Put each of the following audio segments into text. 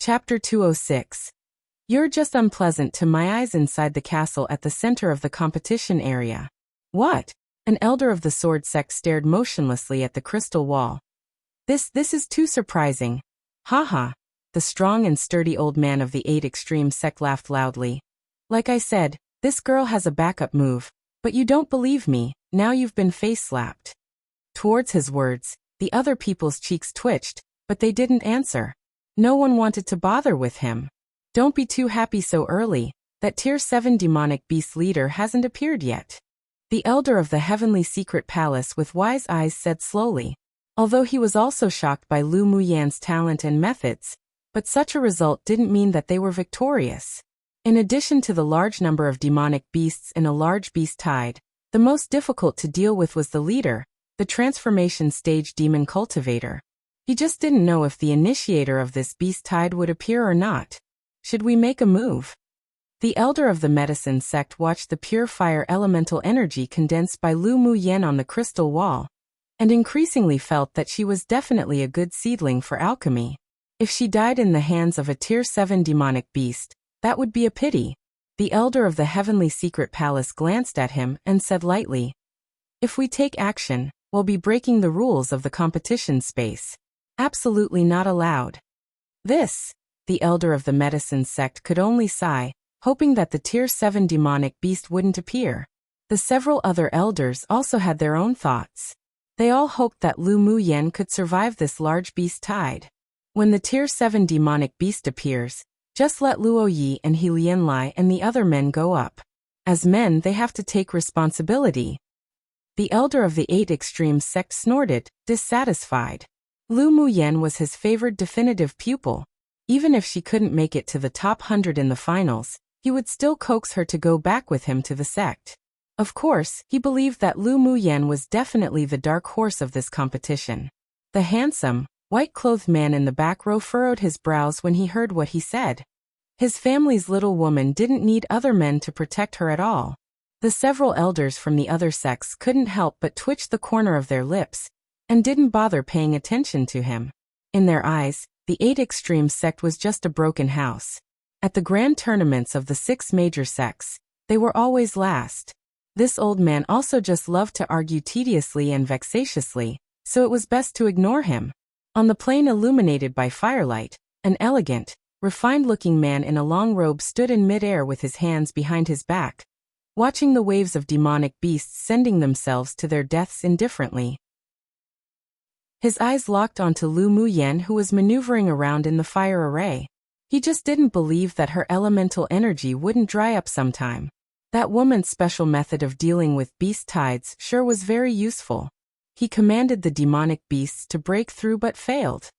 Chapter 206. You're just unpleasant to my eyes inside the castle at the center of the competition area. What? An elder of the sword sect stared motionlessly at the crystal wall. This is too surprising. Haha. The strong and sturdy old man of the 8 Extreme sect laughed loudly. Like I said, this girl has a backup move, but you don't believe me, now you've been face-slapped. Towards his words, the other people's cheeks twitched, but they didn't answer. No one wanted to bother with him. Don't be too happy so early, that Tier 7 demonic beast leader hasn't appeared yet. The elder of the heavenly secret palace with wise eyes said slowly. Although he was also shocked by Lu Muyan's talent and methods, but such a result didn't mean that they were victorious. In addition to the large number of demonic beasts in a large beast tide, the most difficult to deal with was the leader, the transformation stage demon cultivator. He just didn't know if the initiator of this beast tide would appear or not. Should we make a move? The elder of the medicine sect watched the pure fire elemental energy condensed by Lu Muyan on the crystal wall, and increasingly felt that she was definitely a good seedling for alchemy. If she died in the hands of a Tier 7 demonic beast, that would be a pity. The elder of the heavenly secret palace glanced at him and said lightly, "If we take action, we'll be breaking the rules of the competition space. Absolutely not allowed." This, the elder of the medicine sect could only sigh, hoping that the Tier 7 demonic beast wouldn't appear. The several other elders also had their own thoughts. They all hoped that Lu Muyan could survive this large beast tide. When the Tier 7 demonic beast appears, just let Luo Yi and He Lianlai and the other men go up. As men, they have to take responsibility. The elder of the 8 Extreme sect snorted, dissatisfied. Lu Muyan was his favored definitive pupil. Even if she couldn't make it to the top 100 in the finals, he would still coax her to go back with him to the sect. Of course, he believed that Lu Muyan was definitely the dark horse of this competition. The handsome, white-clothed man in the back row furrowed his brows when he heard what he said. His family's little woman didn't need other men to protect her at all. The several elders from the other sects couldn't help but twitch the corner of their lips, and didn't bother paying attention to him. In their eyes, the 8 Extreme sect was just a broken house. At the grand tournaments of the 6 major sects, they were always last. This old man also just loved to argue tediously and vexatiously, so it was best to ignore him. On the plain illuminated by firelight, an elegant, refined-looking man in a long robe stood in mid-air with his hands behind his back, watching the waves of demonic beasts sending themselves to their deaths indifferently. His eyes locked onto Lu Muyan, who was maneuvering around in the fire array. He just didn't believe that her elemental energy wouldn't dry up sometime. That woman's special method of dealing with beast tides sure was very useful. He commanded the demonic beasts to break through but failed.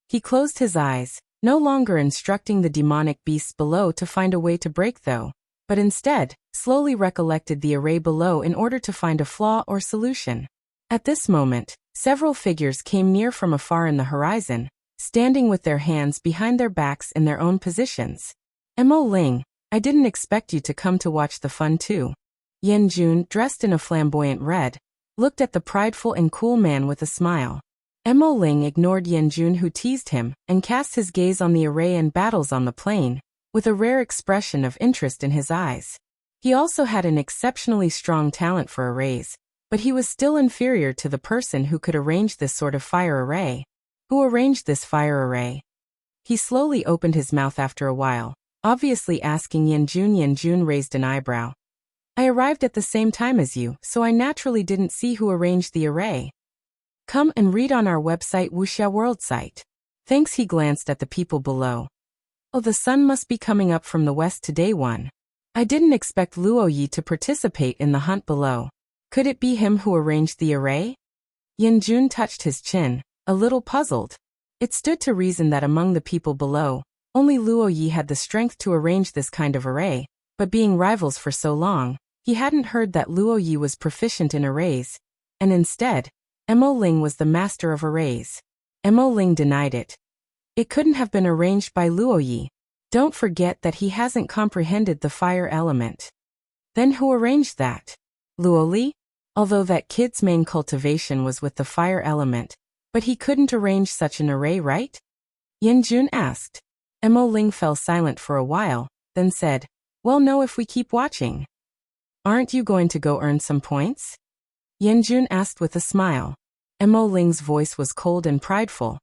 He closed his eyes, no longer instructing the demonic beasts below to find a way to break though, but instead, slowly recollected the array below in order to find a flaw or solution. At this moment, several figures came near from afar in the horizon, standing with their hands behind their backs in their own positions. "Mo Ling, I didn't expect you to come to watch the fun too." Yan Jun, dressed in a flamboyant red, looked at the prideful and cool man with a smile. Mo Ling ignored Yan Jun, who teased him, and cast his gaze on the array and battles on the plain, with a rare expression of interest in his eyes. He also had an exceptionally strong talent for arrays, but he was still inferior to the person who could arrange this sort of fire array. Who arranged this fire array? He slowly opened his mouth after a while, obviously asking Yan Jun. Yan Jun raised an eyebrow. "I arrived at the same time as you, so I naturally didn't see who arranged the array. Come and read on our website Wuxia World site." Thanks. He glanced at the people below. "Oh, the sun must be coming up from the west today. I didn't expect Luo Yi to participate in the hunt below. Could it be him who arranged the array?" Yan Jun touched his chin, a little puzzled. It stood to reason that among the people below, only Luo Yi had the strength to arrange this kind of array, but being rivals for so long, he hadn't heard that Luo Yi was proficient in arrays, and instead, Mo Ling was the master of arrays. Mo Ling denied it. It couldn't have been arranged by Luo Yi. Don't forget that he hasn't comprehended the fire element. Then who arranged that? Luo Li? Although that kid's main cultivation was with the fire element, but he couldn't arrange such an array, right? Yan Jun asked. Mo Ling fell silent for a while, then said, "Well, no, if we keep watching." "Aren't you going to go earn some points?" Yanjun asked with a smile. Mo Ling's voice was cold and prideful.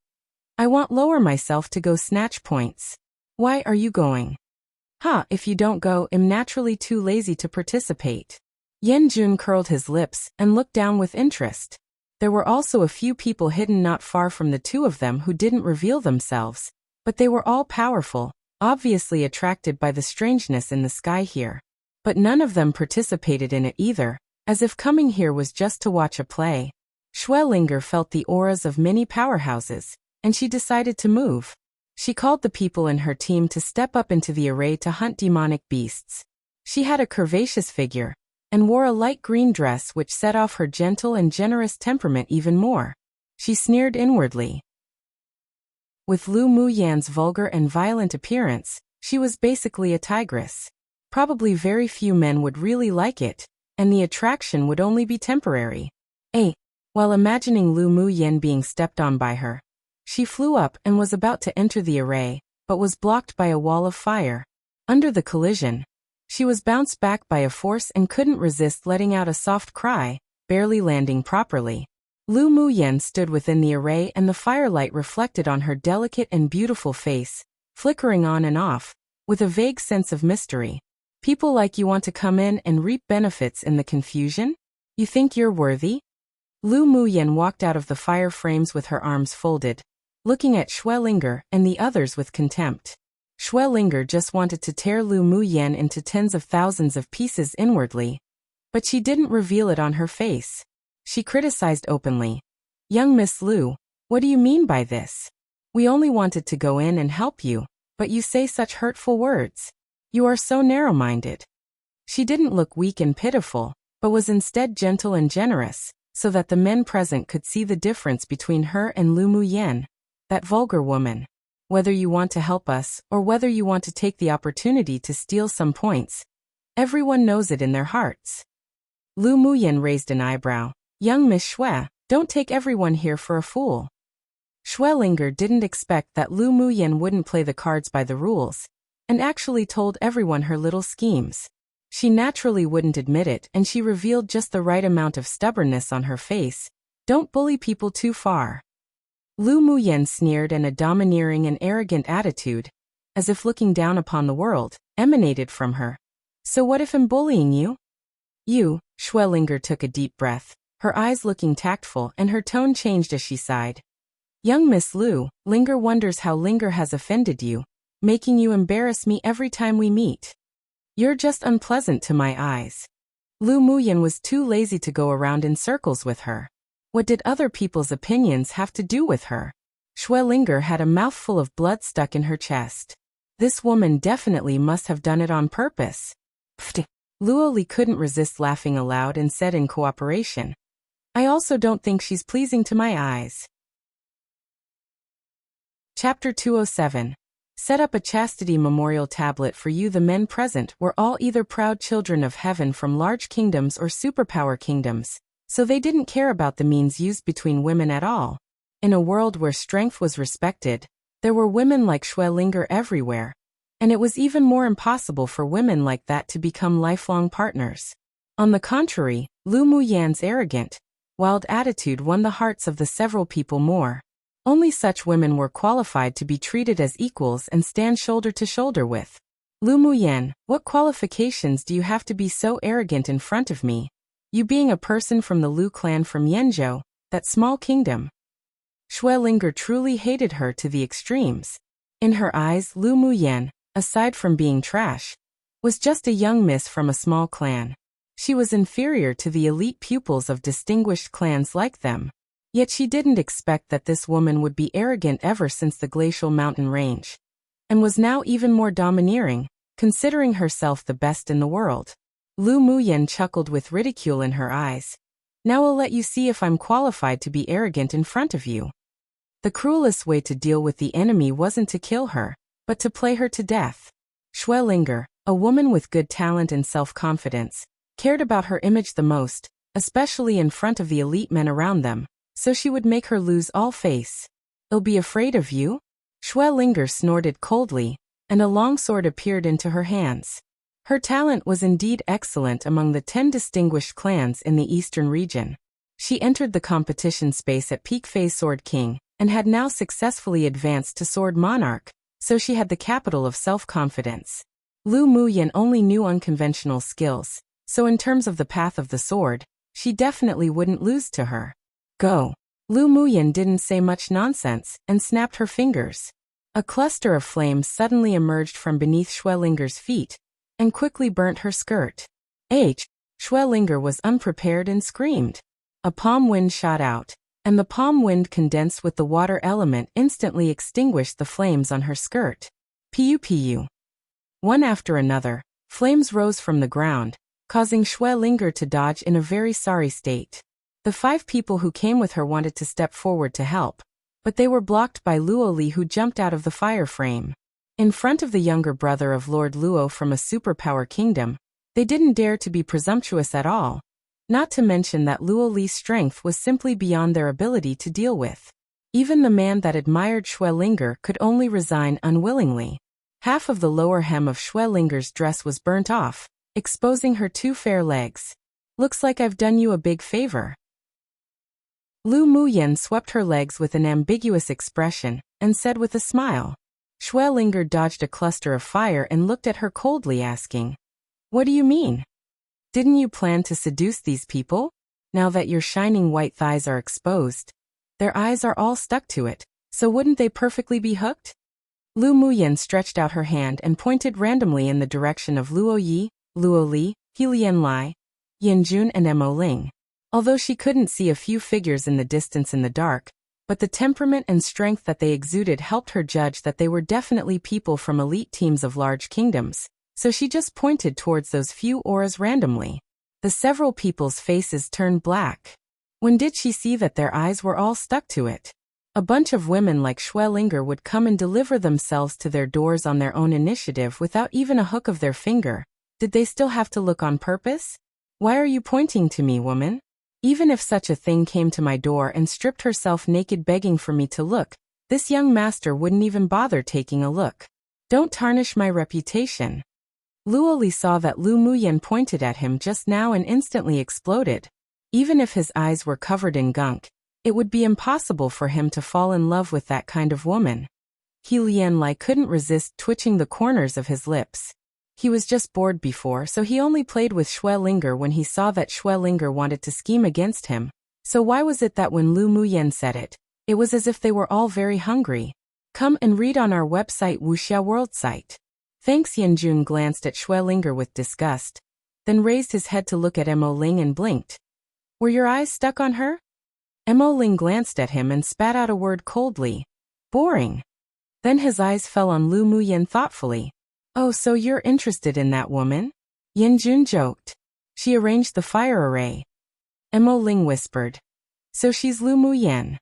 "I won't lower myself to go snatch points. Why are you going?" If you don't go, I'm naturally too lazy to participate." Yanjun curled his lips and looked down with interest. There were also a few people hidden not far from the two of them who didn't reveal themselves, but they were all powerful, obviously attracted by the strangeness in the sky here. But none of them participated in it either, as if coming here was just to watch a play. Schwellinger felt the auras of many powerhouses, and she decided to move. She called the people in her team to step up into the array to hunt demonic beasts. She had a curvaceous figure, and wore a light green dress which set off her gentle and generous temperament even more. She sneered inwardly. With Lu Muyan's vulgar and violent appearance, she was basically a tigress. Probably very few men would really like it, and the attraction would only be temporary. While imagining Lu Muyan being stepped on by her, she flew up and was about to enter the array, but was blocked by a wall of fire. Under the collision, she was bounced back by a force and couldn't resist letting out a soft cry, barely landing properly. Lu Muyan stood within the array and the firelight reflected on her delicate and beautiful face, flickering on and off, with a vague sense of mystery. "People like you want to come in and reap benefits in the confusion? You think you're worthy?" Lu Muyan walked out of the fire frames with her arms folded, looking at Schwellinger and the others with contempt. Schwellinger just wanted to tear Lu Muyan into tens of thousands of pieces inwardly, but she didn't reveal it on her face. She criticized openly. "Young Miss Lu, what do you mean by this? We only wanted to go in and help you, but you say such hurtful words. You are so narrow-minded." She didn't look weak and pitiful, but was instead gentle and generous, so that the men present could see the difference between her and Lu Muyan, that vulgar woman. "Whether you want to help us, or whether you want to take the opportunity to steal some points, everyone knows it in their hearts." Lu Muyan raised an eyebrow. "Young Miss Xue, don't take everyone here for a fool." Schwellinger didn't expect that Lu Muyan wouldn't play the cards by the rules, and actually told everyone her little schemes. She naturally wouldn't admit it, and she revealed just the right amount of stubbornness on her face. "Don't bully people too far." Lu Muyan sneered, and a domineering and arrogant attitude, as if looking down upon the world, emanated from her. "So what if I'm bullying you?" "You," Schwellinger took a deep breath, her eyes looking tactful, and her tone changed as she sighed. "Young Miss Lu, Linger wonders how Linger has offended you, making you embarrass me every time we meet. You're just unpleasant to my eyes." Lu Muyan was too lazy to go around in circles with her. What did other people's opinions have to do with her? Schwellinger had a mouthful of blood stuck in her chest. This woman definitely must have done it on purpose. Pfft. Luoli couldn't resist laughing aloud and said in cooperation, "I also don't think she's pleasing to my eyes." Chapter 207. Set up a chastity memorial tablet for you. The men present were all either proud children of heaven from large kingdoms or superpower kingdoms, so they didn't care about the means used between women at all. In a world where strength was respected, there were women like Schwellinger everywhere, and it was even more impossible for women like that to become lifelong partners. On the contrary, Lu Muyan's arrogant, wild attitude won the hearts of the several people more. Only such women were qualified to be treated as equals and stand shoulder to shoulder with. "Lu Muyan, what qualifications do you have to be so arrogant in front of me? You being a person from the Lu clan from Yenzhou, that small kingdom." Schwellinger truly hated her to the extremes. In her eyes, Lu Muyan, aside from being trash, was just a young miss from a small clan. She was inferior to the elite pupils of distinguished clans like them. Yet she didn't expect that this woman would be arrogant ever since the glacial mountain range, and was now even more domineering, considering herself the best in the world. Lu Muyan chuckled with ridicule in her eyes. "Now I'll let you see if I'm qualified to be arrogant in front of you." The cruelest way to deal with the enemy wasn't to kill her, but to play her to death. Schwellinger, a woman with good talent and self-confidence, cared about her image the most, especially in front of the elite men around them, so she would make her lose all face. "I'll be afraid of you?" Xue Linger snorted coldly, and a long sword appeared into her hands. Her talent was indeed excellent among the 10 distinguished clans in the eastern region. She entered the competition space at peak phase Sword King, and had now successfully advanced to Sword Monarch, so she had the capital of self-confidence. Lu Muyan only knew unconventional skills, so in terms of the path of the sword, she definitely wouldn't lose to her. Go! Lu Muyan didn't say much nonsense, and snapped her fingers. A cluster of flames suddenly emerged from beneath Xue Linger's feet, and quickly burnt her skirt. Xue Linger was unprepared and screamed. A palm wind shot out, and the palm wind condensed with the water element instantly extinguished the flames on her skirt. Piu. One after another, flames rose from the ground, causing Xue Linger to dodge in a very sorry state. The 5 people who came with her wanted to step forward to help, but they were blocked by Luo Li, who jumped out of the fire frame. In front of the younger brother of Lord Luo from a superpower kingdom, they didn't dare to be presumptuous at all, not to mention that Luo Li's strength was simply beyond their ability to deal with. Even the man that admired Xue Linger could only resign unwillingly. Half of the lower hem of Xue Linger's dress was burnt off, exposing her 2 fair legs. Looks like I've done you a big favor. Lu Muyan swept her legs with an ambiguous expression, and said with a smile. Xue Linger dodged a cluster of fire and looked at her coldly, asking, "What do you mean? Didn't you plan to seduce these people? Now that your shining white thighs are exposed, their eyes are all stuck to it, so wouldn't they perfectly be hooked?" Lu Muyan stretched out her hand and pointed randomly in the direction of Luo Yi, Luo Li, Lian Lai, Yanjun and Mo Ling. Although she couldn't see a few figures in the distance in the dark, but the temperament and strength that they exuded helped her judge that they were definitely people from elite teams of large kingdoms, so she just pointed towards those few auras randomly. The several people's faces turned black. When did she see that their eyes were all stuck to it? A bunch of women like Xue Linger would come and deliver themselves to their doors on their own initiative without even a hook of their finger. Did they still have to look on purpose? Why are you pointing to me, woman? Even if such a thing came to my door and stripped herself naked begging for me to look, this young master wouldn't even bother taking a look. Don't tarnish my reputation. Luo Li saw that Lu Muyan pointed at him just now and instantly exploded. Even if his eyes were covered in gunk, it would be impossible for him to fall in love with that kind of woman. Lian Lai couldn't resist twitching the corners of his lips. He was just bored before, so he only played with Xue Linger when he saw that Xue Linger wanted to scheme against him. So why was it that when Lu Muyan said it, it was as if they were all very hungry? Come and read on our website Wuxia World site. Thanks. Yanjun glanced at Xue Linger with disgust, then raised his head to look at Mo Ling and blinked. Were your eyes stuck on her? Mo Ling glanced at him and spat out a word coldly. Boring. Then his eyes fell on Lu Muyan thoughtfully. Oh, so you're interested in that woman? Yanjun joked. She arranged the fire array. Mo Ling whispered. So she's Lu Muyan.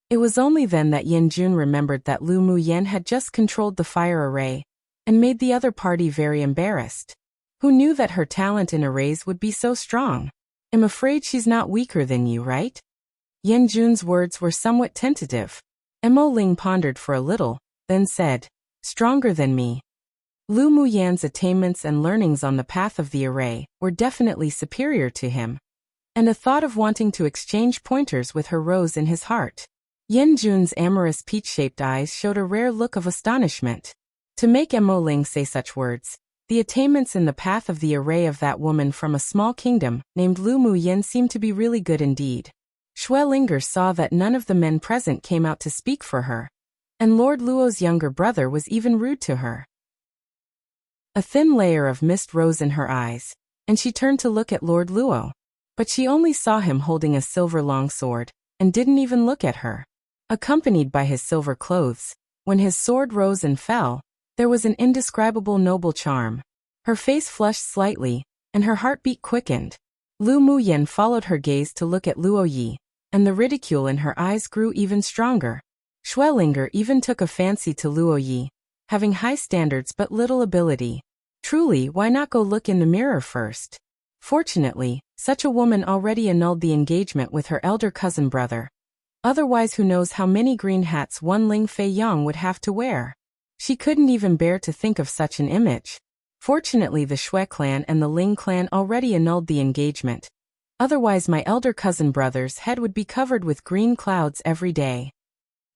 It was only then that Yanjun remembered that Lu Muyan had just controlled the fire array, and made the other party very embarrassed. Who knew that her talent in arrays would be so strong? I'm afraid she's not weaker than you, right? Yanjun's words were somewhat tentative. Mo Ling pondered for a little, then said, Stronger than me. Lu Muyan's attainments and learnings on the path of the array were definitely superior to him, and a thought of wanting to exchange pointers with her rose in his heart. Yanjun's amorous peach-shaped eyes showed a rare look of astonishment. To make Mo Ling say such words, the attainments in the path of the array of that woman from a small kingdom named Lu Muyan seemed to be really good indeed. Xue Linger saw that none of the men present came out to speak for her, and Lord Luo's younger brother was even rude to her. A thin layer of mist rose in her eyes, and she turned to look at Lord Luo. But she only saw him holding a silver longsword, and didn't even look at her. Accompanied by his silver clothes, when his sword rose and fell, there was an indescribable noble charm. Her face flushed slightly, and her heartbeat quickened. Lu Muyan followed her gaze to look at Luo Yi, and the ridicule in her eyes grew even stronger. Xue Linger even took a fancy to Luo Yi, having high standards but little ability. Truly, why not go look in the mirror first? Fortunately, such a woman already annulled the engagement with her elder cousin brother. Otherwise who knows how many green hats one Ling Fei Yang would have to wear. She couldn't even bear to think of such an image. Fortunately the Shui clan and the Ling clan already annulled the engagement. Otherwise my elder cousin brother's head would be covered with green clouds every day.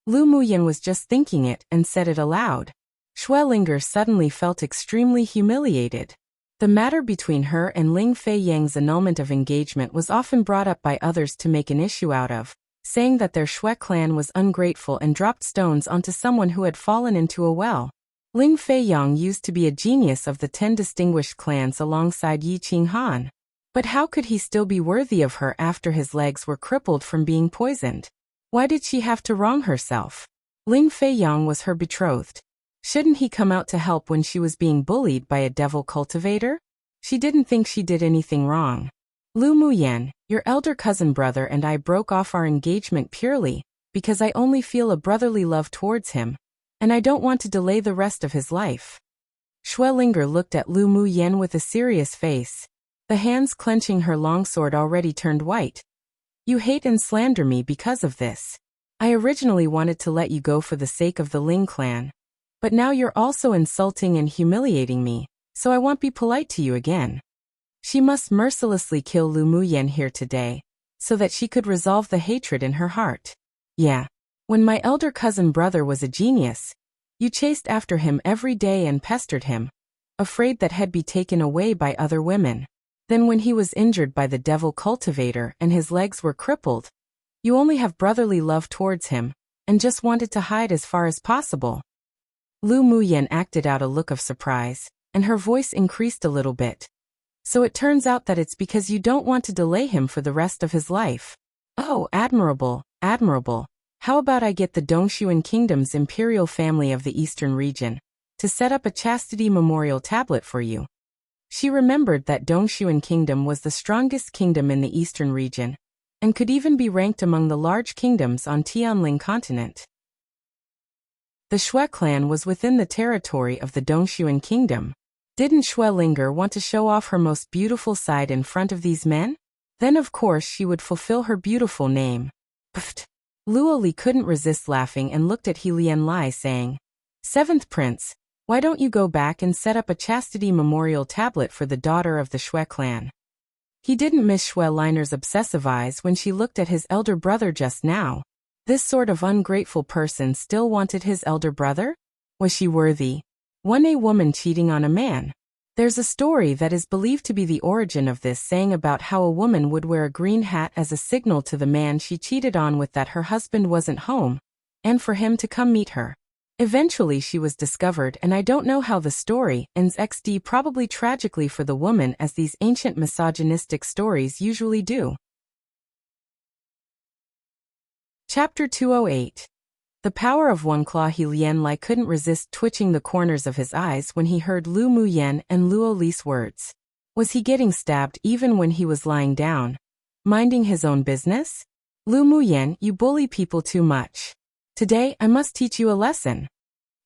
Lu Muyan was just thinking it and said it aloud. Shui Linger suddenly felt extremely humiliated. The matter between her and Ling Fei Yang's annulment of engagement was often brought up by others to make an issue out of, saying that their Shui clan was ungrateful and dropped stones onto someone who had fallen into a well. Ling Fei Yang used to be a genius of the 10 distinguished clans alongside Yi Qinghan. But how could he still be worthy of her after his legs were crippled from being poisoned? Why did she have to wrong herself? Ling Fei Yang was her betrothed. Shouldn't he come out to help when she was being bullied by a devil cultivator? She didn't think she did anything wrong. Lu Muyan, your elder cousin brother and I broke off our engagement purely because I only feel a brotherly love towards him, and I don't want to delay the rest of his life. Shui Linger looked at Lu Muyan with a serious face. The hands clenching her longsword already turned white. You hate and slander me because of this. I originally wanted to let you go for the sake of the Ling clan. But now you're also insulting and humiliating me, so I won't be polite to you again. She must mercilessly kill Lu Muyan here today, so that she could resolve the hatred in her heart. Yeah. When my elder cousin brother was a genius, you chased after him every day and pestered him, afraid that he'd be taken away by other women. Then when he was injured by the devil cultivator and his legs were crippled, you only have brotherly love towards him, and just wanted to hide as far as possible. Lu Muyan acted out a look of surprise, and her voice increased a little bit. So it turns out that it's because you don't want to delay him for the rest of his life. Oh, admirable, admirable. How about I get the Dongshuan Kingdom's imperial family of the eastern region to set up a chastity memorial tablet for you? She remembered that Dongshuan Kingdom was the strongest kingdom in the eastern region, and could even be ranked among the large kingdoms on Tianling continent. The Shui clan was within the territory of the Dongshuan Kingdom. Didn't Shui Linger want to show off her most beautiful side in front of these men? Then of course she would fulfill her beautiful name. Pfft. Luo Li couldn't resist laughing and looked at He Lian Lai saying, "Seventh Prince, why don't you go back and set up a chastity memorial tablet for the daughter of the Shui clan?" He didn't miss Shui Linger's obsessive eyes when she looked at his elder brother just now. This sort of ungrateful person still wanted his elder brother? Was she worthy? A woman cheating on a man. There's a story that is believed to be the origin of this saying about how a woman would wear a green hat as a signal to the man she cheated on with that her husband wasn't home, and for him to come meet her. Eventually she was discovered, and I don't know how the story ends XD, probably tragically for the woman, as these ancient misogynistic stories usually do. Chapter 208. The power of one claw. He Lian Lai couldn't resist twitching the corners of his eyes when he heard Lu Muyan and Luo Li's words. Was he getting stabbed even when he was lying down, minding his own business? Lu Muyan, you bully people too much. Today I must teach you a lesson.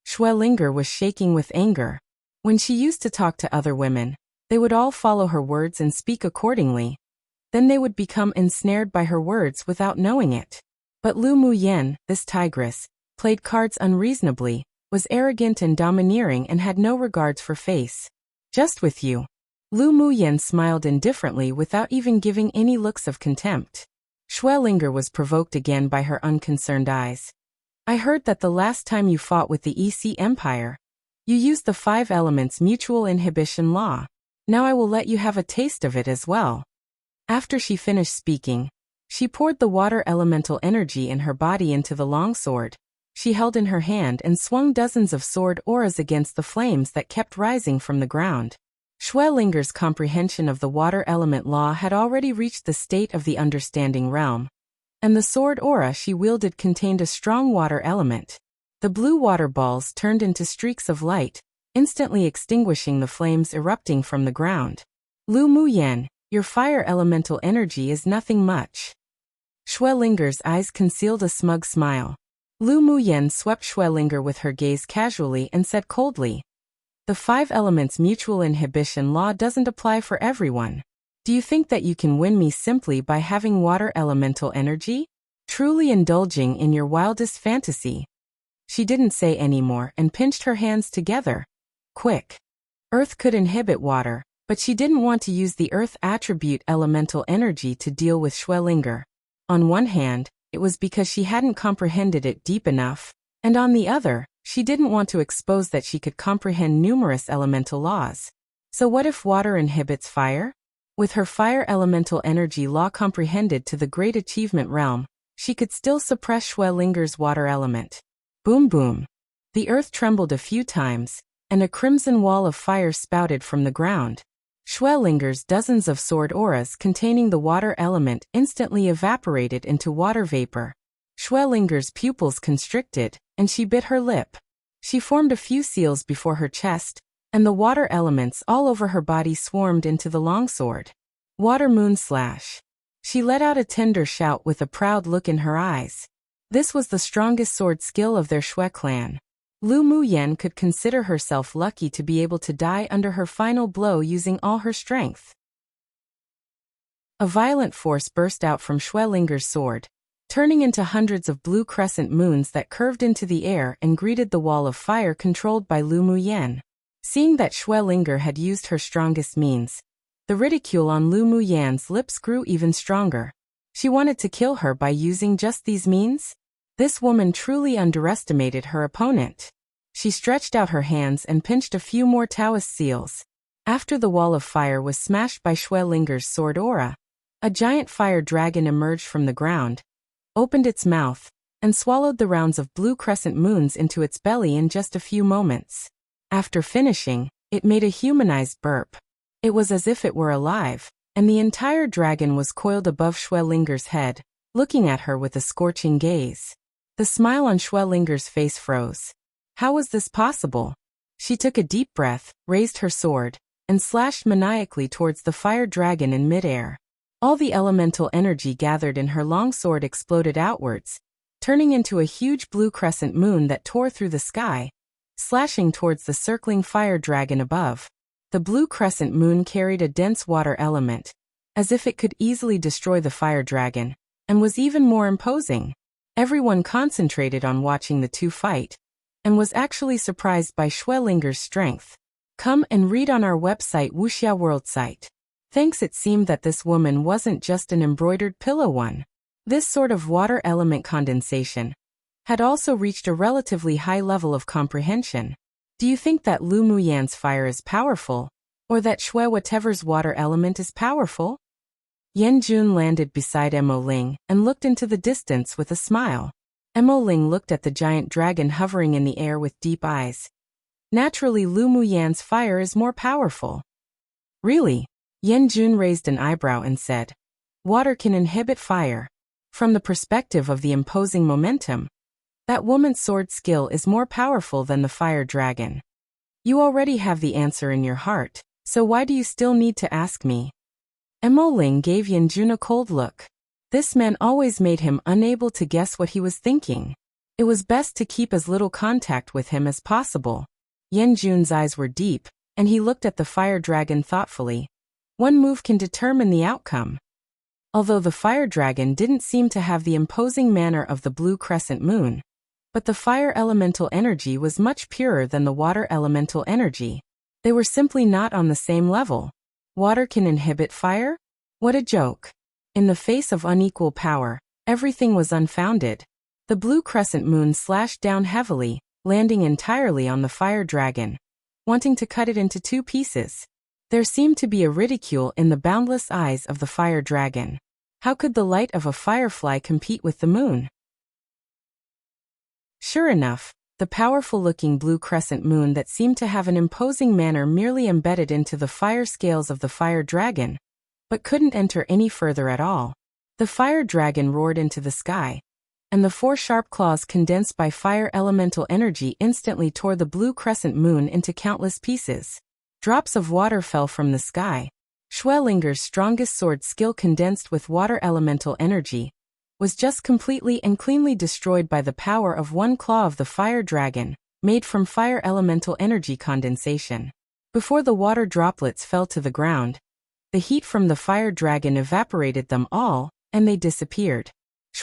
Shui Linger was shaking with anger. When she used to talk to other women, they would all follow her words and speak accordingly. Then they would become ensnared by her words without knowing it. But Lu Muyan, this tigress, played cards unreasonably, was arrogant and domineering and had no regards for face. Just with you. Lu Muyan smiled indifferently without even giving any looks of contempt. Shui Linger was provoked again by her unconcerned eyes. I heard that the last time you fought with the EC Empire, you used the 5 elements mutual inhibition law. Now I will let you have a taste of it as well. After she finished speaking, she poured the water elemental energy in her body into the longsword she held in her hand and swung dozens of sword auras against the flames that kept rising from the ground. Shui Linger's comprehension of the water element law had already reached the state of the understanding realm, and the sword aura she wielded contained a strong water element. The blue water balls turned into streaks of light, instantly extinguishing the flames erupting from the ground. Lu Muyan, your fire elemental energy is nothing much. Shui Linger's eyes concealed a smug smile. Lu Muyan swept Shui Linger with her gaze casually and said coldly, "The 5 elements mutual inhibition law doesn't apply for everyone. Do you think that you can win me simply by having water elemental energy? Truly indulging in your wildest fantasy. She didn't say any more and pinched her hands together. Quick. Earth could inhibit water, but she didn't want to use the earth attribute elemental energy to deal with Schwellinger. On one hand, it was because she hadn't comprehended it deep enough, and on the other, she didn't want to expose that she could comprehend numerous elemental laws. So what if water inhibits fire? With her fire elemental energy law comprehended to the great achievement realm, she could still suppress Schwellinger's water element. Boom boom. The earth trembled a few times, and a crimson wall of fire spouted from the ground. Schwellinger's dozens of sword auras containing the water element instantly evaporated into water vapor. Schwellinger's pupils constricted, and she bit her lip. She formed a few seals before her chest, and the water elements all over her body swarmed into the longsword. Water moon slash. She let out a tender shout with a proud look in her eyes. This was the strongest sword skill of their Xue clan. Lu Muyen could consider herself lucky to be able to die under her final blow using all her strength. A violent force burst out from Schwellinger's sword, turning into hundreds of blue crescent moons that curved into the air and greeted the wall of fire controlled by Lu Muyen. Seeing that Schwellinger had used her strongest means, the ridicule on Lu Muyen's lips grew even stronger. She wanted to kill her by using just these means? This woman truly underestimated her opponent. She stretched out her hands and pinched a few more Taoist seals. After the wall of fire was smashed by Schwellinger's sword aura, a giant fire dragon emerged from the ground, opened its mouth, and swallowed the rounds of blue crescent moons into its belly in just a few moments. After finishing, it made a humanized burp. It was as if it were alive, and the entire dragon was coiled above Schwellinger's head, looking at her with a scorching gaze. The smile on Schwellinger's face froze. How was this possible? She took a deep breath, raised her sword, and slashed maniacally towards the fire dragon in midair. All the elemental energy gathered in her long sword exploded outwards, turning into a huge blue crescent moon that tore through the sky, slashing towards the circling fire dragon above. The blue crescent moon carried a dense water element, as if it could easily destroy the fire dragon, and was even more imposing. Everyone concentrated on watching the two fight, and was actually surprised by Schwellinger's strength. Come and read on our website Wuxia World site. Thanks, it seemed that this woman wasn't just an embroidered pillow one. This sort of water element condensation had also reached a relatively high level of comprehension. Do you think that Lu Muyan's fire is powerful, or that Xue whatever's water element is powerful? Yan Jun landed beside Emo Ling and looked into the distance with a smile. Emo Ling looked at the giant dragon hovering in the air with deep eyes. Naturally, Lu Muyan's fire is more powerful. Really? Yan Jun raised an eyebrow and said, water can inhibit fire. From the perspective of the imposing momentum, that woman's sword skill is more powerful than the fire dragon. You already have the answer in your heart, so why do you still need to ask me? Emo Ling gave Yanjun a cold look. This man always made him unable to guess what he was thinking. It was best to keep as little contact with him as possible. Yanjun's eyes were deep, and he looked at the fire dragon thoughtfully. One move can determine the outcome. Although the fire dragon didn't seem to have the imposing manner of the blue crescent moon, but the fire elemental energy was much purer than the water elemental energy. They were simply not on the same level. Water can inhibit fire? What a joke. In the face of unequal power, everything was unfounded. The blue crescent moon slashed down heavily, landing entirely on the fire dragon, wanting to cut it into two pieces. There seemed to be a ridicule in the boundless eyes of the fire dragon. How could the light of a firefly compete with the moon? Sure enough, the powerful-looking blue crescent moon that seemed to have an imposing manner merely embedded into the fire scales of the fire dragon, but couldn't enter any further at all. The fire dragon roared into the sky, and the four sharp claws condensed by fire elemental energy instantly tore the blue crescent moon into countless pieces. Drops of water fell from the sky. Schwellinger's strongest sword skill condensed with water elemental energy was just completely and cleanly destroyed by the power of one claw of the fire dragon, made from fire elemental energy condensation. Before the water droplets fell to the ground, the heat from the fire dragon evaporated them all, and they disappeared.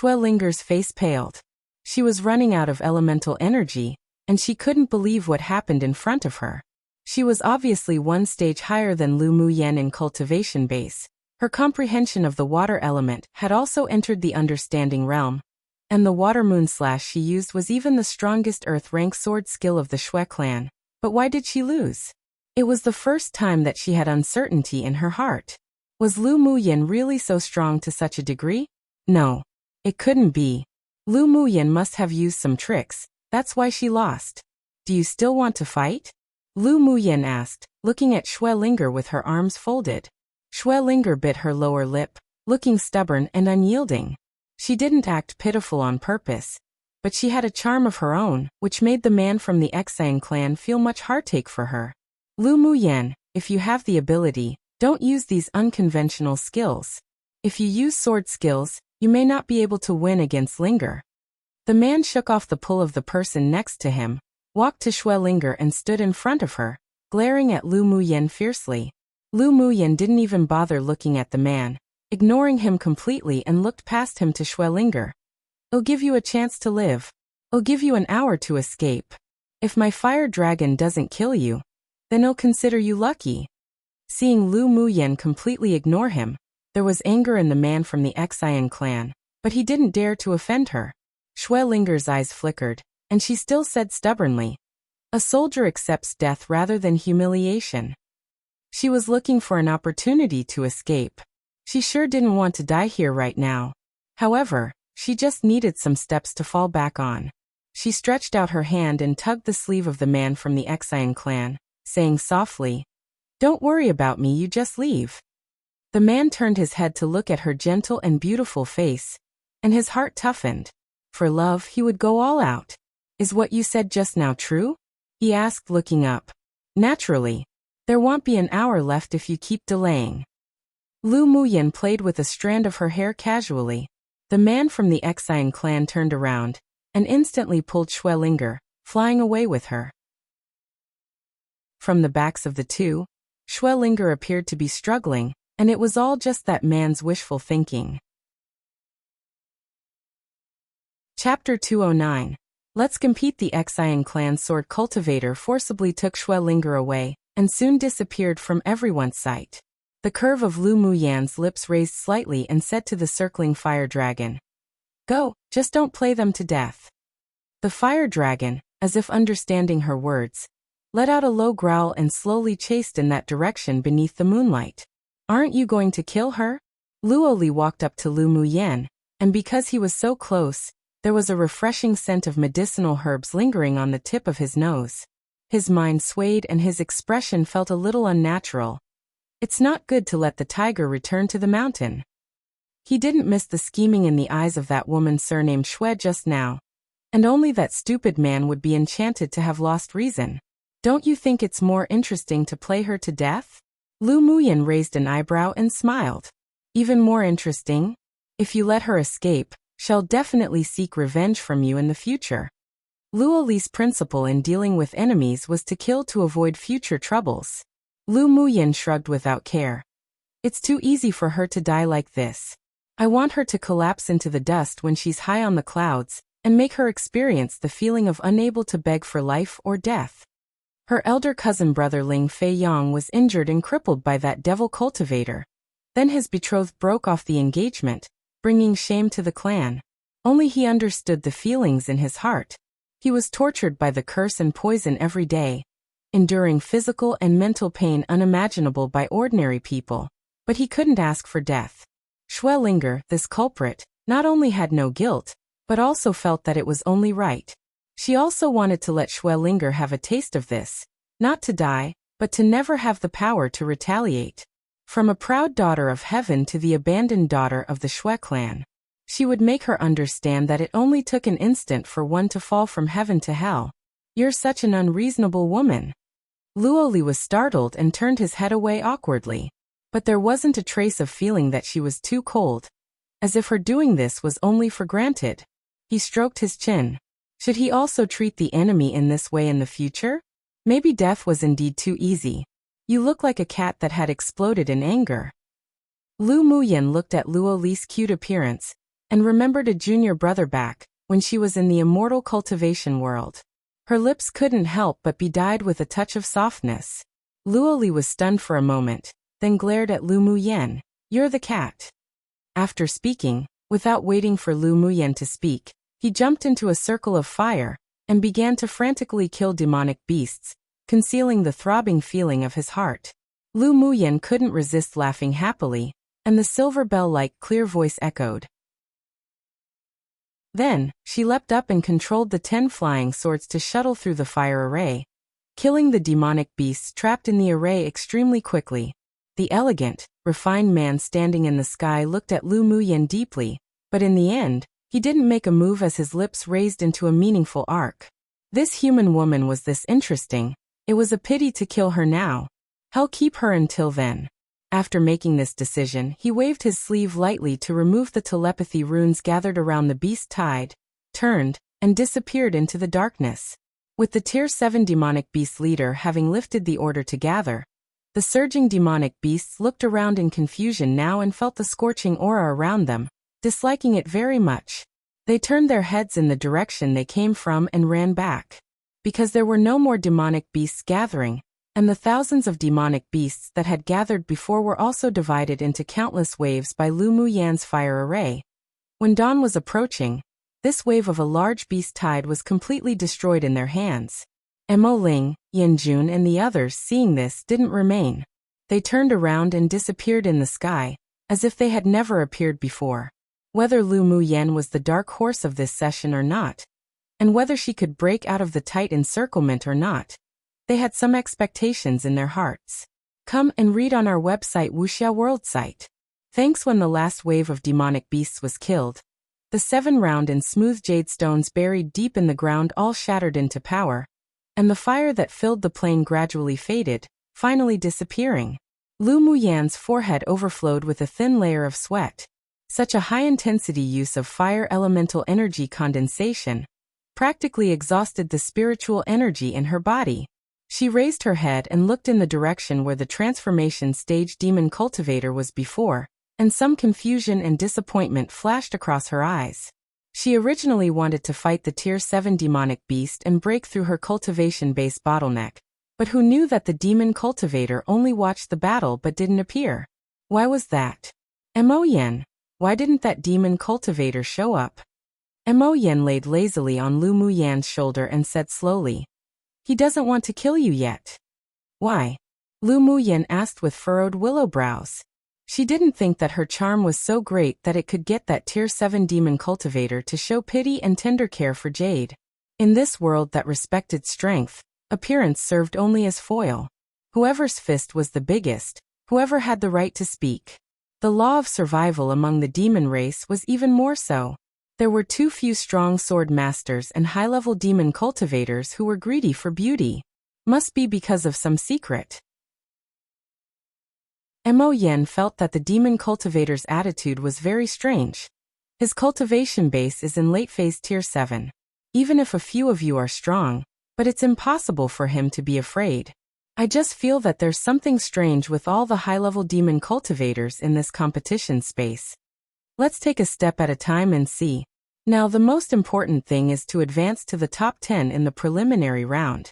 Linger's face paled. She was running out of elemental energy, and she couldn't believe what happened in front of her. She was obviously one stage higher than Lu Muyen in cultivation base. Her comprehension of the water element had also entered the understanding realm, and the water moon slash she used was even the strongest earth-rank sword skill of the Shui clan. But why did she lose? It was the first time that she had uncertainty in her heart. Was Lu Muyen really so strong to such a degree? No. It couldn't be. Lu Muyen must have used some tricks, that's why she lost. Do you still want to fight? Lu Muyen asked, looking at Shui Linger with her arms folded. Shui Linger bit her lower lip, looking stubborn and unyielding. She didn't act pitiful on purpose, but she had a charm of her own, which made the man from the Xiang clan feel much heartache for her. Lu Muyen, if you have the ability, don't use these unconventional skills. If you use sword skills, you may not be able to win against Linger. The man shook off the pull of the person next to him, walked to Shui Linger and stood in front of her, glaring at Lu Muyen fiercely. Lu Muyen didn't even bother looking at the man, ignoring him completely, and looked past him to Shui Linger. I'll give you a chance to live. I'll give you an hour to escape. If my fire dragon doesn't kill you, then I'll consider you lucky. Seeing Lu Muyen completely ignore him, there was anger in the man from the Xiang clan, but he didn't dare to offend her. Shui Linger's eyes flickered, and she still said stubbornly, "A soldier accepts death rather than humiliation." She was looking for an opportunity to escape. She sure didn't want to die here right now. However, she just needed some steps to fall back on. She stretched out her hand and tugged the sleeve of the man from the Xiang clan, saying softly, "Don't worry about me, you just leave." The man turned his head to look at her gentle and beautiful face, and his heart toughened. For love, he would go all out. "Is what you said just now true?" he asked, looking up. "Naturally. There won't be an hour left if you keep delaying." Lu Muyen played with a strand of her hair casually. The man from the Xiang clan turned around, and instantly pulled Shui Linger, flying away with her. From the backs of the two, Shui Linger appeared to be struggling, and it was all just that man's wishful thinking. Chapter 209. Let's Compete. The Xiang clan sword cultivator forcibly took Shui Linger away, and soon disappeared from everyone's sight. The curve of Lu Muyen's lips raised slightly and said to the circling fire dragon, "Go, just don't play them to death." The fire dragon, as if understanding her words, let out a low growl and slowly chased in that direction beneath the moonlight. "Aren't you going to kill her?" Luoli walked up to Lu Muyen, and because he was so close, there was a refreshing scent of medicinal herbs lingering on the tip of his nose. His mind swayed and his expression felt a little unnatural. It's not good to let the tiger return to the mountain. He didn't miss the scheming in the eyes of that woman surnamed Shui just now, and only that stupid man would be enchanted to have lost reason. "Don't you think it's more interesting to play her to death?" Lu Muyen raised an eyebrow and smiled. "Even more interesting? If you let her escape, she'll definitely seek revenge from you in the future." Luoli's principle in dealing with enemies was to kill to avoid future troubles. Lu Muyen shrugged without care. "It's too easy for her to die like this. I want her to collapse into the dust when she's high on the clouds, and make her experience the feeling of unable to beg for life or death." Her elder cousin brother Ling Fei Yong was injured and crippled by that devil cultivator. Then his betrothed broke off the engagement, bringing shame to the clan. Only he understood the feelings in his heart. He was tortured by the curse and poison every day, enduring physical and mental pain unimaginable by ordinary people, but he couldn't ask for death. Shui Linger, this culprit, not only had no guilt, but also felt that it was only right. She also wanted to let Shui Linger have a taste of this, not to die, but to never have the power to retaliate. From a proud daughter of heaven to the abandoned daughter of the Shui clan, she would make her understand that it only took an instant for one to fall from heaven to hell. "You're such an unreasonable woman." Luoli was startled and turned his head away awkwardly. But there wasn't a trace of feeling that she was too cold, as if her doing this was only for granted. He stroked his chin. Should he also treat the enemy in this way in the future? Maybe death was indeed too easy. "You look like a cat that had exploded in anger." Lu Muyen looked at Luoli's cute appearance, and remembered a junior brother back when she was in the immortal cultivation world. Her lips couldn't help but be dyed with a touch of softness. Luoli was stunned for a moment, then glared at Lu Muyen. "You're the cat." After speaking, without waiting for Lu Muyen to speak, he jumped into a circle of fire and began to frantically kill demonic beasts, concealing the throbbing feeling of his heart. Lu Muyen couldn't resist laughing happily, and the silver bell-like clear voice echoed. Then, she leapt up and controlled the 10 flying swords to shuttle through the fire array, killing the demonic beasts trapped in the array extremely quickly. The elegant, refined man standing in the sky looked at Lu Muyen deeply, but in the end, he didn't make a move as his lips raised into a meaningful arc. This human woman was this interesting. It was a pity to kill her now. Hell, keep her until then. After making this decision, he waved his sleeve lightly to remove the telepathy runes gathered around the beast tide, turned, and disappeared into the darkness. With the Tier 7 demonic beast leader having lifted the order to gather, the surging demonic beasts looked around in confusion now and felt the scorching aura around them, disliking it very much. They turned their heads in the direction they came from and ran back. Because there were no more demonic beasts gathering, and the thousands of demonic beasts that had gathered before were also divided into countless waves by Lu Muyen's fire array. When dawn was approaching, this wave of a large beast tide was completely destroyed in their hands. Mo Ling, Yin Jun and the others seeing this didn't remain. They turned around and disappeared in the sky, as if they had never appeared before. Whether Lu Muyen was the dark horse of this session or not, and whether she could break out of the tight encirclement or not, they had some expectations in their hearts. Come and read on our website Wuxia World site. Thanks. When the last wave of demonic beasts was killed, the 7 round and smooth jade stones buried deep in the ground all shattered into powder, and the fire that filled the plain gradually faded, finally disappearing. Lu Muyen's forehead overflowed with a thin layer of sweat. Such a high-intensity use of fire elemental energy condensation practically exhausted the spiritual energy in her body. She raised her head and looked in the direction where the transformation stage demon cultivator was before, and some confusion and disappointment flashed across her eyes. She originally wanted to fight the Tier 7 demonic beast and break through her cultivation base bottleneck, but who knew that the demon cultivator only watched the battle but didn't appear? Why was that? Mo Yen, why didn't that demon cultivator show up? Mo Yen laid lazily on Lu Muyen's shoulder and said slowly, "He doesn't want to kill you yet." "Why?" Lu Muyen asked with furrowed willow brows. She didn't think that her charm was so great that it could get that Tier 7 demon cultivator to show pity and tender care for Jade. In this world that respected strength, appearance served only as foil. Whoever's fist was the biggest, whoever had the right to speak. The law of survival among the demon race was even more so. There were too few strong sword masters and high-level demon cultivators who were greedy for beauty. Must be because of some secret. Mo Yen felt that the demon cultivator's attitude was very strange. His cultivation base is in late phase Tier 7. Even if a few of you are strong, but it's impossible for him to be afraid. I just feel that there's something strange with all the high-level demon cultivators in this competition space. Let's take a step at a time and see. Now the most important thing is to advance to the top 10 in the preliminary round.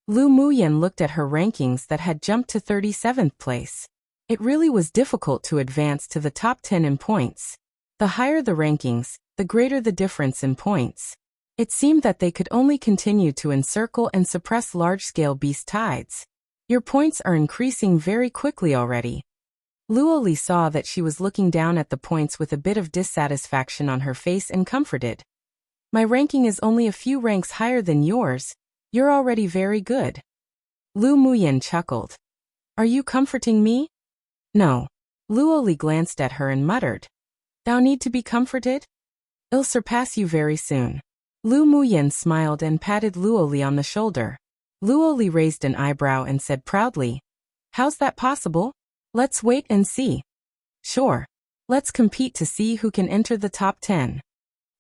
Lu Muyen looked at her rankings that had jumped to 37th place. It really was difficult to advance to the top 10 in points. The higher the rankings, the greater the difference in points. It seemed that they could only continue to encircle and suppress large-scale beast tides. Your points are increasing very quickly already. Luoli saw that she was looking down at the points with a bit of dissatisfaction on her face and comforted. My ranking is only a few ranks higher than yours. You're already very good. Lu Muyen chuckled. Are you comforting me? No. Luoli glanced at her and muttered. Thou need to be comforted? I'll surpass you very soon. Lu Muyen smiled and patted Luoli on the shoulder. Luoli raised an eyebrow and said proudly, How's that possible? Let's wait and see. Sure. Let's compete to see who can enter the top 10.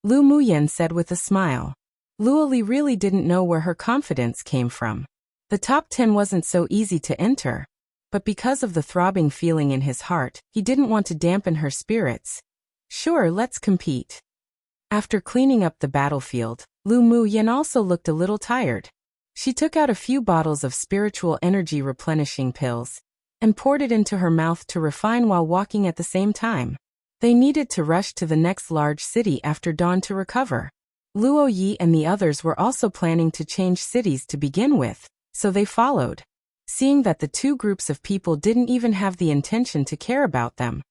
Lu Muyen said with a smile. Luoli really didn't know where her confidence came from. The top 10 wasn't so easy to enter, but because of the throbbing feeling in his heart, he didn't want to dampen her spirits. Sure, let's compete. After cleaning up the battlefield, Lu Muyan also looked a little tired. She took out a few bottles of spiritual energy replenishing pills and poured it into her mouth to refine while walking at the same time. They needed to rush to the next large city after dawn to recover. Luo Yi and the others were also planning to change cities to begin with, so they followed. Seeing that the two groups of people didn't even have the intention to care about them,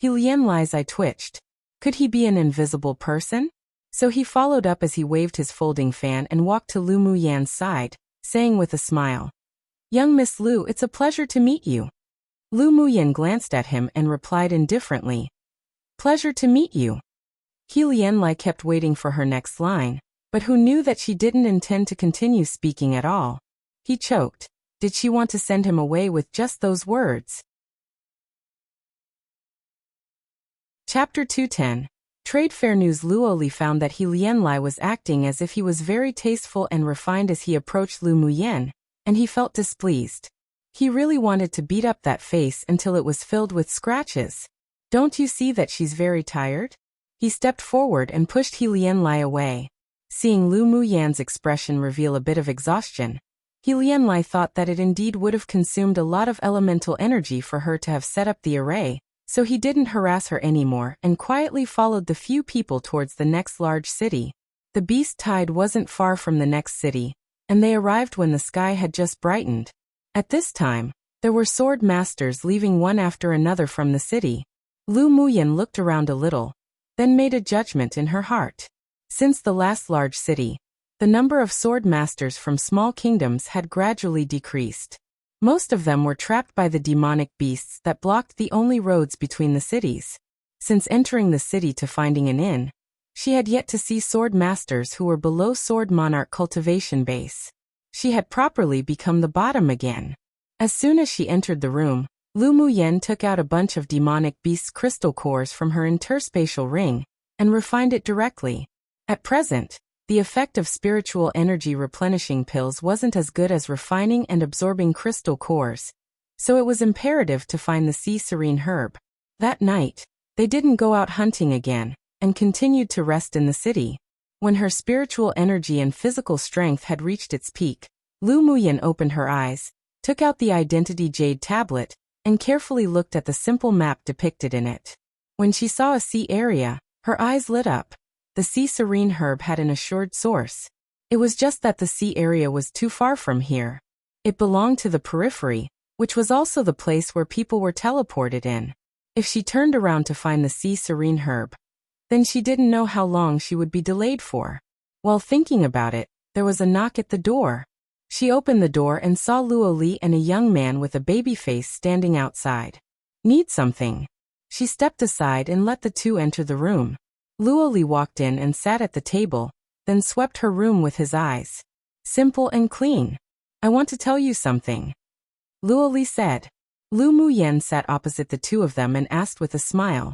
Lianlai's eye twitched. Could he be an invisible person? So he followed up as he waved his folding fan and walked to Lu Muyan's side, saying with a smile, "Young Miss Lu, it's a pleasure to meet you." Lu Muyan glanced at him and replied indifferently, "Pleasure to meet you." Lianlai kept waiting for her next line, but who knew that she didn't intend to continue speaking at all? He choked. Did she want to send him away with just those words? Chapter 210. Trade Fair News. Luo Li found that Lianlai was acting as if he was very tasteful and refined as he approached Lu Muyan, and he felt displeased. He really wanted to beat up that face until it was filled with scratches. Don't you see that she's very tired? He stepped forward and pushed Lianlai away. Seeing Lu Muyan's expression reveal a bit of exhaustion, Lianlai thought that it indeed would have consumed a lot of elemental energy for her to have set up the array, so he didn't harass her anymore and quietly followed the few people towards the next large city. The beast tide wasn't far from the next city, and they arrived when the sky had just brightened. At this time, there were sword masters leaving one after another from the city. Lu Muyan looked around a little, then made a judgment in her heart. Since the last large city, the number of sword masters from small kingdoms had gradually decreased. Most of them were trapped by the demonic beasts that blocked the only roads between the cities. Since entering the city to finding an inn, she had yet to see sword masters who were below sword monarch cultivation base. She had properly become the bottom again. As soon as she entered the room, Lu Muyan took out a bunch of demonic beasts' crystal cores from her interspatial ring and refined it directly. At present, the effect of spiritual energy replenishing pills wasn't as good as refining and absorbing crystal cores, so it was imperative to find the sea serene herb. That night, they didn't go out hunting again, and continued to rest in the city. When her spiritual energy and physical strength had reached its peak, Lu Muyan opened her eyes, took out the identity jade tablet, and carefully looked at the simple map depicted in it. When she saw a sea area, her eyes lit up. The sea serene herb had an assured source. It was just that the sea area was too far from here. It belonged to the periphery, which was also the place where people were teleported in. If she turned around to find the sea serene herb, then she didn't know how long she would be delayed for. While thinking about it, there was a knock at the door. She opened the door and saw Luo Li and a young man with a baby face standing outside. Need something? She stepped aside and let the two enter the room. Luo Li walked in and sat at the table, then swept her room with his eyes. Simple and clean. I want to tell you something, Luo Li said. Lu Muyan sat opposite the two of them and asked with a smile,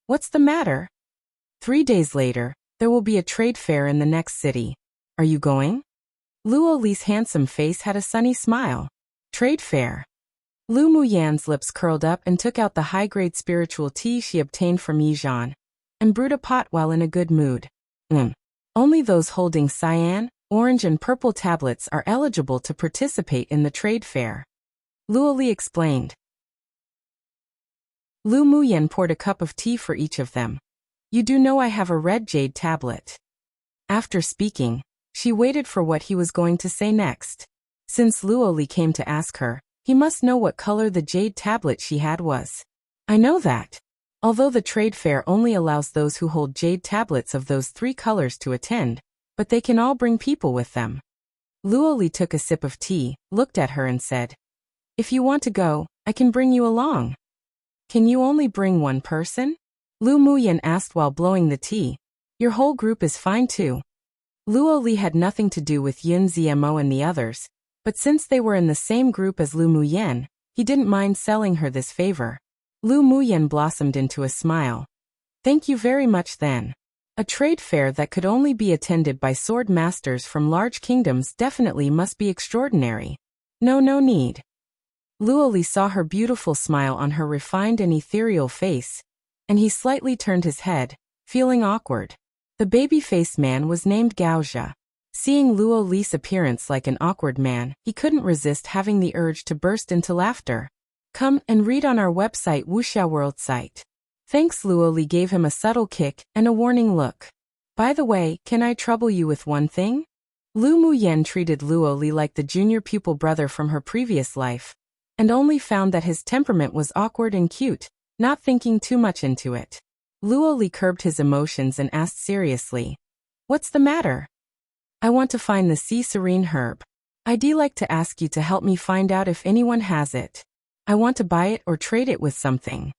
"What's the matter?" 3 days later, there will be a trade fair in the next city. Are you going? Luo Li's handsome face had a sunny smile. Trade fair. Lu Muyan's lips curled up and took out the high-grade spiritual tea she obtained from Yizhan, and brewed a pot while in a good mood. Only those holding cyan, orange and purple tablets are eligible to participate in the trade fair, Luo Li explained. Lu Muyan poured a cup of tea for each of them. You do know I have a red jade tablet. After speaking, she waited for what he was going to say next. Since Luo Li came to ask her, he must know what color the jade tablet she had was. I know that. Although the trade fair only allows those who hold jade tablets of those 3 colors to attend, but they can all bring people with them. Luo Li took a sip of tea, looked at her and said, If you want to go, I can bring you along. Can you only bring one person? Lu Muyan asked while blowing the tea. Your whole group is fine too. Luo Li had nothing to do with Yun Zmo and the others, but since they were in the same group as Lu Muyan, he didn't mind selling her this favor. Lu Muyan blossomed into a smile. Thank you very much then. A trade fair that could only be attended by sword masters from large kingdoms definitely must be extraordinary. No need. Luo Li saw her beautiful smile on her refined and ethereal face, and he slightly turned his head, feeling awkward. The baby-faced man was named Gaozha. Seeing Luo Li's appearance like an awkward man, he couldn't resist having the urge to burst into laughter. Come and read on our website Wuxia World site. Thanks. Luo Li gave him a subtle kick and a warning look. By the way, can I trouble you with one thing? Lu Muyan treated Luo Li like the junior pupil brother from her previous life, and only found that his temperament was awkward and cute, not thinking too much into it. Luo Li curbed his emotions and asked seriously, "What's the matter?" "I want to find the sea serene herb. I'd like to ask you to help me find out if anyone has it. I want to buy it or trade it with something."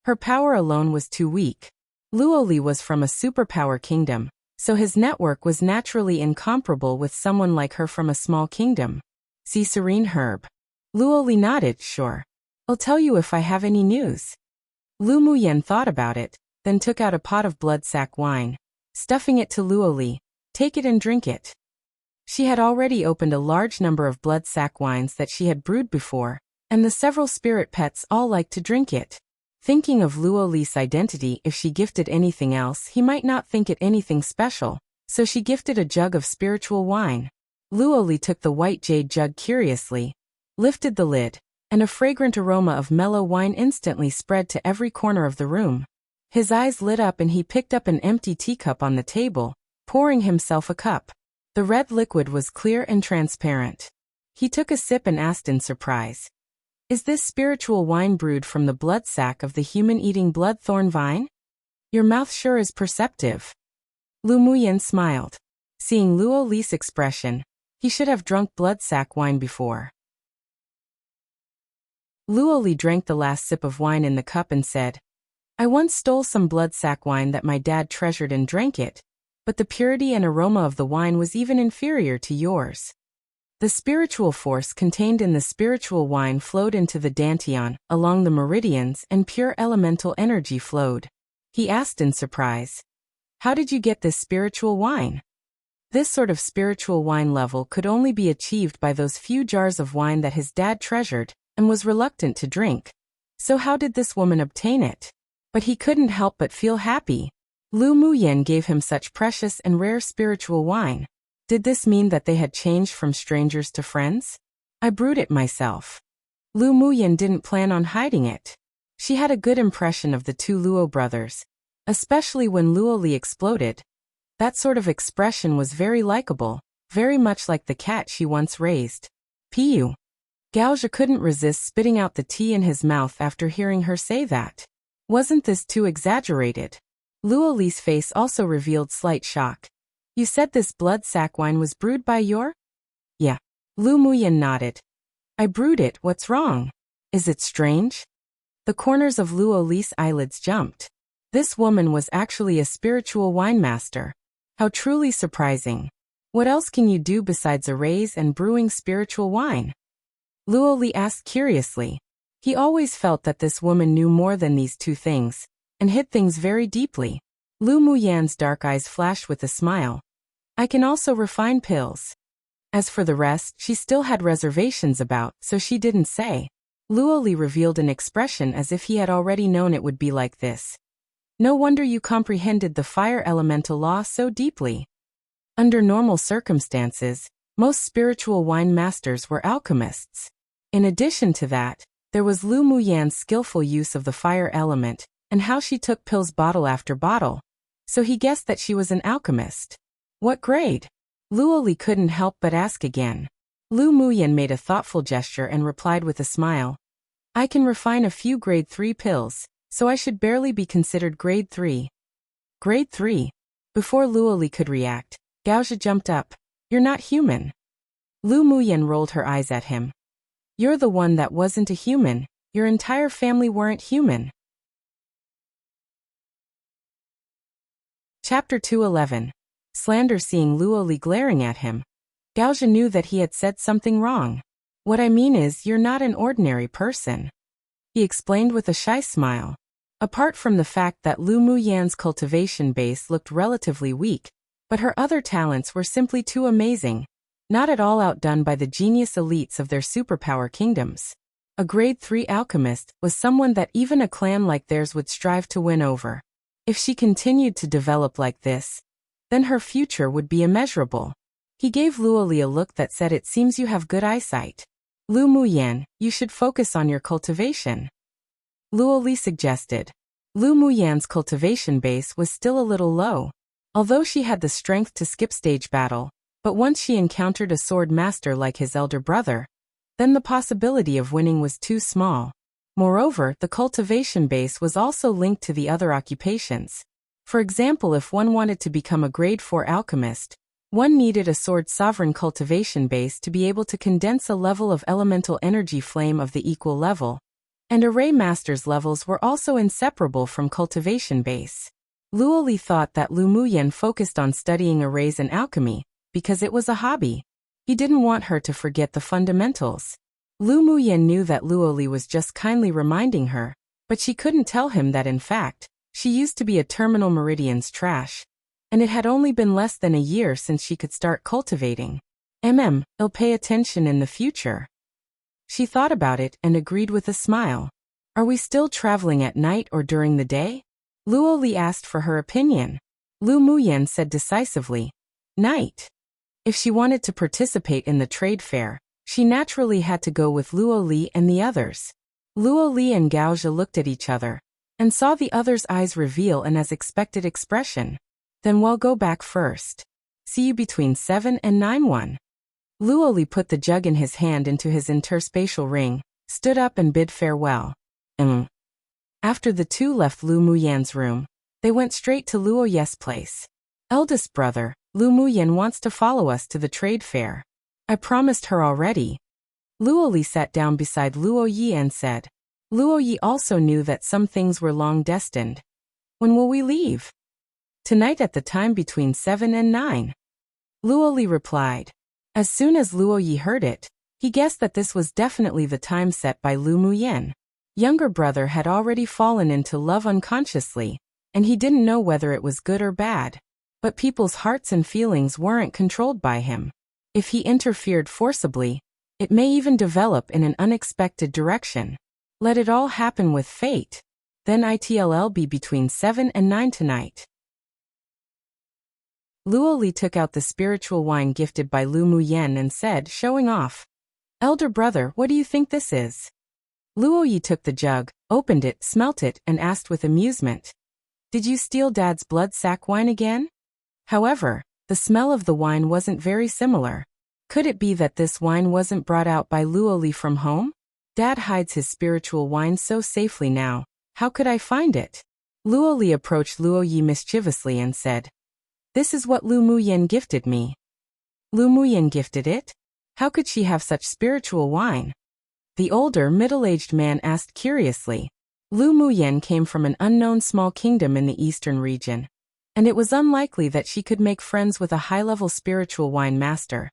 Her power alone was too weak. Luo Li was from a superpower kingdom, so his network was naturally incomparable with someone like her from a small kingdom. Sea serene herb. Luo Li nodded, "Sure. I'll tell you if I have any news." Lu Muyan thought about it, then took out a pot of blood-sack wine, stuffing it to Luo Li. "Take it and drink it." She had already opened a large number of blood-sack wines that she had brewed before, and the several spirit pets all liked to drink it. Thinking of Luo Li's identity, if she gifted anything else he might not think it anything special, so she gifted a jug of spiritual wine. Luo Li took the white jade jug curiously, lifted the lid, and a fragrant aroma of mellow wine instantly spread to every corner of the room. His eyes lit up and he picked up an empty teacup on the table, pouring himself a cup. The red liquid was clear and transparent. He took a sip and asked in surprise, "Is this spiritual wine brewed from the blood sac of the human-eating bloodthorn vine? Your mouth sure is perceptive." Lu Muyan smiled. Seeing Luo Li's expression, he should have drunk blood sac wine before. Luo Li drank the last sip of wine in the cup and said, "I once stole some blood sac wine that my dad treasured and drank it, but the purity and aroma of the wine was even inferior to yours." The spiritual force contained in the spiritual wine flowed into the dantian, along the meridians, and pure elemental energy flowed. He asked in surprise, "How did you get this spiritual wine?" This sort of spiritual wine level could only be achieved by those few jars of wine that his dad treasured and was reluctant to drink. So how did this woman obtain it? But he couldn't help but feel happy. Lu Muyan gave him such precious and rare spiritual wine. Did this mean that they had changed from strangers to friends? "I brewed it myself." Lu Muyan didn't plan on hiding it. She had a good impression of the two Luo brothers, especially when Luo Li exploded. That sort of expression was very likable, very much like the cat she once raised. Piu. Gaozha couldn't resist spitting out the tea in his mouth after hearing her say that. Wasn't this too exaggerated? Luo Li's face also revealed slight shock. "You said this blood sac wine was brewed by your—" "Yeah." Lu Muyan nodded. "I brewed it, what's wrong? Is it strange?" The corners of Luo Li's eyelids jumped. This woman was actually a spiritual wine master. How truly surprising. What else can you do besides erase and brewing spiritual wine? Luo Li asked curiously. He always felt that this woman knew more than these two things, and hid things very deeply. Lu Muyan's dark eyes flashed with a smile. "I can also refine pills." As for the rest, she still had reservations about, so she didn't say. Luo Li revealed an expression as if he had already known it would be like this. "No wonder you comprehended the fire elemental law so deeply." Under normal circumstances, most spiritual wine masters were alchemists. In addition to that, there was Lu Muyan's skillful use of the fire element, and how she took pills bottle after bottle. So he guessed that she was an alchemist. "What grade?" Luo Li couldn't help but ask again. Lu Muyan made a thoughtful gesture and replied with a smile. "I can refine a few grade 3 pills, so I should barely be considered grade 3. Grade 3? Before Luo Li could react, Gaozha jumped up. "You're not human." Lu Muyan rolled her eyes at him. "You're the one that wasn't a human. Your entire family weren't human." Chapter 211. Slander. Seeing Luo Li glaring at him, Gaozha knew that he had said something wrong. "What I mean is, you're not an ordinary person," he explained with a shy smile. Apart from the fact that Lu Muyan's cultivation base looked relatively weak, but her other talents were simply too amazing, not at all outdone by the genius elites of their superpower kingdoms. A grade 3 alchemist was someone that even a clan like theirs would strive to win over. If she continued to develop like this, then her future would be immeasurable. He gave Luoli a look that said, "It seems you have good eyesight. Lu Muyan, you should focus on your cultivation." Luoli suggested. Lu Muyan's cultivation base was still a little low. Although she had the strength to skip stage battle, but once she encountered a sword master like his elder brother, then the possibility of winning was too small. Moreover, the cultivation base was also linked to the other occupations. For example, if one wanted to become a grade 4 alchemist, one needed a sword sovereign cultivation base to be able to condense a level of elemental energy flame of the equal level, and array master's levels were also inseparable from cultivation base. Luoli thought that Lu Muyan focused on studying arrays and alchemy, because it was a hobby. He didn't want her to forget the fundamentals. Lu Muyan knew that Luoli was just kindly reminding her, but she couldn't tell him that in fact, she used to be a terminal meridian's trash, and it had only been less than a year since she could start cultivating. I'll pay attention in the future. She thought about it and agreed with a smile. Are we still traveling at night or during the day? Luoli asked for her opinion. Lu Muyan said decisively, night. If she wanted to participate in the trade fair, she naturally had to go with Luoli and the others. Luoli and Gaozha looked at each other, and saw the other's eyes reveal an as expected expression. Then we'll go back first. See you between 7 and 9. Luoli put the jug in his hand into his interspatial ring, stood up and bid farewell. After the two left Lu Muyan's room, they went straight to Luoye's place. Eldest brother, Lu Muyan wants to follow us to the trade fair. I promised her already. Luoli sat down beside Luoyi and said. Luoyi also knew that some things were long destined. When will we leave? Tonight at the time between 7 and 9. Luoli replied. As soon as Luoyi heard it, he guessed that this was definitely the time set by Lu Muyan. Younger brother had already fallen into love unconsciously, and he didn't know whether it was good or bad. But people's hearts and feelings weren't controlled by him. If he interfered forcibly, it may even develop in an unexpected direction. Let it all happen with fate. Then it'll be between 7 and 9 tonight. Luoli took out the spiritual wine gifted by Lu Muyan and said, showing off. Elder brother, what do you think this is? Luoyi took the jug, opened it, smelt it, and asked with amusement. Did you steal Dad's blood sack wine again? However, the smell of the wine wasn't very similar. Could it be that this wine wasn't brought out by Luoli from home? Dad hides his spiritual wine so safely now. How could I find it? Luoli approached Luoyi mischievously and said, This is what Lu Muyan gifted me. Lu Muyan gifted it? How could she have such spiritual wine? The older, middle-aged man asked curiously. Lu Muyan came from an unknown small kingdom in the eastern region, and it was unlikely that she could make friends with a high-level spiritual wine master.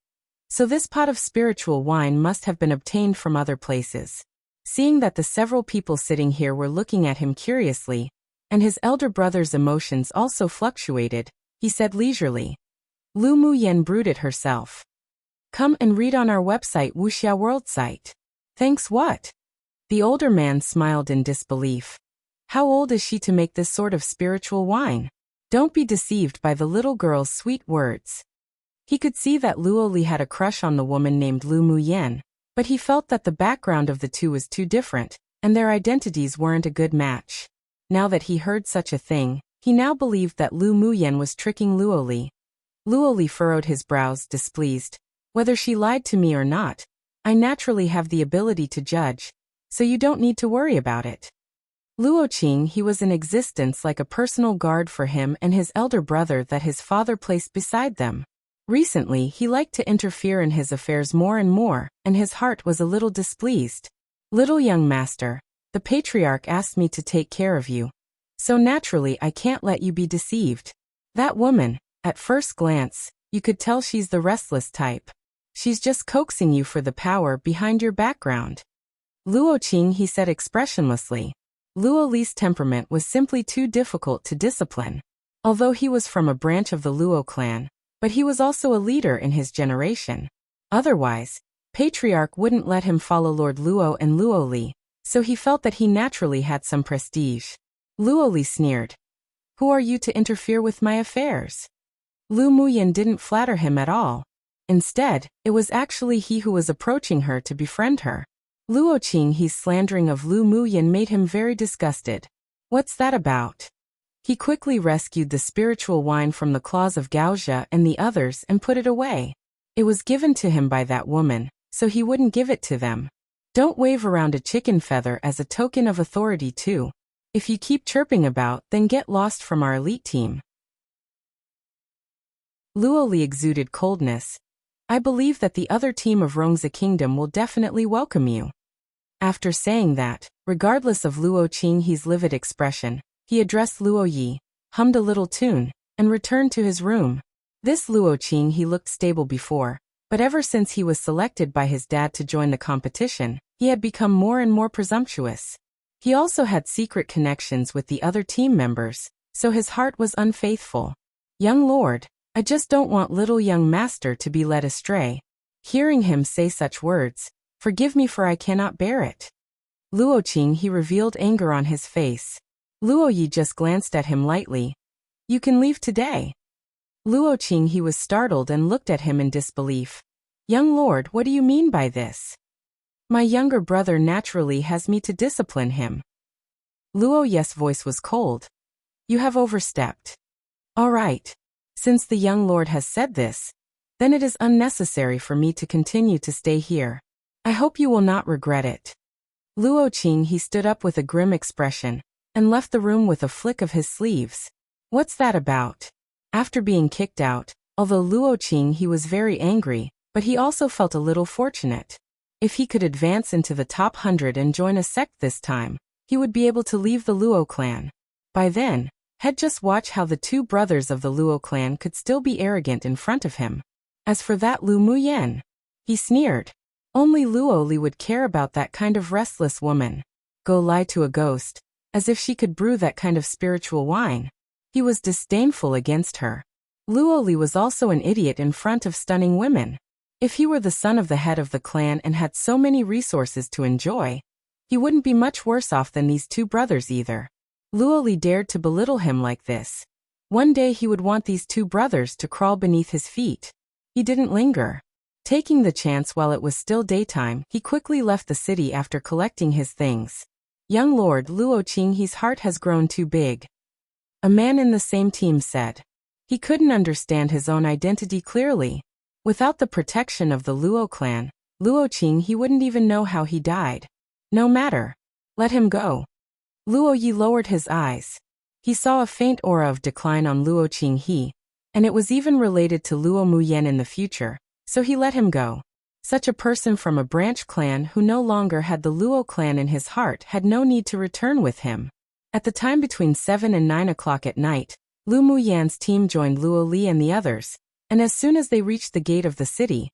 So this pot of spiritual wine must have been obtained from other places. Seeing that the several people sitting here were looking at him curiously, and his elder brother's emotions also fluctuated, he said leisurely. Lu Muyan brewed it herself. Come and read on our website Wuxia World site. Thanks what? The older man smiled in disbelief. How old is she to make this sort of spiritual wine? Don't be deceived by the little girl's sweet words. He could see that Luoli had a crush on the woman named Lu Muyan, but he felt that the background of the two was too different, and their identities weren't a good match. Now that he heard such a thing, he now believed that Lu Muyan was tricking Luoli. Luoli furrowed his brows, displeased. Whether she lied to me or not, I naturally have the ability to judge, so you don't need to worry about it. Luoqing, he was in existence like a personal guard for him and his elder brother that his father placed beside them. Recently, he liked to interfere in his affairs more and more, and his heart was a little displeased. Little young master, the patriarch asked me to take care of you. So naturally I can't let you be deceived. That woman, at first glance, you could tell she's the restless type. She's just coaxing you for the power behind your background. Luoqing, he said expressionlessly. Luoli's temperament was simply too difficult to discipline. Although he was from a branch of the Luo clan, but he was also a leader in his generation. Otherwise, Patriarch wouldn't let him follow Lord Luo and Luo Li, so he felt that he naturally had some prestige. Luo Li sneered. Who are you to interfere with my affairs? Lu Muyan didn't flatter him at all. Instead, it was actually he who was approaching her to befriend her. Luo Qinghe's slandering of Lu Muyan made him very disgusted. What's that about? He quickly rescued the spiritual wine from the claws of Gaozha and the others and put it away. It was given to him by that woman, so he wouldn't give it to them. Don't wave around a chicken feather as a token of authority too. If you keep chirping about, then get lost from our elite team. Luo Li exuded coldness. I believe that the other team of Rongzi Kingdom will definitely welcome you. After saying that, regardless of Luo Qinghe's livid expression, he addressed Luo Yi, hummed a little tune, and returned to his room. This Luo Qinghe looked stable before, but ever since he was selected by his dad to join the competition, he had become more and more presumptuous. He also had secret connections with the other team members, so his heart was unfaithful. Young lord, I just don't want little young master to be led astray. Hearing him say such words, forgive me for I cannot bear it. Luo Qinghe revealed anger on his face. Luo Yi just glanced at him lightly. You can leave today. Luo Qinghe was startled and looked at him in disbelief. Young lord, what do you mean by this? My younger brother naturally has me to discipline him. Luo Yi's voice was cold. You have overstepped. All right. Since the young lord has said this, then it is unnecessary for me to continue to stay here. I hope you will not regret it. Luo Qinghe stood up with a grim expression and left the room with a flick of his sleeves. What's that about? After being kicked out, although Luo Qinghe was very angry, but he also felt a little fortunate. If he could advance into the top 100 and join a sect this time, he would be able to leave the Luo clan. By then, he'd just watch how the two brothers of the Luo clan could still be arrogant in front of him. As for that Lu Muyan, he sneered. Only Luo Li would care about that kind of restless woman. Go lie to a ghost, as if she could brew that kind of spiritual wine. He was disdainful against her. Luo Li was also an idiot in front of stunning women. If he were the son of the head of the clan and had so many resources to enjoy, he wouldn't be much worse off than these two brothers either. Luo Li dared to belittle him like this. One day he would want these two brothers to crawl beneath his feet. He didn't linger. Taking the chance while it was still daytime, he quickly left the city after collecting his things. Young Lord Luo Qinghe's heart has grown too big. A man in the same team said. He couldn't understand his own identity clearly. Without the protection of the Luo clan, Luo Qinghe wouldn't even know how he died. No matter. Let him go. Luo Yi lowered his eyes. He saw a faint aura of decline on Luo Qinghe, and it was even related to Luo Muyan in the future, so he let him go. Such a person from a branch clan who no longer had the Luo clan in his heart had no need to return with him. At the time between 7 and 9 o'clock at night, Lu Muyan's team joined Luo Li and the others, and as soon as they reached the gate of the city,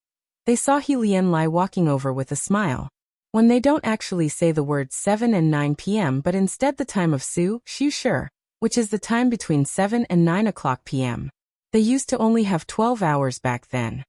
they saw He Lianlai walking over with a smile. When they don't actually say the words 7 and 9 p.m. but instead the time of Su, Shu Shi, which is the time between 7 and 9 o'clock p.m. They used to only have 12 hours back then.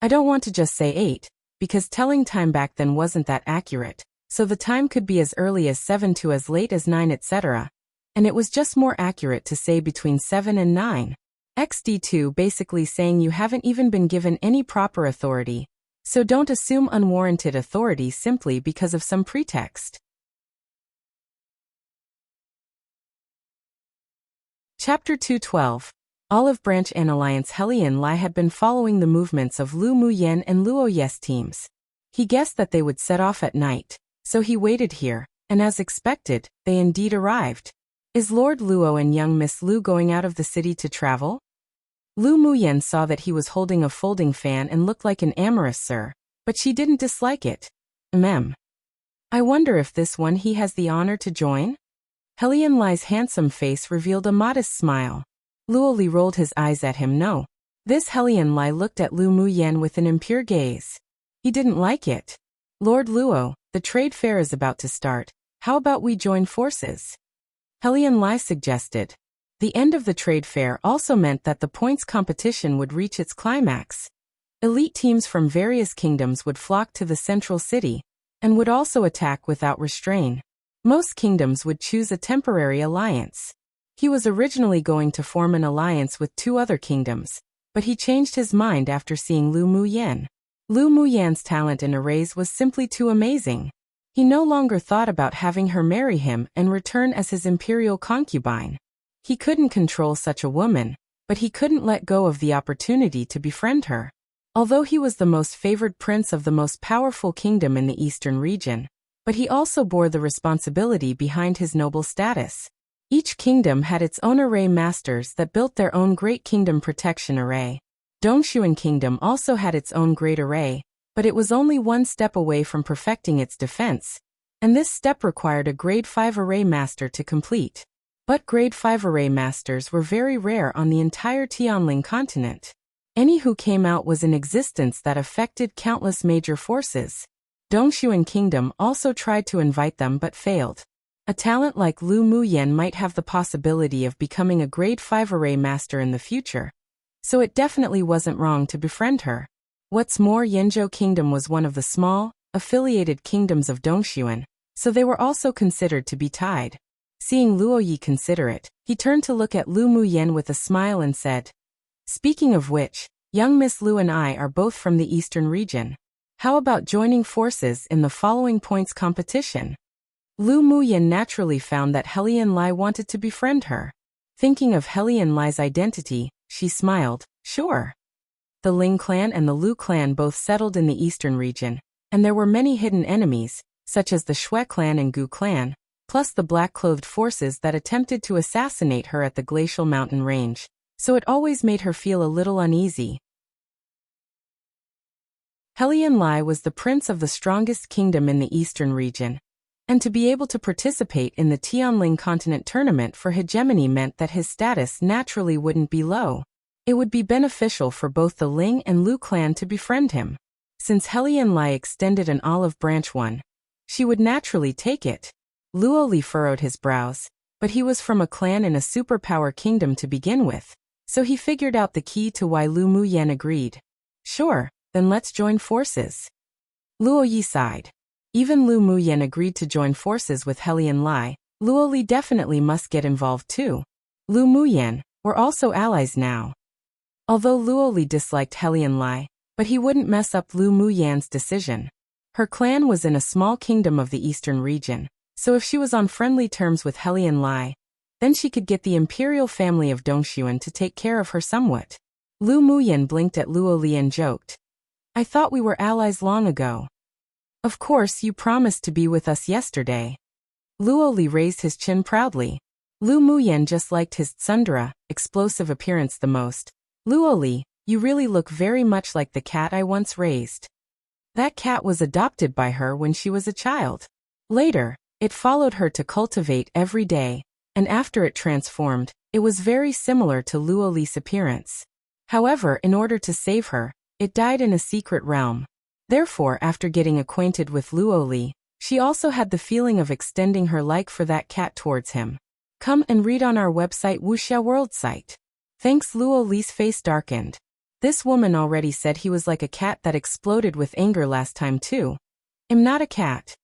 I don't want to just say 8, because telling time back then wasn't that accurate, so the time could be as early as 7 to as late as 9 etc. And it was just more accurate to say between 7 and 9. XD2 basically saying you haven't even been given any proper authority, so don't assume unwarranted authority simply because of some pretext. Chapter 212. Olive Branch and Alliance. He Lianlai had been following the movements of Lu Muyan and Luo Yi's teams. He guessed that they would set off at night, so he waited here, and as expected, they indeed arrived. Is Lord Luo and young Miss Lu going out of the city to travel? Lu Muyan saw that he was holding a folding fan and looked like an amorous sir, but she didn't dislike it. I wonder if this one he has the honor to join? He Lianlai's handsome face revealed a modest smile. Luo Li rolled his eyes at him. No. This He Lianlai looked at Lu Muyan with an impure gaze. He didn't like it. Lord Luo, the trade fair is about to start. How about we join forces? He Lianlai suggested. The end of the trade fair also meant that the points competition would reach its climax. Elite teams from various kingdoms would flock to the central city, and would also attack without restraint. Most kingdoms would choose a temporary alliance. He was originally going to form an alliance with 2 other kingdoms, but he changed his mind after seeing Lu Muyan. Lu Muyan's talent in arrays was simply too amazing. He no longer thought about having her marry him and return as his imperial concubine. He couldn't control such a woman, but he couldn't let go of the opportunity to befriend her. Although he was the most favored prince of the most powerful kingdom in the eastern region, but he also bore the responsibility behind his noble status. Each kingdom had its own array masters that built their own great kingdom protection array. Dongshuan Kingdom also had its own great array, but it was only one step away from perfecting its defense, and this step required a Grade 5 array master to complete. But Grade 5 array masters were very rare on the entire Tianling continent. Any who came out was in existence that affected countless major forces. Dongshuan Kingdom also tried to invite them but failed. A talent like Lu Muyan might have the possibility of becoming a Grade 5 array master in the future, so it definitely wasn't wrong to befriend her. What's more, Yanzhou Kingdom was one of the small, affiliated kingdoms of Dongshuan, so they were also considered to be tied. Seeing Luoyi considerate, he turned to look at Lu Muyan with a smile and said, "Speaking of which, young Miss Lu and I are both from the eastern region. How about joining forces in the following points competition?" Lu Muyan naturally found that Helian Lai wanted to befriend her. Thinking of Helian Lai's identity, she smiled, "Sure." The Ling clan and the Lu clan both settled in the eastern region, and there were many hidden enemies, such as the Shui clan and Gu clan, plus the black-clothed forces that attempted to assassinate her at the glacial mountain range, so it always made her feel a little uneasy. Helian Lai was the prince of the strongest kingdom in the eastern region, and to be able to participate in the Tianling continent tournament for hegemony meant that his status naturally wouldn't be low. It would be beneficial for both the Ling and Lu clan to befriend him. Since Helian Lai extended an olive branch one, she would naturally take it. Luoli furrowed his brows, but he was from a clan in a superpower kingdom to begin with, so he figured out the key to why Lu Muyan agreed. "Sure, then let's join forces." Luoyi sighed. Even Lu Muyan agreed to join forces with Helian Lai. Luoli definitely must get involved too. Lu Muyan, we're also allies now. Although Luoli disliked Helian Lai, but he wouldn't mess up Lu Muyan's decision. Her clan was in a small kingdom of the eastern region, so if she was on friendly terms with Helian Lai, then she could get the imperial family of Dongshuan to take care of her somewhat. Lu Muyan blinked at Luoli and joked, "I thought we were allies long ago." "Of course, you promised to be with us yesterday." Luoli raised his chin proudly. Lu Muyan just liked his tsundere, explosive appearance the most. "Luoli, you really look very much like the cat I once raised." That cat was adopted by her when she was a child. Later, it followed her to cultivate every day, and after it transformed, it was very similar to Luoli's appearance. However, in order to save her, it died in a secret realm. Therefore, after getting acquainted with Luoli, she also had the feeling of extending her like for that cat towards him. Come and read on our website Wuxia World site. Thanks. Luoli's face darkened. This woman already said he was like a cat that exploded with anger last time too. I'm not a cat.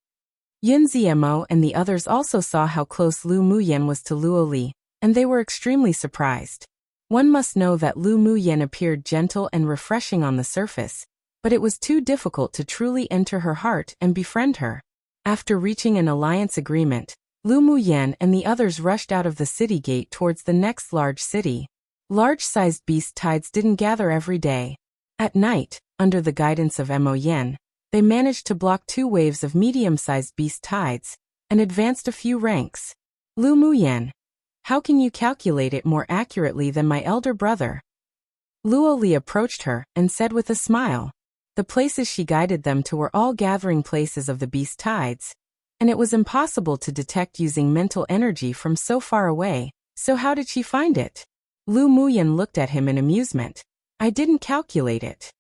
Yin Ziemo and the others also saw how close Lu Muyan was to Luoli, and they were extremely surprised. One must know that Lu Muyan appeared gentle and refreshing on the surface, but it was too difficult to truly enter her heart and befriend her. After reaching an alliance agreement, Lu Muyan and the others rushed out of the city gate towards the next large city. Large-sized beast tides didn't gather every day. At night, under the guidance of Mo Yen, they managed to block 2 waves of medium-sized beast tides, and advanced a few ranks. "Lu Muyan, how can you calculate it more accurately than my elder brother?" Luoli approached her and said with a smile. The places she guided them to were all gathering places of the beast tides, and it was impossible to detect using mental energy from so far away, so how did she find it? Lu Muyan looked at him in amusement. "I didn't calculate it."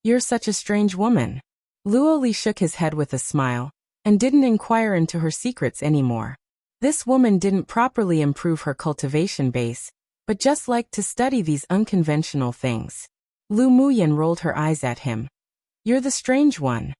"You're such a strange woman." Luoli shook his head with a smile, and didn't inquire into her secrets anymore. This woman didn't properly improve her cultivation base, but just liked to study these unconventional things. Lu Muyan rolled her eyes at him. You're the strange one.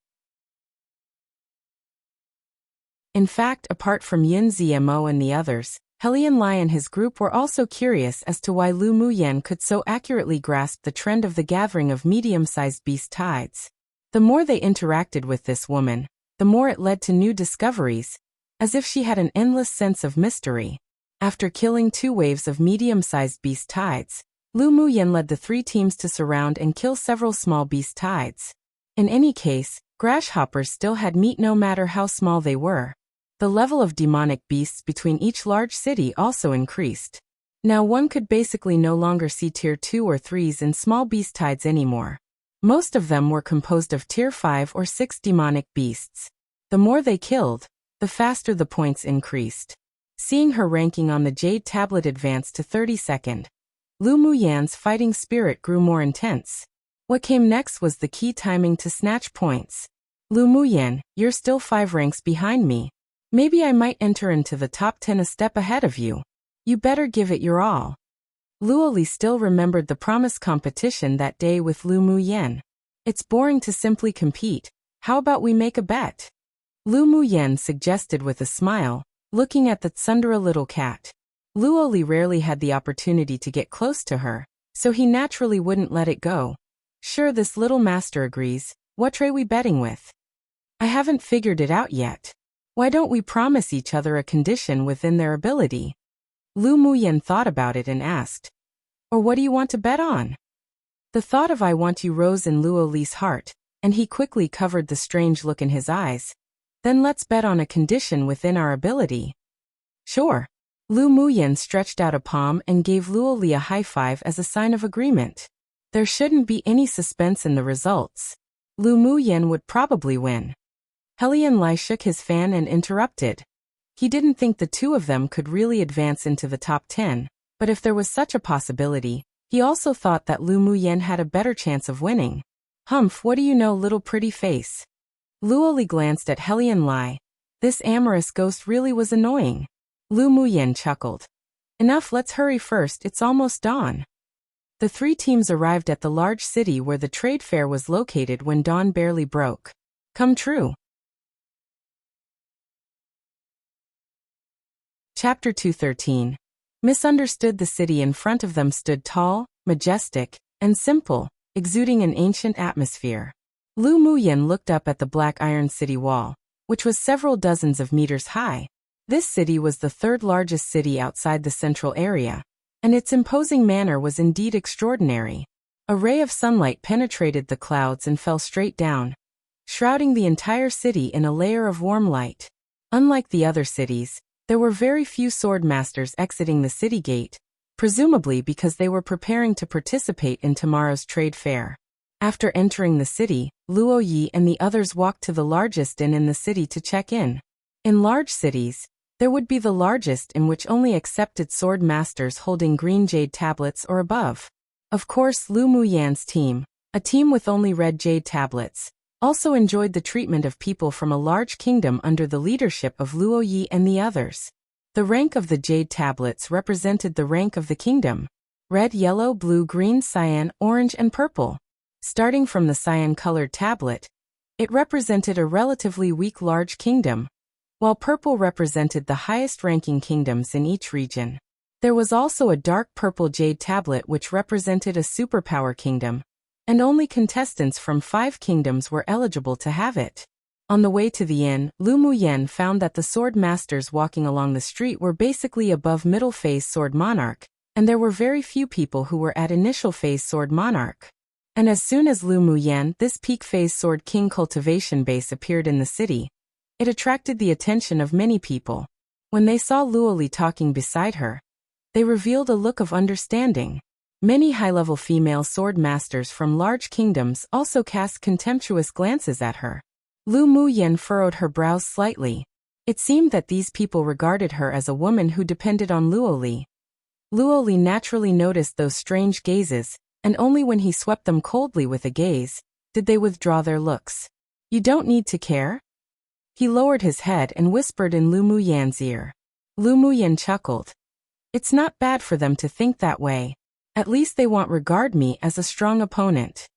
In fact, apart from Yin Zmo and the others, Helian Lai and his group were also curious as to why Lu Muyan could so accurately grasp the trend of the gathering of medium-sized beast tides. The more they interacted with this woman, the more it led to new discoveries, as if she had an endless sense of mystery. After killing 2 waves of medium-sized beast tides, Lu Muyan led the 3 teams to surround and kill several small beast tides. In any case, grasshoppers still had meat no matter how small they were. The level of demonic beasts between each large city also increased. Now one could basically no longer see tier 2 or 3s in small beast tides anymore. Most of them were composed of tier 5 or 6 demonic beasts. The more they killed, the faster the points increased. Seeing her ranking on the Jade Tablet advance to 32nd, Lu Muyan's fighting spirit grew more intense. What came next was the key timing to snatch points. Lu Muyan, you're still 5 ranks behind me. Maybe I might enter into the top 10 a step ahead of you. You better give it your all. Luoli still remembered the promised competition that day with Lu Muyan. It's boring to simply compete. How about we make a bet? Lu Muyan suggested with a smile, looking at the tsundere little cat. Luoli rarely had the opportunity to get close to her, so he naturally wouldn't let it go. Sure, this little master agrees. What are we betting with? I haven't figured it out yet. Why don't we promise each other a condition within their ability? Lu Muyan thought about it and asked. Or what do you want to bet on? The thought of I want you rose in Luoli's heart, and he quickly covered the strange look in his eyes. Then let's bet on a condition within our ability. Sure. Lu Muyan stretched out a palm and gave Luoli a high five as a sign of agreement. There shouldn't be any suspense in the results. Lu Muyan would probably win. Helian Lai shook his fan and interrupted. He didn't think the 2 of them could really advance into the top 10, but if there was such a possibility, he also thought that Lu Muyan had a better chance of winning. Humph, what do you know, little pretty face? Luoli glanced at Helian Lai. This amorous ghost really was annoying. Lu Muyan chuckled. Enough, let's hurry first, it's almost dawn. The 3 teams arrived at the large city where the trade fair was located when dawn barely broke. Come true. Chapter 213. Misunderstood. The city in front of them stood tall, majestic, and simple, exuding an ancient atmosphere. Lu Muyan looked up at the black iron city wall, which was several dozens of meters high. This city was the 3rd largest city outside the central area, and its imposing manner was indeed extraordinary. A ray of sunlight penetrated the clouds and fell straight down, shrouding the entire city in a layer of warm light. Unlike the other cities, there were very few sword masters exiting the city gate, presumably because they were preparing to participate in tomorrow's trade fair. After entering the city, Luo Yi and the others walked to the largest inn in the city to check in. In large cities, there would be the largest in which only accepted sword masters holding green jade tablets or above. Of course, Lu Muyan's team, a team with only red jade tablets, also enjoyed the treatment of people from a large kingdom under the leadership of Luo Yi and the others. The rank of the jade tablets represented the rank of the kingdom: red, yellow, blue, green, cyan, orange, and purple. Starting from the cyan-colored tablet, it represented a relatively weak large kingdom, while purple represented the highest-ranking kingdoms in each region. There was also a dark purple jade tablet which represented a superpower kingdom, and only contestants from 5 kingdoms were eligible to have it. On the way to the inn, Lu Muyan found that the sword masters walking along the street were basically above middle phase sword monarch, and there were very few people who were at initial phase sword monarch. And as soon as Lu Muyan, this peak phase sword king cultivation base appeared in the city, it attracted the attention of many people. When they saw Luoli talking beside her, they revealed a look of understanding. Many high-level female sword masters from large kingdoms also cast contemptuous glances at her. Lu Muyan furrowed her brows slightly. It seemed that these people regarded her as a woman who depended on Luoli. Luoli naturally noticed those strange gazes, and only when he swept them coldly with a gaze, did they withdraw their looks. You don't need to care? He lowered his head and whispered in Lu Muyan's ear. Lu Muyan chuckled. It's not bad for them to think that way. At least they won't regard me as a strong opponent.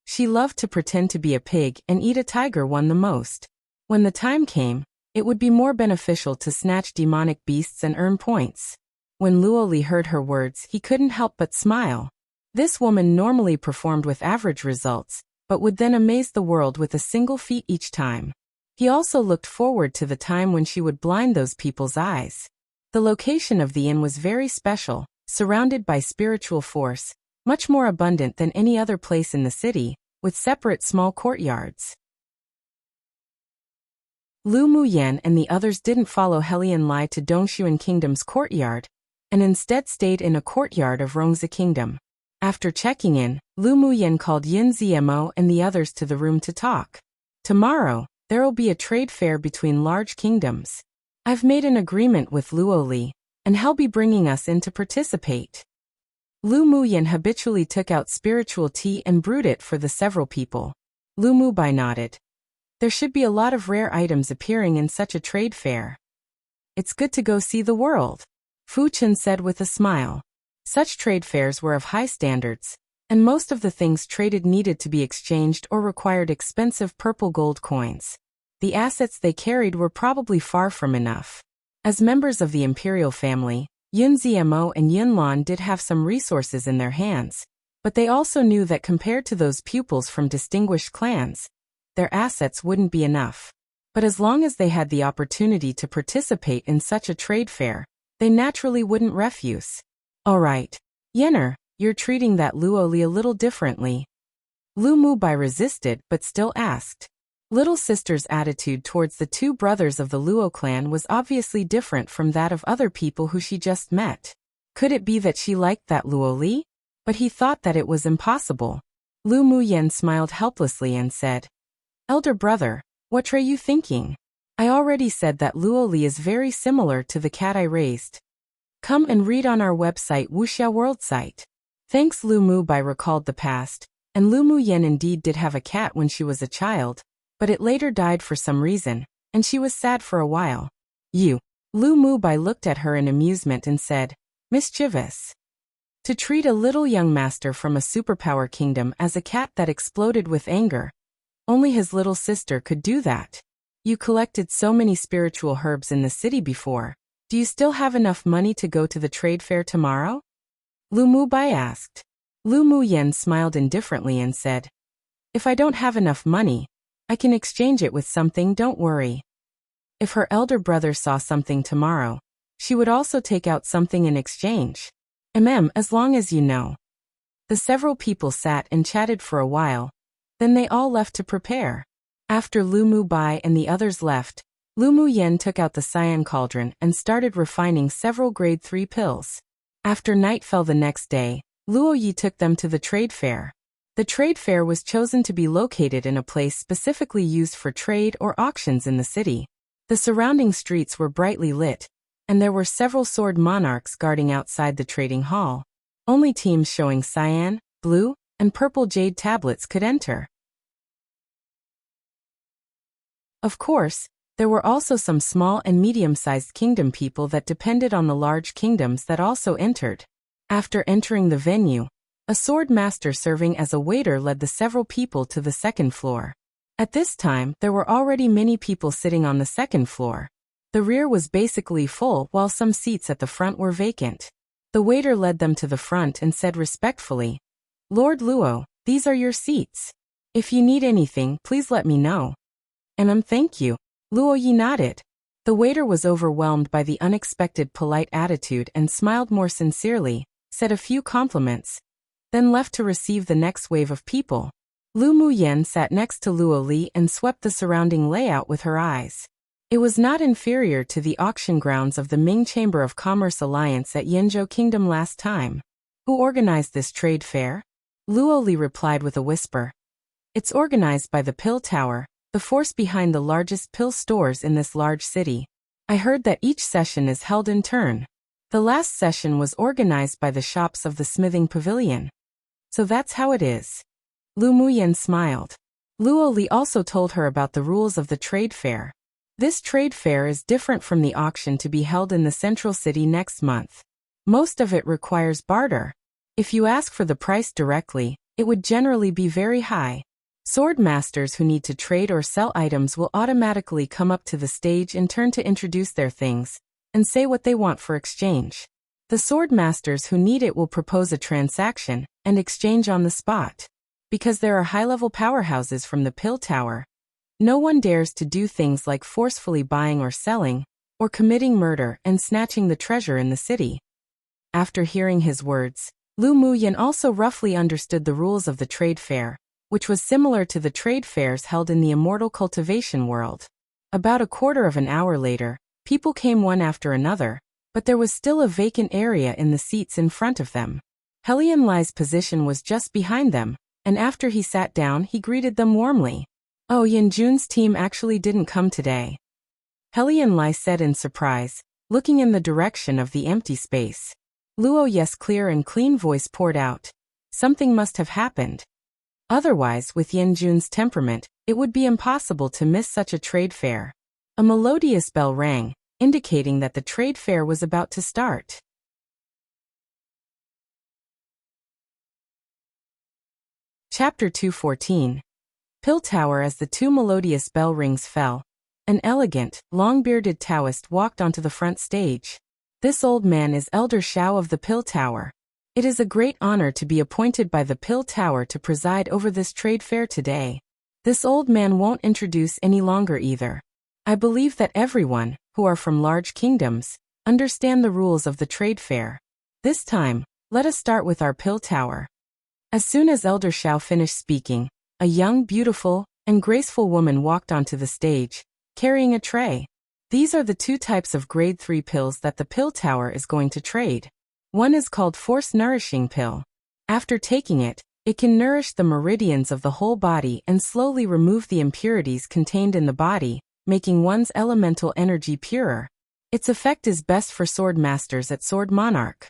She loved to pretend to be a pig and eat a tiger won the most. When the time came, it would be more beneficial to snatch demonic beasts and earn points. When Luo Li heard her words, he couldn't help but smile. This woman normally performed with average results, but would then amaze the world with a single feat each time. He also looked forward to the time when she would blind those people's eyes. The location of the inn was very special, surrounded by spiritual force, much more abundant than any other place in the city, with separate small courtyards. Lu Muyan and the others didn't follow Helian Lai to Dongshuan Kingdom's courtyard, and instead stayed in a courtyard of Rongzi Kingdom. After checking in, Lu Muyan called Yin Zmo and the others to the room to talk. Tomorrow, there'll be a trade fair between large kingdoms. I've made an agreement with Luo Li, and he'll be bringing us in to participate. Lu Muyan habitually took out spiritual tea and brewed it for the several people. Lu Mubai nodded. There should be a lot of rare items appearing in such a trade fair. It's good to go see the world, Fu Chen said with a smile. Such trade fairs were of high standards, and most of the things traded needed to be exchanged or required expensive purple gold coins. The assets they carried were probably far from enough. As members of the imperial family, Yun Zmo and Yun Lan did have some resources in their hands, but they also knew that compared to those pupils from distinguished clans, their assets wouldn't be enough. But as long as they had the opportunity to participate in such a trade fair, they naturally wouldn't refuse. All right, Yenner, you're treating that Luo Li a little differently. Lu Mubai resisted but still asked. Little sister's attitude towards the two brothers of the Luo clan was obviously different from that of other people who she just met. Could it be that she liked that Luo Li? But he thought that it was impossible. Lu Muyan smiled helplessly and said, Elder brother, what are you thinking? I already said that Luo Li is very similar to the cat I raised. Come and read on our website Wuxia World site. Thanks. Lu Mubai recalled the past, and Lu Muyan indeed did have a cat when she was a child, but it later died for some reason, and she was sad for a while. You. Lu Mubai looked at her in amusement and said, mischievous. To treat a little young master from a superpower kingdom as a cat that exploded with anger. Only his little sister could do that. You collected so many spiritual herbs in the city before. Do you still have enough money to go to the trade fair tomorrow? Lu Mubai asked. Lu Muyan smiled indifferently and said, if I don't have enough money, I can exchange it with something, don't worry. If her elder brother saw something tomorrow, she would also take out something in exchange. As long as you know. The several people sat and chatted for a while, then they all left to prepare. After Lu Mubai and the others left, Lu Muyan took out the cyan cauldron and started refining several grade 3 pills. After night fell the next day, Luo Yi took them to the trade fair. The trade fair was chosen to be located in a place specifically used for trade or auctions in the city. The surrounding streets were brightly lit, and there were several sword monarchs guarding outside the trading hall. Only teams showing cyan, blue, and purple jade tablets could enter. Of course, there were also some small and medium-sized kingdom people that depended on the large kingdoms that also entered. After entering the venue, a sword master serving as a waiter led the several people to the second floor. At this time, there were already many people sitting on the second floor. The rear was basically full while some seats at the front were vacant. The waiter led them to the front and said respectfully, Lord Luo, these are your seats. If you need anything, please let me know. Thank you. Luo Yi nodded. The waiter was overwhelmed by the unexpected polite attitude and smiled more sincerely, said a few compliments, then left to receive the next wave of people. Lu Muyan sat next to Luo Li and swept the surrounding layout with her eyes. It was not inferior to the auction grounds of the Ming Chamber of Commerce Alliance at Yenzhou Kingdom last time. Who organized this trade fair? Luo Li replied with a whisper. It's organized by the Pill Tower, the force behind the largest pill stores in this large city. I heard that each session is held in turn. The last session was organized by the shops of the smithing pavilion. So that's how it is. Lu Muyan smiled. Luo Li also told her about the rules of the trade fair. This trade fair is different from the auction to be held in the central city next month. Most of it requires barter. If you ask for the price directly, it would generally be very high. Sword masters who need to trade or sell items will automatically come up to the stage in turn to introduce their things and say what they want for exchange. The sword masters who need it will propose a transaction and exchange on the spot. Because there are high-level powerhouses from the pill tower, no one dares to do things like forcefully buying or selling, or committing murder and snatching the treasure in the city. After hearing his words, Lu Muyan also roughly understood the rules of the trade fair, which was similar to the trade fairs held in the immortal cultivation world. About a quarter of an hour later, people came one after another, but there was still a vacant area in the seats in front of them. Helian Lai's position was just behind them, and after he sat down he greeted them warmly. "Oh, Yanjun's team actually didn't come today," Helian Lai said in surprise, looking in the direction of the empty space. Luo Yes' clear and clean voice poured out. Something must have happened. Otherwise, with Yanjun's temperament, it would be impossible to miss such a trade fair. A melodious bell rang, indicating that the trade fair was about to start. Chapter 214. Pill Tower. As the two melodious bell rings fell, an elegant, long-bearded Taoist walked onto the front stage. This old man is Elder Shao of the Pill Tower. It is a great honor to be appointed by the Pill Tower to preside over this trade fair today. This old man won't introduce any longer either. I believe that everyone, who are from large kingdoms, understand the rules of the trade fair. This time, let us start with our Pill Tower. As soon as Elder Shao finished speaking, a young, beautiful, and graceful woman walked onto the stage, carrying a tray. These are the two types of grade 3 pills that the Pill Tower is going to trade. One is called Force Nourishing Pill. After taking it, it can nourish the meridians of the whole body and slowly remove the impurities contained in the body, making one's elemental energy purer. Its effect is best for sword masters at Sword Monarch.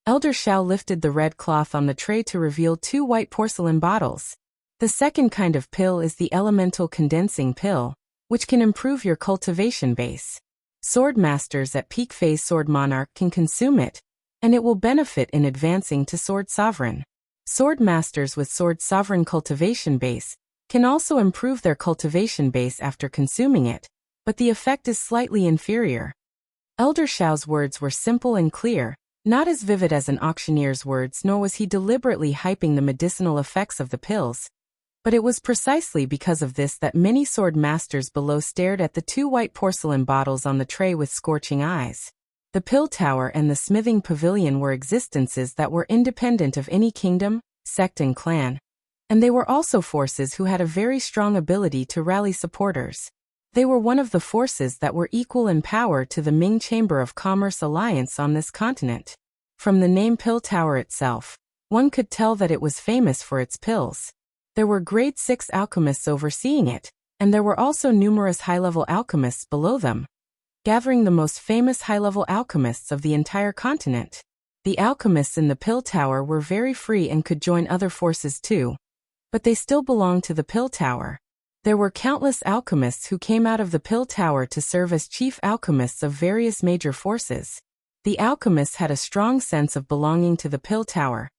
Elder Shao lifted the red cloth on the tray to reveal two white porcelain bottles. The second kind of pill is the Elemental Condensing Pill, which can improve your cultivation base. Sword masters at Peak Phase Sword Monarch can consume it, and it will benefit in advancing to Sword Sovereign. Sword masters with Sword Sovereign cultivation base can also improve their cultivation base after consuming it, but the effect is slightly inferior. Elder Shao's words were simple and clear, not as vivid as an auctioneer's words, nor was he deliberately hyping the medicinal effects of the pills. But it was precisely because of this that many sword masters below stared at the two white porcelain bottles on the tray with scorching eyes. The Pill Tower and the Smithing Pavilion were existences that were independent of any kingdom, sect and clan, and they were also forces who had a very strong ability to rally supporters. They were one of the forces that were equal in power to the Ming Chamber of Commerce Alliance on this continent. From the name Pill Tower itself, one could tell that it was famous for its pills. There were grade 6 alchemists overseeing it, and there were also numerous high-level alchemists below them, gathering the most famous high-level alchemists of the entire continent. The alchemists in the Pill Tower were very free and could join other forces too, but they still belonged to the Pill Tower. There were countless alchemists who came out of the Pill Tower to serve as chief alchemists of various major forces. The alchemists had a strong sense of belonging to the Pill Tower.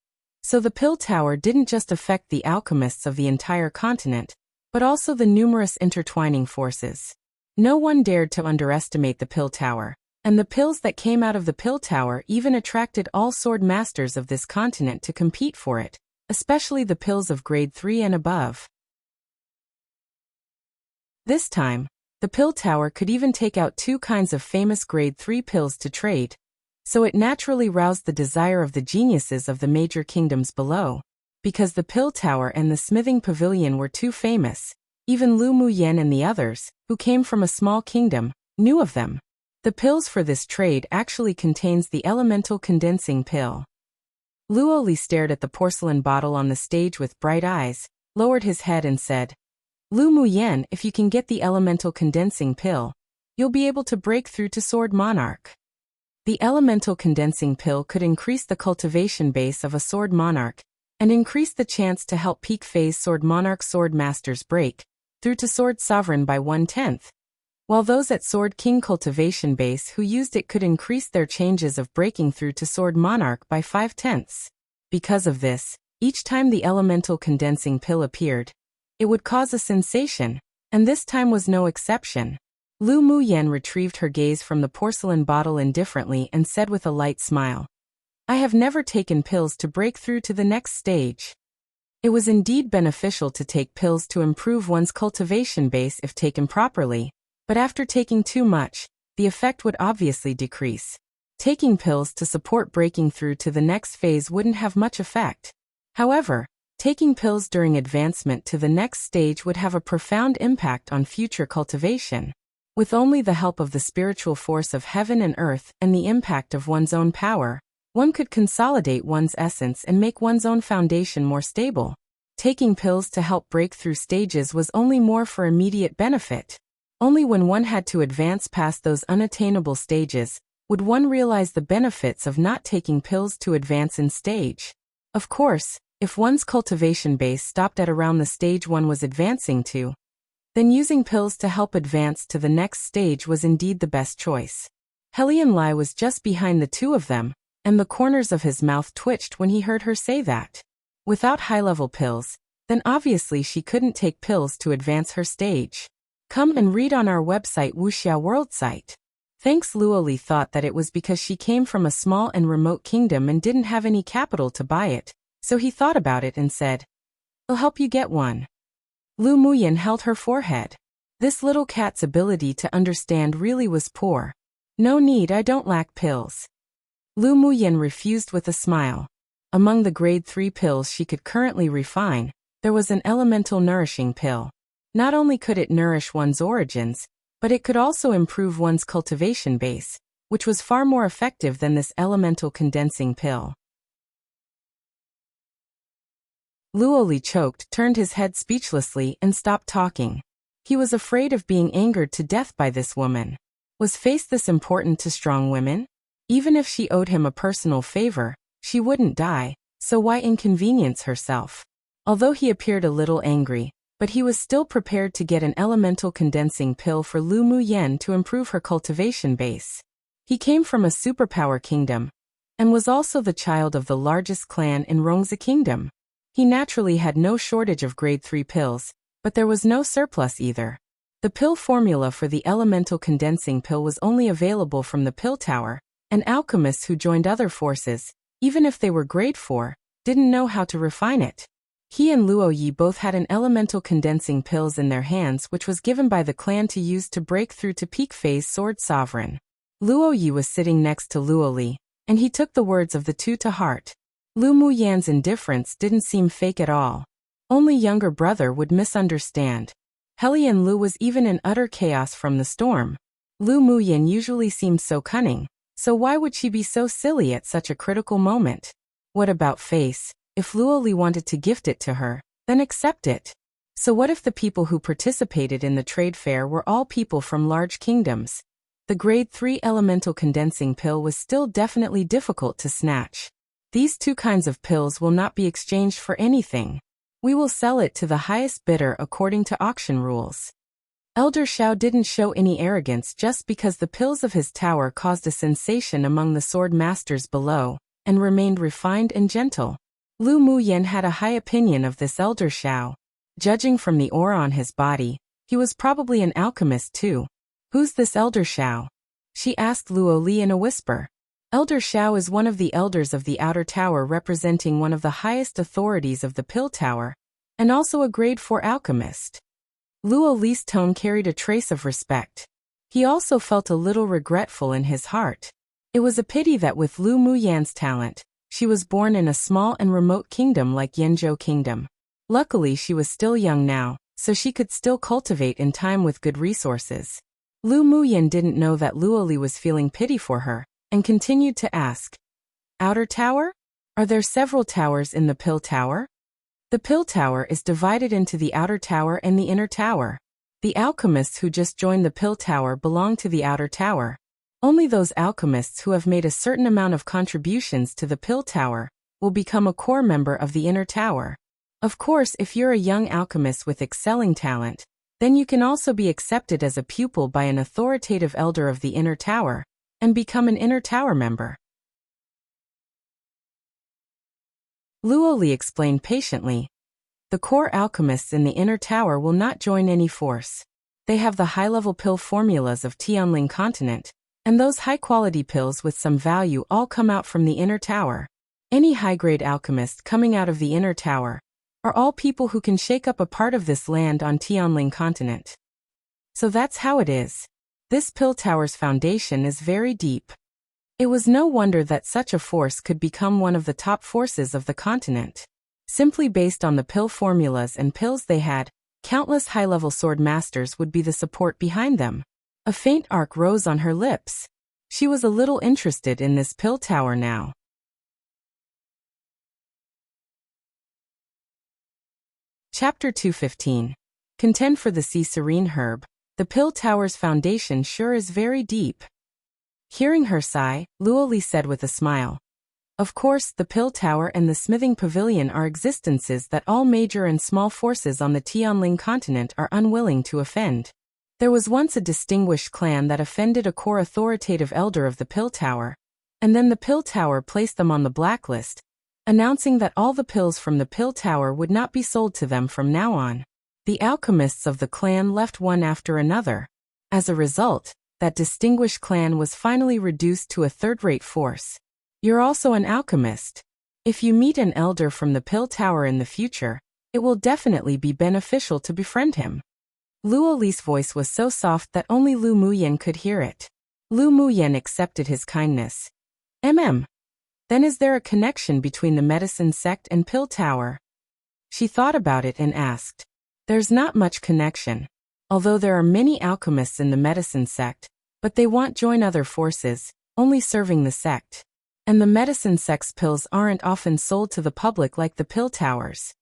So the Pill Tower didn't just affect the alchemists of the entire continent, but also the numerous intertwining forces. No one dared to underestimate the Pill Tower, and the pills that came out of the Pill Tower even attracted all sword masters of this continent to compete for it, especially the pills of grade 3 and above. This time, the Pill Tower could even take out two kinds of famous grade 3 pills to trade, so it naturally roused the desire of the geniuses of the major kingdoms below. Because the Pill Tower and the Smithing Pavilion were too famous, even Lu Muyan and the others, who came from a small kingdom, knew of them. The pills for this trade actually contains the Elemental Condensing Pill. Luo Li stared at the porcelain bottle on the stage with bright eyes, lowered his head and said, "Lu Muyan, if you can get the Elemental Condensing Pill, you'll be able to break through to Sword Monarch." The Elemental Condensing Pill could increase the cultivation base of a Sword Monarch, and increase the chance to help Peak Phase Sword Monarch Sword Masters break through to Sword Sovereign by 1/10, while those at Sword King cultivation base who used it could increase their chances of breaking through to Sword Monarch by 5/10. Because of this, each time the elemental condensing pill appeared, it would cause a sensation, and this time was no exception. Lu Muyen retrieved her gaze from the porcelain bottle indifferently and said with a light smile, "I have never taken pills to break through to the next stage." It was indeed beneficial to take pills to improve one's cultivation base if taken properly, but after taking too much, the effect would obviously decrease. Taking pills to support breaking through to the next phase wouldn't have much effect. However, taking pills during advancement to the next stage would have a profound impact on future cultivation. With only the help of the spiritual force of heaven and earth and the impact of one's own power, one could consolidate one's essence and make one's own foundation more stable. Taking pills to help break through stages was only more for immediate benefit. Only when one had to advance past those unattainable stages would one realize the benefits of not taking pills to advance in stage. Of course, if one's cultivation base stopped at around the stage one was advancing to, then using pills to help advance to the next stage was indeed the best choice. Helian Lai was just behind the two of them, and the corners of his mouth twitched when he heard her say that. Without high-level pills, then obviously she couldn't take pills to advance her stage. Come and read on our website Wuxia World site. Thanks. Luoli thought that it was because she came from a small and remote kingdom and didn't have any capital to buy it, so he thought about it and said, "I'll help you get one." Lu Muyen held her forehead. This little cat's ability to understand really was poor. "No need, I don't lack pills." Lu Muyen refused with a smile. Among the grade 3 pills she could currently refine, there was an elemental nourishing pill. Not only could it nourish one's origins, but it could also improve one's cultivation base, which was far more effective than this elemental condensing pill. Luoli choked, turned his head speechlessly, and stopped talking. He was afraid of being angered to death by this woman. Was face this important to strong women? Even if she owed him a personal favor, she wouldn't die, so why inconvenience herself? Although he appeared a little angry, but he was still prepared to get an elemental condensing pill for Lu Muyen to improve her cultivation base. He came from a superpower kingdom, and was also the child of the largest clan in Rongzi Kingdom. He naturally had no shortage of grade 3 pills, but there was no surplus either. The pill formula for the elemental condensing pill was only available from the pill tower, and alchemists who joined other forces, even if they were grade 4, didn't know how to refine it. He and Luo Yi both had an elemental condensing pills in their hands which was given by the clan to use to break through to peak phase Sword Sovereign. Luo Yi was sitting next to Luo Li, and he took the words of the two to heart. Lu Muyan's indifference didn't seem fake at all. Only younger brother would misunderstand. Helian Lu was even in utter chaos from the storm. Lu Muyan usually seemed so cunning, so why would she be so silly at such a critical moment? What about face? If Luo Li wanted to gift it to her, then accept it. So what if the people who participated in the trade fair were all people from large kingdoms? The grade 3 elemental condensing pill was still definitely difficult to snatch. These two kinds of pills will not be exchanged for anything. We will sell it to the highest bidder according to auction rules. Elder Xiao didn't show any arrogance just because the pills of his tower caused a sensation among the sword masters below, and remained refined and gentle. Lu Muyen had a high opinion of this Elder Xiao. Judging from the aura on his body, he was probably an alchemist too. "Who's this Elder Xiao?" she asked Luo Li in a whisper. Elder Xiao is one of the elders of the Outer Tower, representing one of the highest authorities of the Pill Tower, and also a grade 4 alchemist. Luo Li's tone carried a trace of respect. He also felt a little regretful in his heart. It was a pity that with Lu Muyan's talent, she was born in a small and remote kingdom like Yanzhou Kingdom. Luckily she was still young now, so she could still cultivate in time with good resources. Lu Muyan didn't know that Luo Li was feeling pity for her, and continued to ask, "Outer Tower? Are there several towers in the Pill Tower?" The Pill Tower is divided into the Outer Tower and the Inner Tower. The alchemists who just joined the Pill Tower belong to the Outer Tower. Only those alchemists who have made a certain amount of contributions to the Pill Tower will become a core member of the Inner Tower. Of course, if you're a young alchemist with excelling talent, then you can also be accepted as a pupil by an authoritative elder of the Inner Tower, and become an Inner Tower member. Luoli explained patiently. The core alchemists in the inner tower will not join any force. They have the high-level pill formulas of Tianling continent, and those high-quality pills with some value all come out from the inner tower. Any high-grade alchemist coming out of the inner tower are all people who can shake up a part of this land on Tianling continent. So that's how it is. This pill tower's foundation is very deep. It was no wonder that such a force could become one of the top forces of the continent. Simply based on the pill formulas and pills they had, countless high-level sword masters would be the support behind them. A faint arc rose on her lips. She was a little interested in this pill tower now. Chapter 215. Contend for the Sea Serene Herb. The pill tower's foundation sure is very deep. Hearing her sigh, Luoli said with a smile. Of course, the pill tower and the smithing pavilion are existences that all major and small forces on the Tianling continent are unwilling to offend. There was once a distinguished clan that offended a core authoritative elder of the pill tower, and then the pill tower placed them on the blacklist, announcing that all the pills from the pill tower would not be sold to them from now on. The alchemists of the clan left one after another. As a result, that distinguished clan was finally reduced to a third-rate force. You're also an alchemist. If you meet an elder from the pill tower in the future, it will definitely be beneficial to befriend him. Luoli's voice was so soft that only Lu Muyen could hear it. Lu Muyen accepted his kindness. Then is there a connection between the medicine sect and pill tower? She thought about it and asked. There's not much connection. Although there are many alchemists in the medicine sect, but they won't join other forces, only serving the sect. And the medicine sect's pills aren't often sold to the public like the pill towers.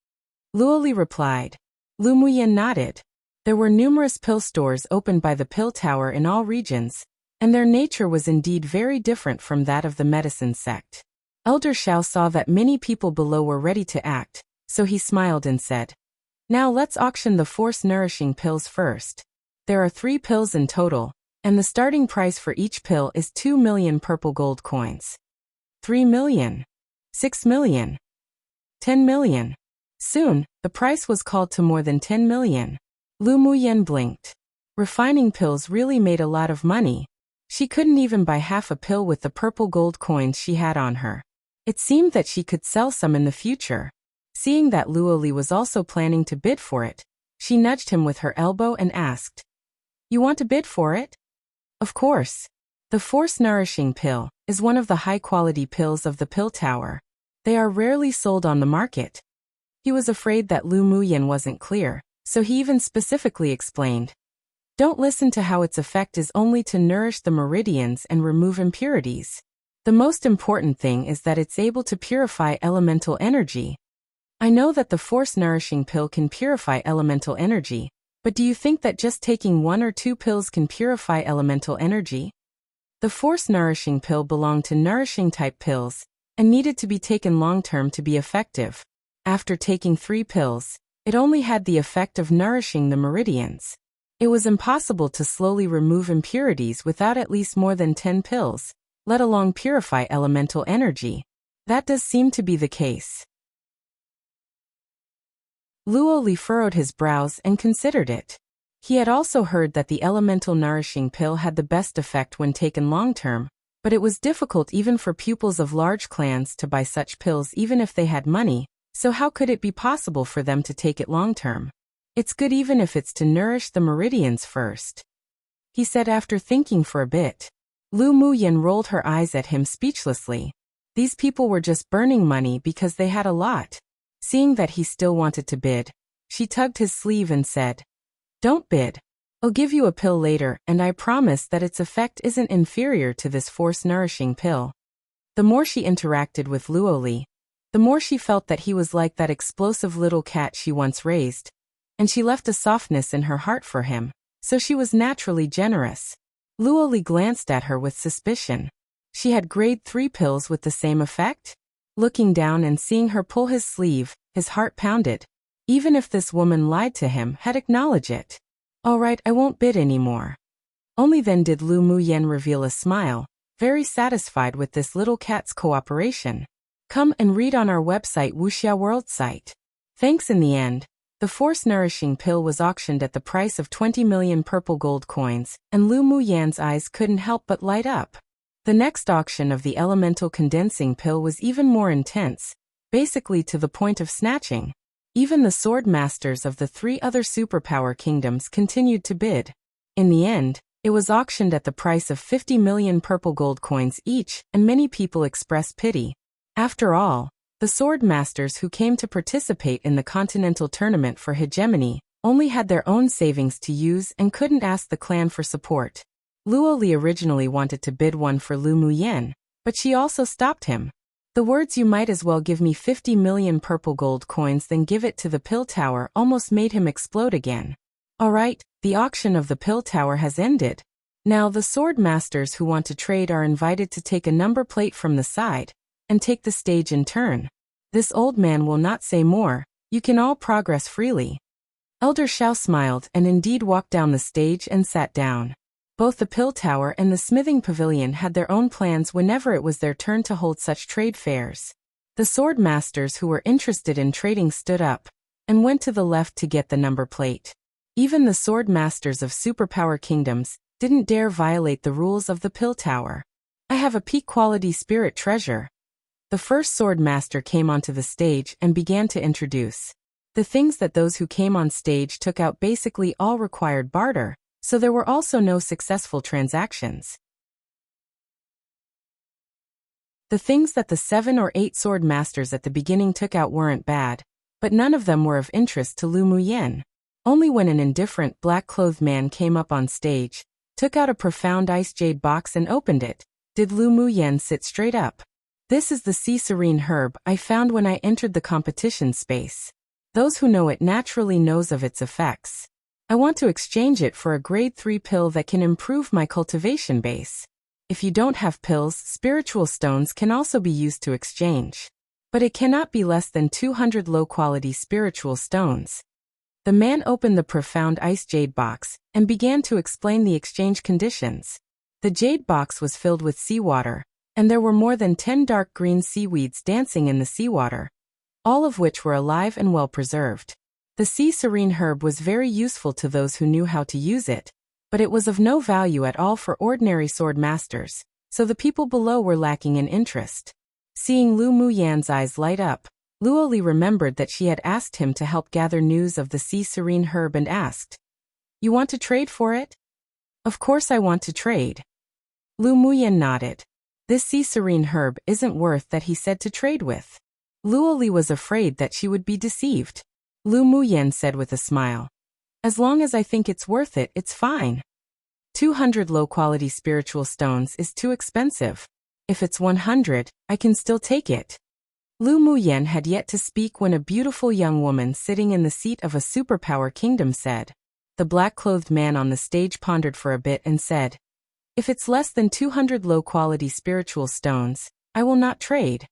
Luoli replied. Lu Muyen nodded. There were numerous pill stores opened by the pill tower in all regions, and their nature was indeed very different from that of the medicine sect. Elder Xiao saw that many people below were ready to act, so he smiled and said, Now let's auction the force-nourishing pills first. There are 3 pills in total, and the starting price for each pill is 2 million purple gold coins. 3 million. 6 million. 10 million. Soon, the price was called to more than 10 million. Lu Muyen blinked. Refining pills really made a lot of money. She couldn't even buy half a pill with the purple gold coins she had on her. It seemed that she could sell some in the future. Seeing that Luoli was also planning to bid for it, she nudged him with her elbow and asked, You want to bid for it? Of course. The force-nourishing pill is one of the high-quality pills of the pill tower. They are rarely sold on the market. He was afraid that Lu Muyen wasn't clear, so he even specifically explained. Don't listen to how its effect is only to nourish the meridians and remove impurities. The most important thing is that it's able to purify elemental energy. I know that the force-nourishing pill can purify elemental energy, but do you think that just taking 1 or 2 pills can purify elemental energy? The force-nourishing pill belonged to nourishing-type pills, and needed to be taken long-term to be effective. After taking 3 pills, it only had the effect of nourishing the meridians. It was impossible to slowly remove impurities without at least more than 10 pills, let alone purify elemental energy. That does seem to be the case. Luoli furrowed his brows and considered it. He had also heard that the elemental nourishing pill had the best effect when taken long-term, but it was difficult even for pupils of large clans to buy such pills even if they had money, so how could it be possible for them to take it long-term? It's good even if it's to nourish the meridians first, he said after thinking for a bit. Lu Muyen rolled her eyes at him speechlessly. These people were just burning money because they had a lot. Seeing that he still wanted to bid, she tugged his sleeve and said, Don't bid. I'll give you a pill later, and I promise that its effect isn't inferior to this force-nourishing pill. The more she interacted with Luoli, the more she felt that he was like that explosive little cat she once raised, and she left a softness in her heart for him, so she was naturally generous. Luoli glanced at her with suspicion. She had grade 3 pills with the same effect? Looking down and seeing her pull his sleeve, his heart pounded. Even if this woman lied to him, had acknowledged it. All right, I won't bid anymore. Only then did Lu Muyen reveal a smile, very satisfied with this little cat's cooperation. Come and read on our website Wuxia World site. Thanks. In the end, the force-nourishing pill was auctioned at the price of 20 million purple gold coins, and Lu Muyan's eyes couldn't help but light up. The next auction of the elemental condensing pill was even more intense, basically to the point of snatching. Even the sword masters of the 3 other superpower kingdoms continued to bid. In the end, it was auctioned at the price of 50 million purple gold coins each, and many people expressed pity. After all, the sword masters who came to participate in the continental tournament for hegemony only had their own savings to use and couldn't ask the clan for support. Luo Li originally wanted to bid one for Lu Muyan, but she also stopped him. The words "you might as well give me 50 million purple gold coins than give it to the pill tower" almost made him explode again. Alright, the auction of the pill tower has ended. Now the sword masters who want to trade are invited to take a number plate from the side and take the stage in turn. This old man will not say more. You can all progress freely. Elder Xiao smiled and indeed walked down the stage and sat down. Both the pill tower and the smithing pavilion had their own plans whenever it was their turn to hold such trade fairs. The sword masters who were interested in trading stood up and went to the left to get the number plate. Even the sword masters of superpower kingdoms didn't dare violate the rules of the pill tower. I have a peak quality spirit treasure. The first sword master came onto the stage and began to introduce the things that those who came on stage took out. Basically all required barter, so there were also no successful transactions. The things that the 7 or 8 sword masters at the beginning took out weren't bad, but none of them were of interest to Lu Muyan. Only when an indifferent black-clothed man came up on stage, took out a profound ice jade box and opened it, did Lu Muyan sit straight up. This is the sea serene herb I found when I entered the competition space. Those who know it naturally knows of its effects. I want to exchange it for a grade 3 pill that can improve my cultivation base. If you don't have pills, spiritual stones can also be used to exchange. But it cannot be less than 200 low-quality spiritual stones. The man opened the profound ice jade box and began to explain the exchange conditions. The jade box was filled with seawater, and there were more than 10 dark green seaweeds dancing in the seawater, all of which were alive and well preserved. The sea serene herb was very useful to those who knew how to use it, but it was of no value at all for ordinary sword masters, so the people below were lacking in interest. Seeing Lu Muyan's eyes light up, Luo Li remembered that she had asked him to help gather news of the sea serene herb and asked, "You want to trade for it?" "Of course I want to trade." Lu Muyan nodded. This sea serene herb isn't worth that, he said, to trade with. Luo Li was afraid that she would be deceived. Lu Muyan said with a smile, "As long as I think it's worth it, it's fine. 200 low-quality spiritual stones is too expensive. If it's 100, I can still take it." Lu Muyan had yet to speak when a beautiful young woman sitting in the seat of a superpower kingdom said. The black-clothed man on the stage pondered for a bit and said, "If it's less than 200 low-quality spiritual stones, I will not trade."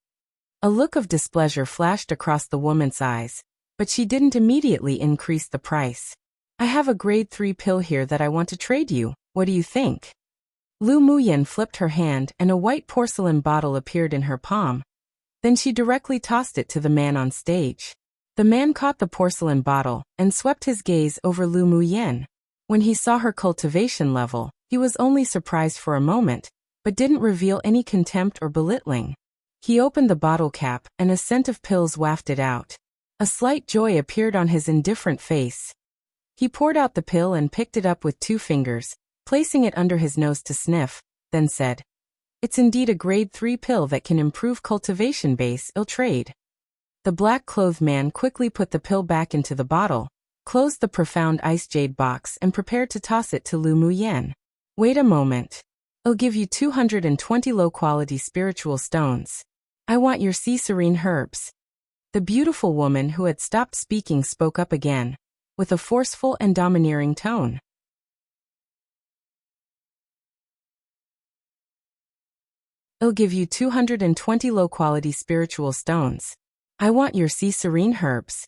A look of displeasure flashed across the woman's eyes, but she didn't immediately increase the price. "I have a grade 3 pill here that I want to trade you. What do you think?" Lu Muyan flipped her hand and a white porcelain bottle appeared in her palm. Then she directly tossed it to the man on stage. The man caught the porcelain bottle and swept his gaze over Lu Muyan. When he saw her cultivation level, he was only surprised for a moment, but didn't reveal any contempt or belittling. He opened the bottle cap and a scent of pills wafted out. A slight joy appeared on his indifferent face. He poured out the pill and picked it up with 2 fingers, placing it under his nose to sniff, then said, "It's indeed a grade 3 pill that can improve cultivation base. I'll trade." The black-clothed man quickly put the pill back into the bottle, closed the profound ice jade box and prepared to toss it to Lu Muyan. "Wait a moment. I'll give you 220 low-quality spiritual stones. I want your sea serene herbs." The beautiful woman who had stopped speaking spoke up again, with a forceful and domineering tone. "I'll give you 220 low-quality spiritual stones. I want your sea serene herbs."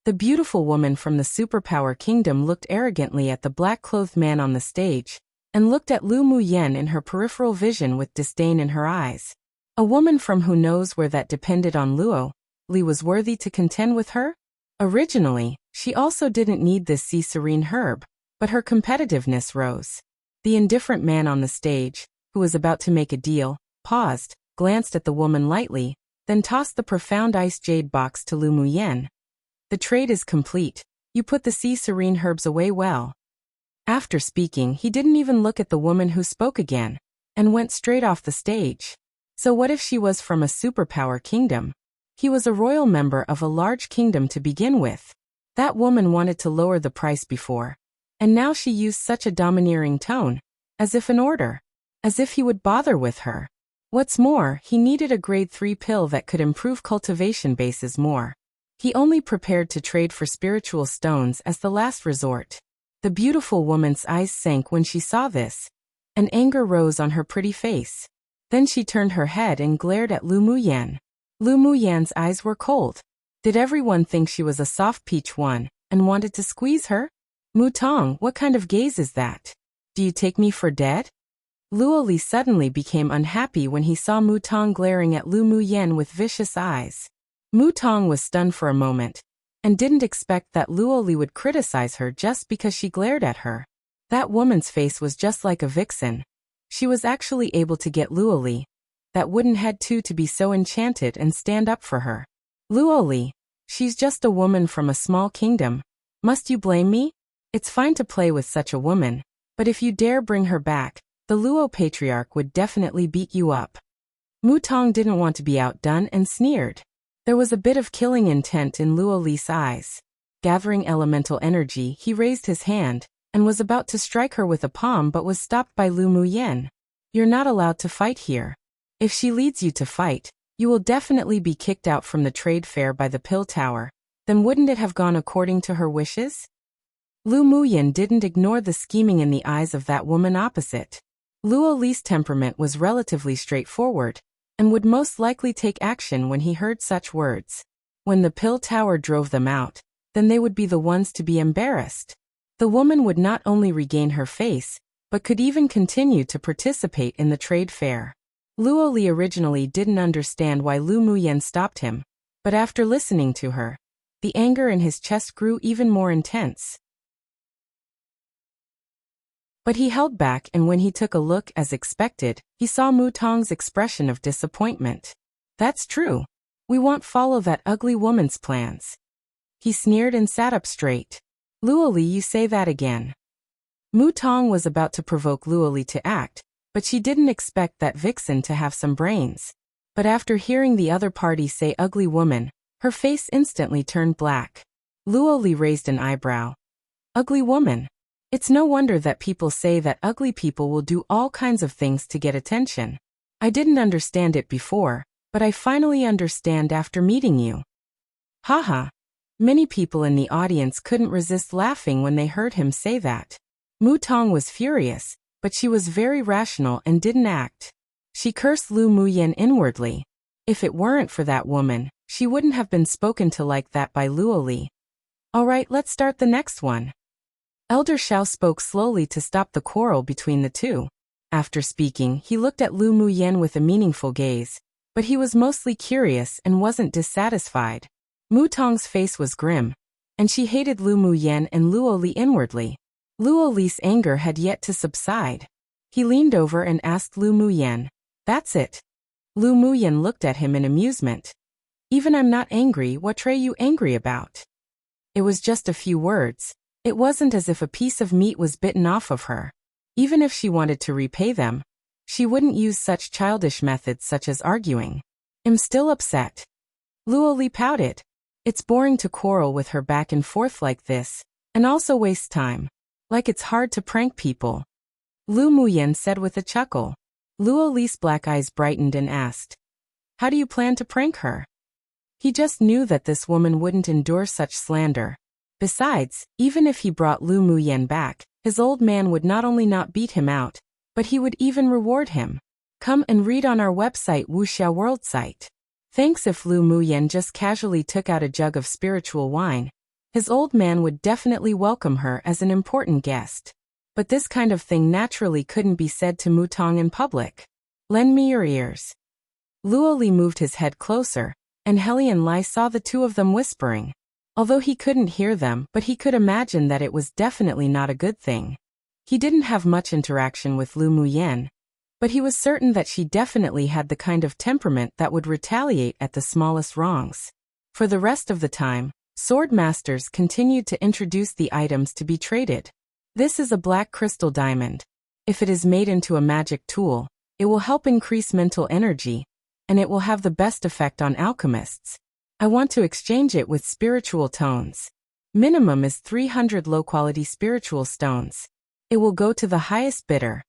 The beautiful woman from the superpower kingdom looked arrogantly at the black-clothed man on the stage, and looked at Lu Muyan in her peripheral vision with disdain in her eyes. A woman from who knows where that depended on Luo Li was worthy to contend with her? Originally, she also didn't need this sea serene herb, but her competitiveness rose. The indifferent man on the stage, who was about to make a deal, paused, glanced at the woman lightly, then tossed the profound ice jade box to Lu Muyen. The trade is complete. You put the sea serene herbs away well. After speaking, he didn't even look at the woman who spoke again, and went straight off the stage. So what if she was from a superpower kingdom? He was a royal member of a large kingdom to begin with. That woman wanted to lower the price before, and now she used such a domineering tone, as if an order, as if he would bother with her. What's more, he needed a grade 3 pill that could improve cultivation bases more. He only prepared to trade for spiritual stones as the last resort. The beautiful woman's eyes sank when she saw this, and anger rose on her pretty face. Then she turned her head and glared at Lu Muyen. Lu Muyen's eyes were cold. Did everyone think she was a soft peach one, and wanted to squeeze her? Mutong, what kind of gaze is that? Do you take me for dead? Luo Li suddenly became unhappy when he saw Mutong glaring at Lu Muyen with vicious eyes. Mutong was stunned for a moment, and didn't expect that Luo Li would criticize her just because she glared at her. That woman's face was just like a vixen. She was actually able to get Luo Li, that wooden head too, to be so enchanted and stand up for her. Luo Li, she's just a woman from a small kingdom. Must you blame me? It's fine to play with such a woman, but if you dare bring her back, the Luo patriarch would definitely beat you up. Mutong didn't want to be outdone and sneered. There was a bit of killing intent in Luo Li's eyes. Gathering elemental energy, he raised his hand, and was about to strike her with a palm but was stopped by Lu Muyen. You're not allowed to fight here. If she leads you to fight, you will definitely be kicked out from the trade fair by the pill tower. Then wouldn't it have gone according to her wishes? Lu Muyen didn't ignore the scheming in the eyes of that woman opposite. Luo Li's temperament was relatively straightforward, and would most likely take action when he heard such words. When the pill tower drove them out, then they would be the ones to be embarrassed. The woman would not only regain her face, but could even continue to participate in the trade fair. Luo Li originally didn't understand why Lu Muyen stopped him, but after listening to her, the anger in his chest grew even more intense. But he held back, and when he took a look as expected, he saw Mutong's expression of disappointment. That's true. We won't follow that ugly woman's plans. He sneered and sat up straight. Luo Li, you say that again. Mutong was about to provoke Luo Li to act, but she didn't expect that vixen to have some brains. But after hearing the other party say ugly woman, her face instantly turned black. Luo Li raised an eyebrow. Ugly woman. It's no wonder that people say that ugly people will do all kinds of things to get attention. I didn't understand it before, but I finally understand after meeting you. Haha. Many people in the audience couldn't resist laughing when they heard him say that. Mutong was furious, but she was very rational and didn't act. She cursed Lu Muyen inwardly. If it weren't for that woman, she wouldn't have been spoken to like that by Luo Li. Alright, let's start the next one. Elder Xiao spoke slowly to stop the quarrel between the two. After speaking, he looked at Lu Muyen with a meaningful gaze, but he was mostly curious and wasn't dissatisfied. Mutong's face was grim, and she hated Lu Muyen and Luo Li inwardly. Luo Li's anger had yet to subside. He leaned over and asked Lu Muyen, "That's it?" Lu Muyen looked at him in amusement. "Even I'm not angry, what are you angry about?" It was just a few words. It wasn't as if a piece of meat was bitten off of her. Even if she wanted to repay them, she wouldn't use such childish methods such as arguing. "I'm still upset." Luo Li pouted. It's boring to quarrel with her back and forth like this, and also waste time. Like it's hard to prank people. Lu Muyen said with a chuckle. Luo Li's black eyes brightened and asked, "How do you plan to prank her?" He just knew that this woman wouldn't endure such slander. Besides, even if he brought Lu Muyen back, his old man would not only not beat him out, but he would even reward him. Come and read on our website Wuxia World site. Thanks. If Lu Muyen just casually took out a jug of spiritual wine, his old man would definitely welcome her as an important guest. But this kind of thing naturally couldn't be said to Mutong in public. "Lend me your ears." Luo Li moved his head closer, and Helian Lai saw the two of them whispering. Although he couldn't hear them, but he could imagine that it was definitely not a good thing. He didn't have much interaction with Lu Muyan, but he was certain that she definitely had the kind of temperament that would retaliate at the smallest wrongs. For the rest of the time, sword masters continued to introduce the items to be traded. This is a black crystal diamond. If it is made into a magic tool, it will help increase mental energy, and it will have the best effect on alchemists. I want to exchange it with spiritual tones. Minimum is 300 low-quality spiritual stones. It will go to the highest bidder.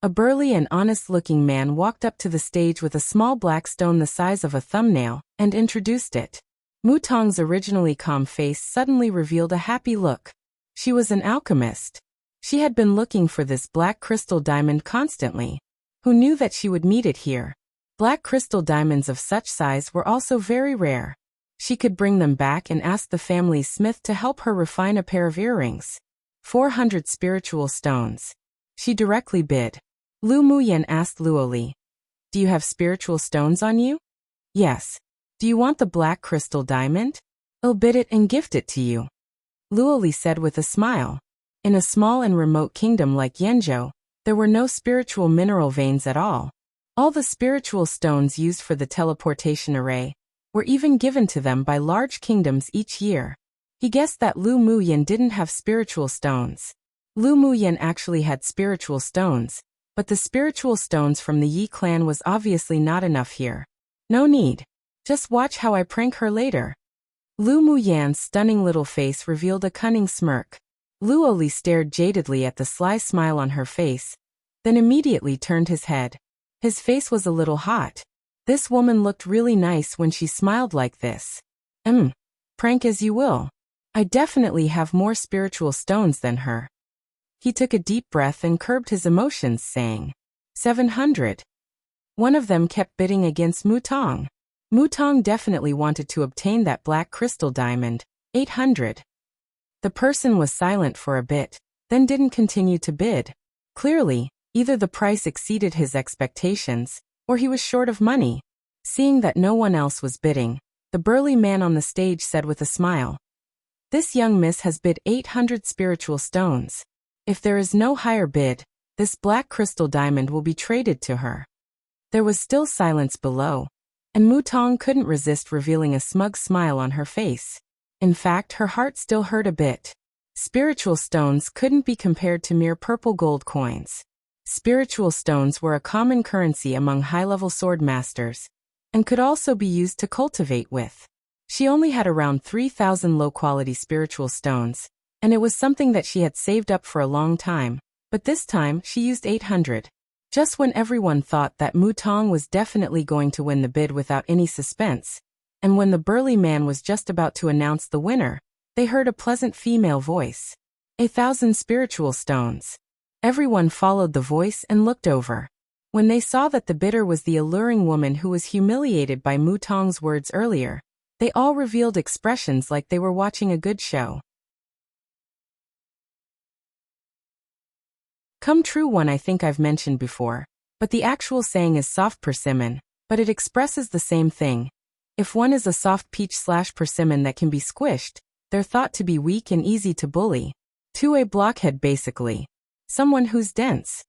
A burly and honest-looking man walked up to the stage with a small black stone the size of a thumbnail and introduced it. Mu Tong's originally calm face suddenly revealed a happy look. She was an alchemist. She had been looking for this black crystal diamond constantly. Who knew that she would meet it here? Black crystal diamonds of such size were also very rare. She could bring them back and ask the family's smith to help her refine a pair of earrings. 400 spiritual stones. She directly bid. Lu Muyan asked Luo Li, "Do you have spiritual stones on you?" "Yes." "Do you want the black crystal diamond?" "I'll bid it and gift it to you," Luo Li said with a smile. In a small and remote kingdom like Yanzhou, there were no spiritual mineral veins at all. All the spiritual stones used for the teleportation array were even given to them by large kingdoms each year. He guessed that Lu Muyan didn't have spiritual stones. Lu Muyan actually had spiritual stones, but the spiritual stones from the Yi clan was obviously not enough here. No need. Just watch how I prank her later. Lu Muyan's stunning little face revealed a cunning smirk. Luo Li stared jadedly at the sly smile on her face, then immediately turned his head. His face was a little hot. This woman looked really nice when she smiled like this. Prank as you will. I definitely have more spiritual stones than her. He took a deep breath and curbed his emotions, saying, 700. One of them kept bidding against Mu Tong. Mu Tong definitely wanted to obtain that black crystal diamond. 800. The person was silent for a bit, then didn't continue to bid. Clearly, either the price exceeded his expectations, or he was short of money. Seeing that no one else was bidding, the burly man on the stage said with a smile, "This young miss has bid 800 spiritual stones. If there is no higher bid, this black crystal diamond will be traded to her." There was still silence below, and Mu Tong couldn't resist revealing a smug smile on her face. In fact, her heart still hurt a bit. Spiritual stones couldn't be compared to mere purple gold coins. Spiritual stones were a common currency among high-level sword masters, and could also be used to cultivate with. She only had around 3,000 low-quality spiritual stones, and it was something that she had saved up for a long time, but this time she used 800. Just when everyone thought that Mu Tong was definitely going to win the bid without any suspense, and when the burly man was just about to announce the winner, they heard a pleasant female voice. 1,000 spiritual stones. Everyone followed the voice and looked over. When they saw that the bidder was the alluring woman who was humiliated by Mu Tong's words earlier, they all revealed expressions like they were watching a good show. Come true one I think I've mentioned before, but the actual saying is soft persimmon, but it expresses the same thing. If one is a soft peach/persimmon that can be squished, they're thought to be weak and easy to bully. To a blockhead basically. Someone who's dense.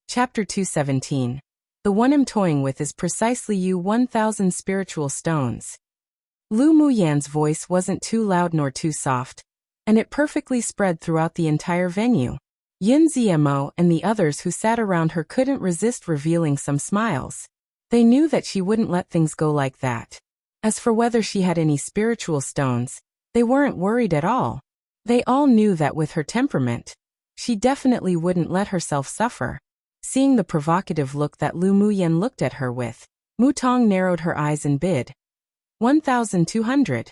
Chapter 217. The one I'm toying with is precisely you 1,000 spiritual stones. Lu Muyan's voice wasn't too loud nor too soft, and it perfectly spread throughout the entire venue. Yin Ziemo and the others who sat around her couldn't resist revealing some smiles. They knew that she wouldn't let things go like that. As for whether she had any spiritual stones, they weren't worried at all. They all knew that with her temperament, she definitely wouldn't let herself suffer. Seeing the provocative look that Lu Muyan looked at her with, Mu Tong narrowed her eyes and bid. 1,200.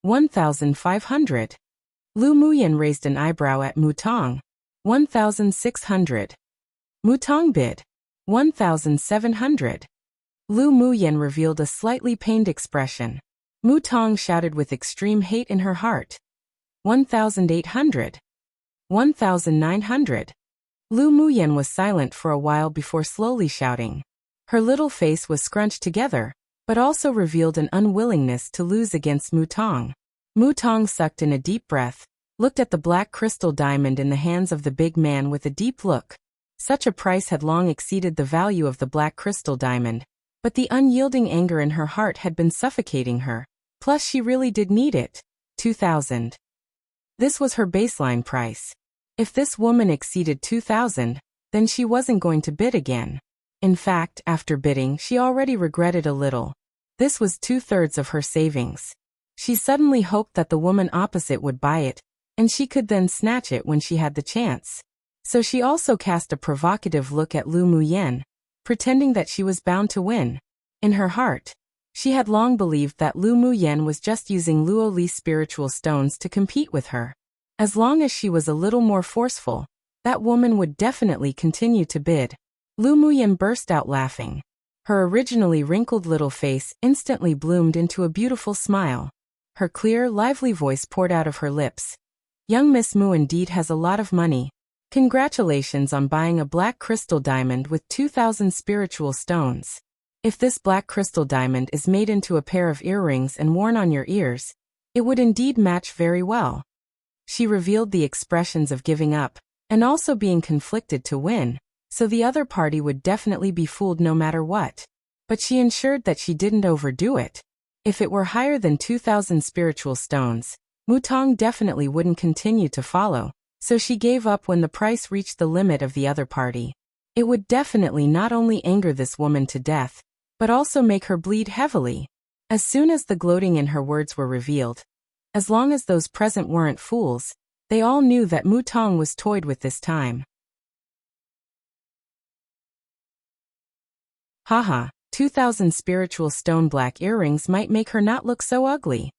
1,500. Lu Muyan raised an eyebrow at Mu Tong. 1,600. Mu Tong bid. 1,700. Lu Muyan revealed a slightly pained expression. Mu Tong shouted with extreme hate in her heart. 1,800. 1,900. Lu Muyen was silent for a while before slowly shouting. Her little face was scrunched together, but also revealed an unwillingness to lose against Mu Tong. Mu Tong sucked in a deep breath, looked at the black crystal diamond in the hands of the big man with a deep look. Such a price had long exceeded the value of the black crystal diamond, but the unyielding anger in her heart had been suffocating her. Plus she really did need it. 2,000. This was her baseline price. If this woman exceeded 2,000, then she wasn't going to bid again. In fact, after bidding, she already regretted a little. This was 2/3 of her savings. She suddenly hoped that the woman opposite would buy it, and she could then snatch it when she had the chance. So she also cast a provocative look at Lu Muyen, pretending that she was bound to win. In her heart, she had long believed that Lu Muyen was just using Luo Li's spiritual stones to compete with her. As long as she was a little more forceful, that woman would definitely continue to bid. Lu Muyen burst out laughing. Her originally wrinkled little face instantly bloomed into a beautiful smile. Her clear, lively voice poured out of her lips. Young Miss Mu indeed has a lot of money. Congratulations on buying a black crystal diamond with 2,000 spiritual stones. If this black crystal diamond is made into a pair of earrings and worn on your ears, it would indeed match very well. She revealed the expressions of giving up, and also being conflicted to win, so the other party would definitely be fooled no matter what. But she ensured that she didn't overdo it. If it were higher than 2,000 spiritual stones, Mu Tong definitely wouldn't continue to follow, so she gave up when the price reached the limit of the other party. It would definitely not only anger this woman to death, but also make her bleed heavily. As soon as the gloating in her words were revealed, as long as those present weren't fools, they all knew that Mu Tong was toyed with this time. Haha, 2,000 spiritual stone black earrings might make her not look so ugly.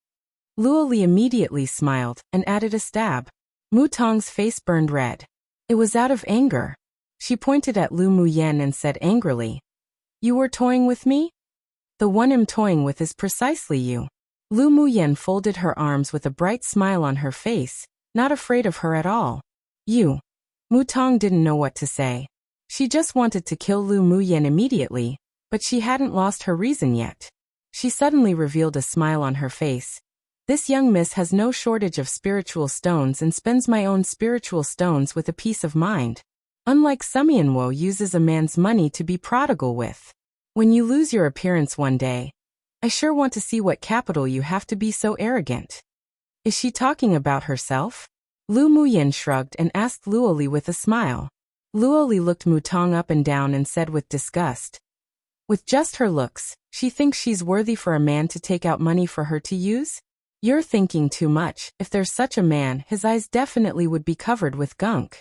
Luo Li immediately smiled and added a stab. Mu Tong's face burned red. It was out of anger. She pointed at Lu Muyen and said angrily, "You were toying with me? The one I'm toying with is precisely you." Lu Muyen folded her arms with a bright smile on her face, not afraid of her at all. You. Mu Tong didn't know what to say. She just wanted to kill Lu Muyen immediately, but she hadn't lost her reason yet. She suddenly revealed a smile on her face. This young miss has no shortage of spiritual stones and spends my own spiritual stones with a peace of mind. Unlike Sumianwo uses a man's money to be prodigal with. When you lose your appearance one day, I sure want to see what capital you have to be so arrogant. Is she talking about herself? Lu Muyen shrugged and asked Luo Li with a smile. Luo Li looked Mu Tong up and down and said with disgust, "With just her looks, she thinks she's worthy for a man to take out money for her to use? You're thinking too much. If there's such a man, his eyes definitely would be covered with gunk."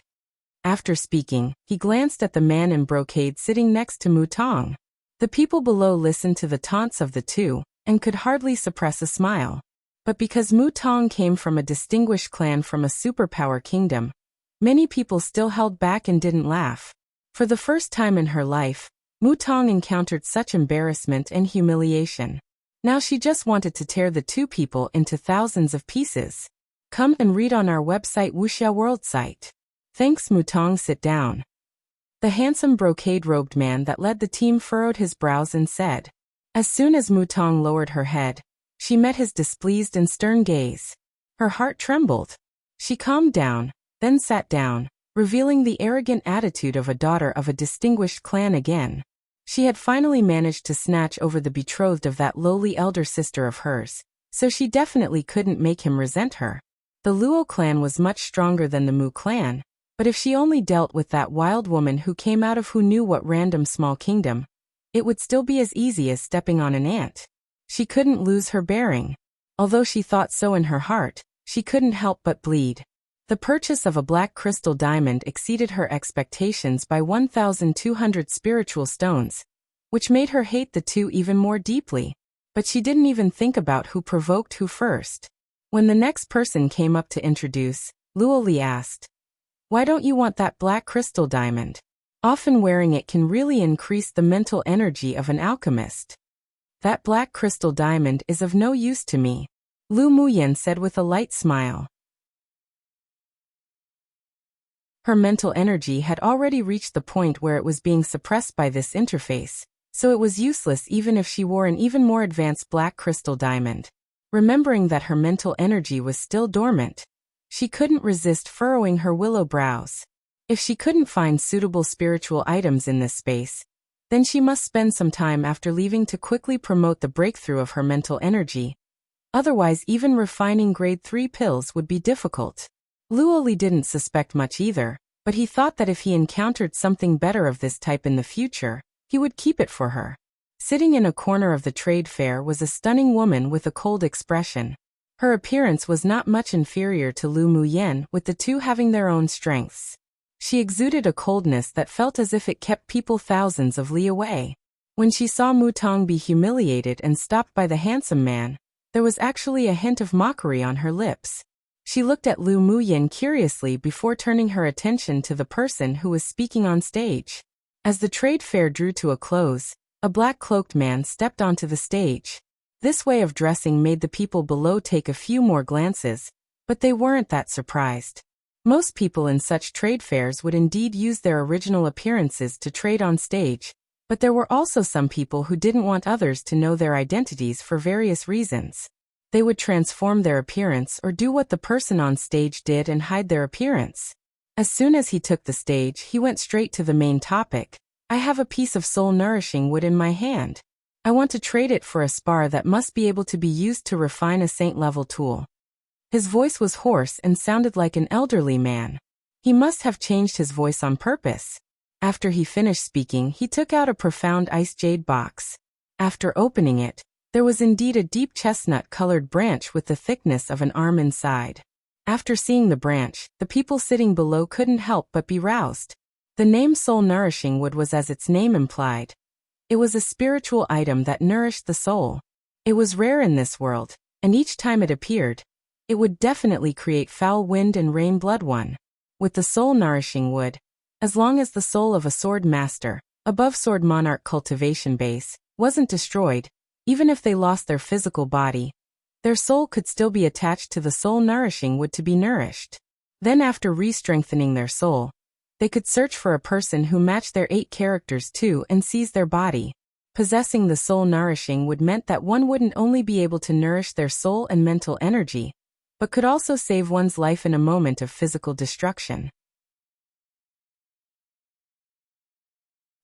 After speaking, he glanced at the man in brocade sitting next to Mu Tong. The people below listened to the taunts of the two, and could hardly suppress a smile. But because Mu Tong came from a distinguished clan from a superpower kingdom, many people still held back and didn't laugh. For the first time in her life, Mu Tong encountered such embarrassment and humiliation. Now she just wanted to tear the two people into thousands of pieces. Come and read on our website Wuxia World site. Thanks. Mu Tong, sit down. The handsome brocade-robed man that led the team furrowed his brows and said. As soon as Mu Tong lowered her head, she met his displeased and stern gaze. Her heart trembled. She calmed down, then sat down, revealing the arrogant attitude of a daughter of a distinguished clan again. She had finally managed to snatch over the betrothed of that lowly elder sister of hers, so she definitely couldn't make him resent her. The Luo clan was much stronger than the Mu clan, but if she only dealt with that wild woman who came out of who knew what random small kingdom, it would still be as easy as stepping on an ant. She couldn't lose her bearing. Although she thought so in her heart, she couldn't help but bleed. The purchase of a black crystal diamond exceeded her expectations by 1,200 spiritual stones, which made her hate the two even more deeply. But she didn't even think about who provoked who first. When the next person came up to introduce, Luo Li asked, "Why don't you want that black crystal diamond? Often wearing it can really increase the mental energy of an alchemist." "That black crystal diamond is of no use to me," Lu Muyen said with a light smile. Her mental energy had already reached the point where it was being suppressed by this interface, so it was useless even if she wore an even more advanced black crystal diamond. Remembering that her mental energy was still dormant, she couldn't resist furrowing her willow brows. If she couldn't find suitable spiritual items in this space, then she must spend some time after leaving to quickly promote the breakthrough of her mental energy. Otherwise, even refining grade 3 pills would be difficult. Luoli didn't suspect much either, but he thought that if he encountered something better of this type in the future, he would keep it for her. Sitting in a corner of the trade fair was a stunning woman with a cold expression. Her appearance was not much inferior to Lu Muyen, with the two having their own strengths. She exuded a coldness that felt as if it kept people thousands of li away. When she saw Mu Tong be humiliated and stopped by the handsome man, there was actually a hint of mockery on her lips. She looked at Lu Muyen curiously before turning her attention to the person who was speaking on stage. As the trade fair drew to a close, a black-cloaked man stepped onto the stage. This way of dressing made the people below take a few more glances, but they weren't that surprised. Most people in such trade fairs would indeed use their original appearances to trade on stage, but there were also some people who didn't want others to know their identities for various reasons. They would transform their appearance or do what the person on stage did and hide their appearance. As soon as he took the stage, he went straight to the main topic. I have a piece of soul-nourishing wood in my hand. I want to trade it for a spar that must be able to be used to refine a saint-level tool. His voice was hoarse and sounded like an elderly man. He must have changed his voice on purpose. After he finished speaking, he took out a profound ice jade box. After opening it, there was indeed a deep chestnut-colored branch with the thickness of an arm inside. After seeing the branch, the people sitting below couldn't help but be roused. The name soul-nourishing wood was as its name implied. It was a spiritual item that nourished the soul. It was rare in this world, and each time it appeared, it would definitely create foul wind and rain blood one. With the soul-nourishing wood, as long as the soul of a sword master, above sword monarch cultivation base, wasn't destroyed, even if they lost their physical body, their soul could still be attached to the soul-nourishing wood to be nourished. Then after re-strengthening their soul, they could search for a person who matched their 8 characters too and seize their body. Possessing the soul-nourishing wood meant that one wouldn't only be able to nourish their soul and mental energy, but could also save one's life in a moment of physical destruction.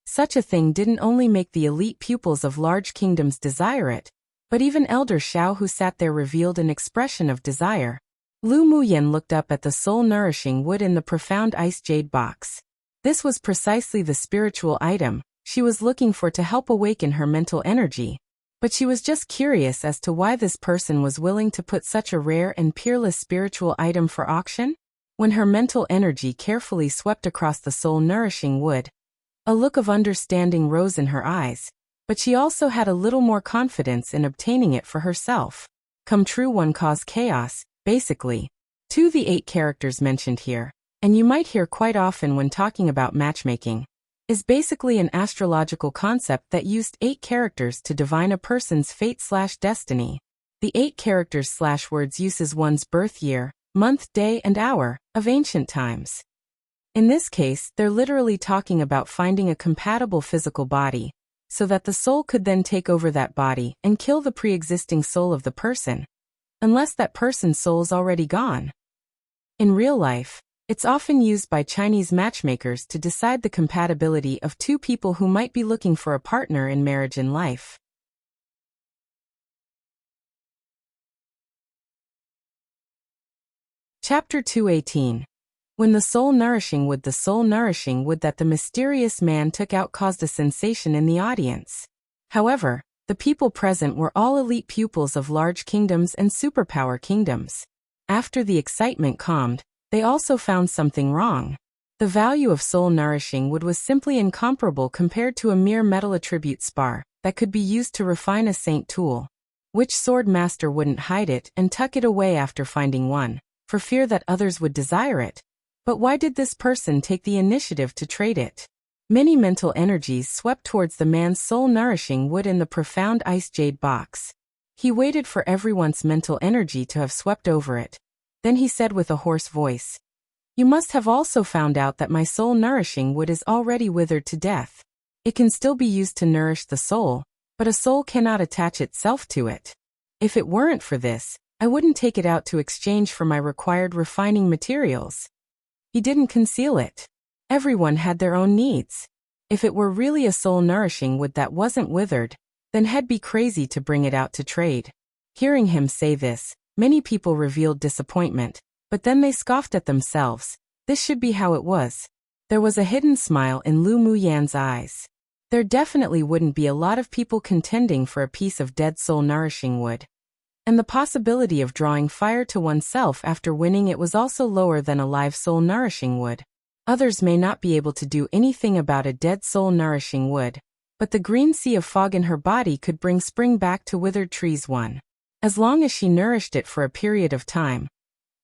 Such a thing didn't only make the elite pupils of large kingdoms desire it, but even Elder Xiao who sat there revealed an expression of desire. Lu Muyen looked up at the soul-nourishing wood in the profound ice jade box. This was precisely the spiritual item she was looking for to help awaken her mental energy, but she was just curious as to why this person was willing to put such a rare and peerless spiritual item for auction. When her mental energy carefully swept across the soul-nourishing wood, a look of understanding rose in her eyes, but she also had a little more confidence in obtaining it for herself. Come true one cause chaos, basically. The 8 characters mentioned here, and you might hear quite often when talking about matchmaking, is basically an astrological concept that used 8 characters to divine a person's fate/destiny. The 8 characters/words uses one's birth year, month, day, and hour of ancient times. In this case, they're literally talking about finding a compatible physical body, so that the soul could then take over that body and kill the pre-existing soul of the person, unless that person's soul's already gone. In real life, it's often used by Chinese matchmakers to decide the compatibility of 2 people who might be looking for a partner in marriage in life. Chapter 218. When the soul-nourishing wood that the mysterious man took out caused a sensation in the audience. However, the people present were all elite pupils of large kingdoms and superpower kingdoms. After the excitement calmed, they also found something wrong. The value of soul-nourishing wood was simply incomparable compared to a mere metal attribute spar that could be used to refine a saint tool. Which sword master wouldn't hide it and tuck it away after finding one, for fear that others would desire it? But why did this person take the initiative to trade it? Many mental energies swept towards the man's soul-nourishing wood in the profound ice jade box. He waited for everyone's mental energy to have swept over it. Then he said with a hoarse voice, You must have also found out that my soul-nourishing wood is already withered to death. It can still be used to nourish the soul, but a soul cannot attach itself to it. If it weren't for this, I wouldn't take it out to exchange for my required refining materials. He didn't conceal it. Everyone had their own needs. If it were really a soul-nourishing wood that wasn't withered, then he'd be crazy to bring it out to trade. Hearing him say this, many people revealed disappointment, but then they scoffed at themselves. This should be how it was. There was a hidden smile in Lu Muyan's eyes. There definitely wouldn't be a lot of people contending for a piece of dead soul-nourishing wood. And the possibility of drawing fire to oneself after winning it was also lower than a live soul-nourishing wood. Others may not be able to do anything about a dead soul-nourishing wood, but the green sea of fog in her body could bring spring back to withered trees one. As long as she nourished it for a period of time,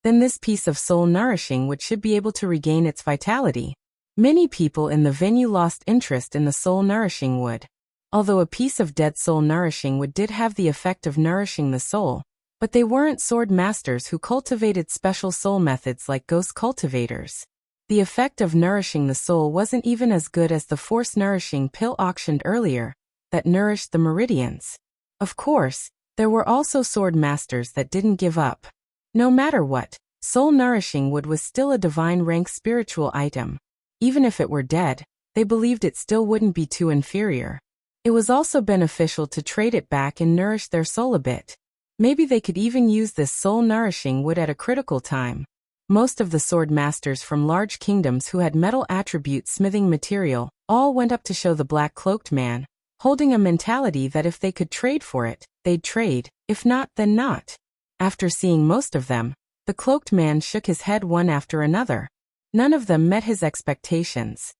then this piece of soul-nourishing wood should be able to regain its vitality. Many people in the venue lost interest in the soul-nourishing wood. Although a piece of dead soul-nourishing wood did have the effect of nourishing the soul, but they weren't sword masters who cultivated special soul methods like ghost cultivators. The effect of nourishing the soul wasn't even as good as the force-nourishing pill auctioned earlier, that nourished the meridians. Of course, there were also sword masters that didn't give up. No matter what, soul-nourishing wood was still a divine-rank spiritual item. Even if it were dead, they believed it still wouldn't be too inferior. It was also beneficial to trade it back and nourish their soul a bit. Maybe they could even use this soul-nourishing wood at a critical time. Most of the sword masters from large kingdoms who had metal attribute smithing material all went up to show the black-cloaked man, holding a mentality that if they could trade for it, they'd trade, if not, then not. After seeing most of them, the cloaked man shook his head one after another. None of them met his expectations.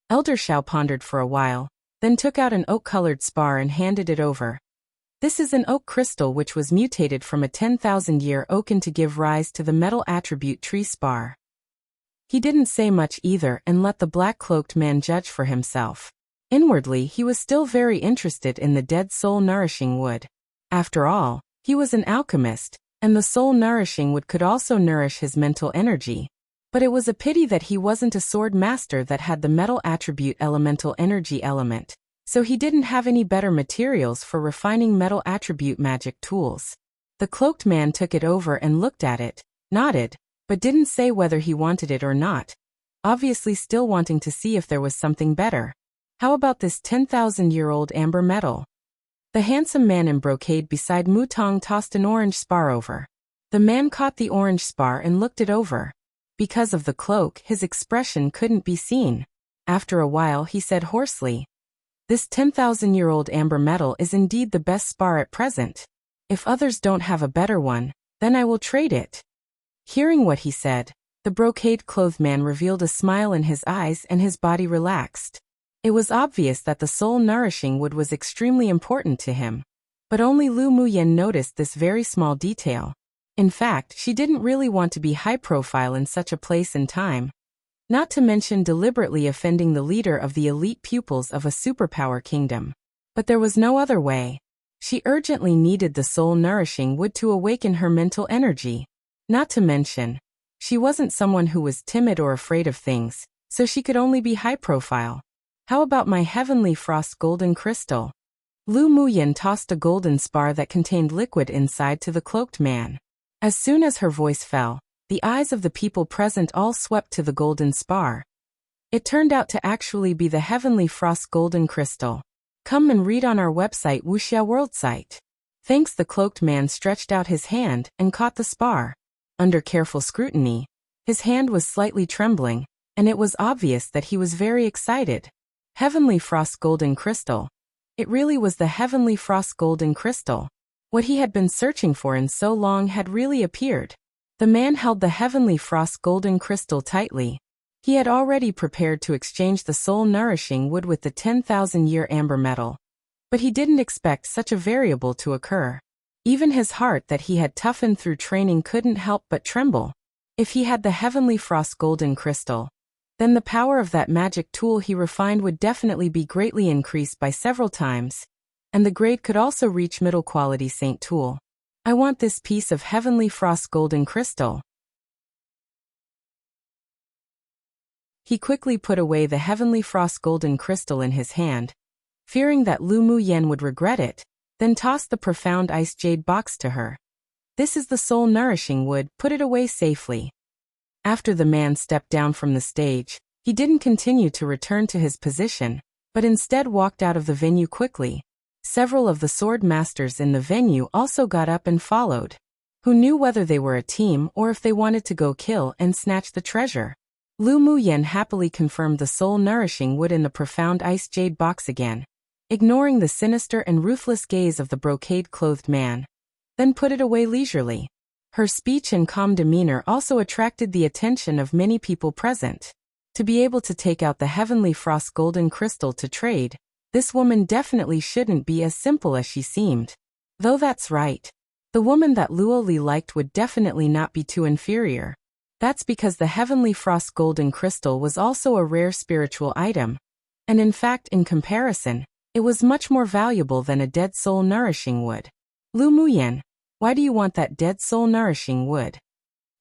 Elder Shao pondered for a while, then took out an oak-colored spar and handed it over. This is an oak crystal which was mutated from a 10,000-year oaken to give rise to the metal attribute tree spar. He didn't say much either and let the black-cloaked man judge for himself. Inwardly, he was still very interested in the dead soul-nourishing wood. After all, he was an alchemist, and the soul-nourishing wood could also nourish his mental energy. But it was a pity that he wasn't a sword master that had the metal attribute elemental energy element, so he didn't have any better materials for refining metal attribute magic tools. The cloaked man took it over and looked at it, nodded, but didn't say whether he wanted it or not, obviously still wanting to see if there was something better. How about this 10,000-year-old amber metal? The handsome man in brocade beside Mutong tossed an orange spar over. The man caught the orange spar and looked it over. Because of the cloak, his expression couldn't be seen. After a while he said hoarsely, "This 10,000-year-old amber metal is indeed the best spar at present. If others don't have a better one, then I will trade it." Hearing what he said, the brocade-clothed man revealed a smile in his eyes and his body relaxed. It was obvious that the soul-nourishing wood was extremely important to him. But only Lu Muyan noticed this very small detail. In fact, she didn't really want to be high-profile in such a place and time. Not to mention deliberately offending the leader of the elite pupils of a superpower kingdom. But there was no other way. She urgently needed the soul-nourishing wood to awaken her mental energy. Not to mention, she wasn't someone who was timid or afraid of things, so she could only be high-profile. How about my heavenly frost golden crystal? Lu Muyan tossed a golden spar that contained liquid inside to the cloaked man. As soon as her voice fell, the eyes of the people present all swept to the golden spar. It turned out to actually be the heavenly frost golden crystal. Come and read on our website Wuxia World site. Thanks. The cloaked man stretched out his hand and caught the spar. Under careful scrutiny, his hand was slightly trembling, and it was obvious that he was very excited. Heavenly frost golden crystal. It really was the heavenly frost golden crystal. What he had been searching for in so long had really appeared. The man held the heavenly frost golden crystal tightly. He had already prepared to exchange the soul-nourishing wood with the 10,000-year amber metal. But he didn't expect such a variable to occur. Even his heart that he had toughened through training couldn't help but tremble. If he had the heavenly frost golden crystal, then the power of that magic tool he refined would definitely be greatly increased by several times, and the grade could also reach middle quality saint tool. I want this piece of heavenly frost golden crystal. He quickly put away the heavenly frost golden crystal in his hand, fearing that Lu Muyen would regret it, then tossed the profound ice jade box to her. This is the soul-nourishing wood, put it away safely. After the man stepped down from the stage, he didn't continue to return to his position, but instead walked out of the venue quickly. Several of the sword masters in the venue also got up and followed. Who knew whether they were a team or if they wanted to go kill and snatch the treasure? Lu Muyen happily confirmed the soul-nourishing wood in the profound ice jade box again, ignoring the sinister and ruthless gaze of the brocade-clothed man, then put it away leisurely. Her speech and calm demeanor also attracted the attention of many people present. To be able to take out the heavenly frost golden crystal to trade, this woman definitely shouldn't be as simple as she seemed. Though that's right. The woman that Luo Li liked would definitely not be too inferior. That's because the heavenly frost golden crystal was also a rare spiritual item, and in fact, in comparison, it was much more valuable than a dead soul nourishing wood. Lu Muyen, why do you want that dead soul nourishing wood?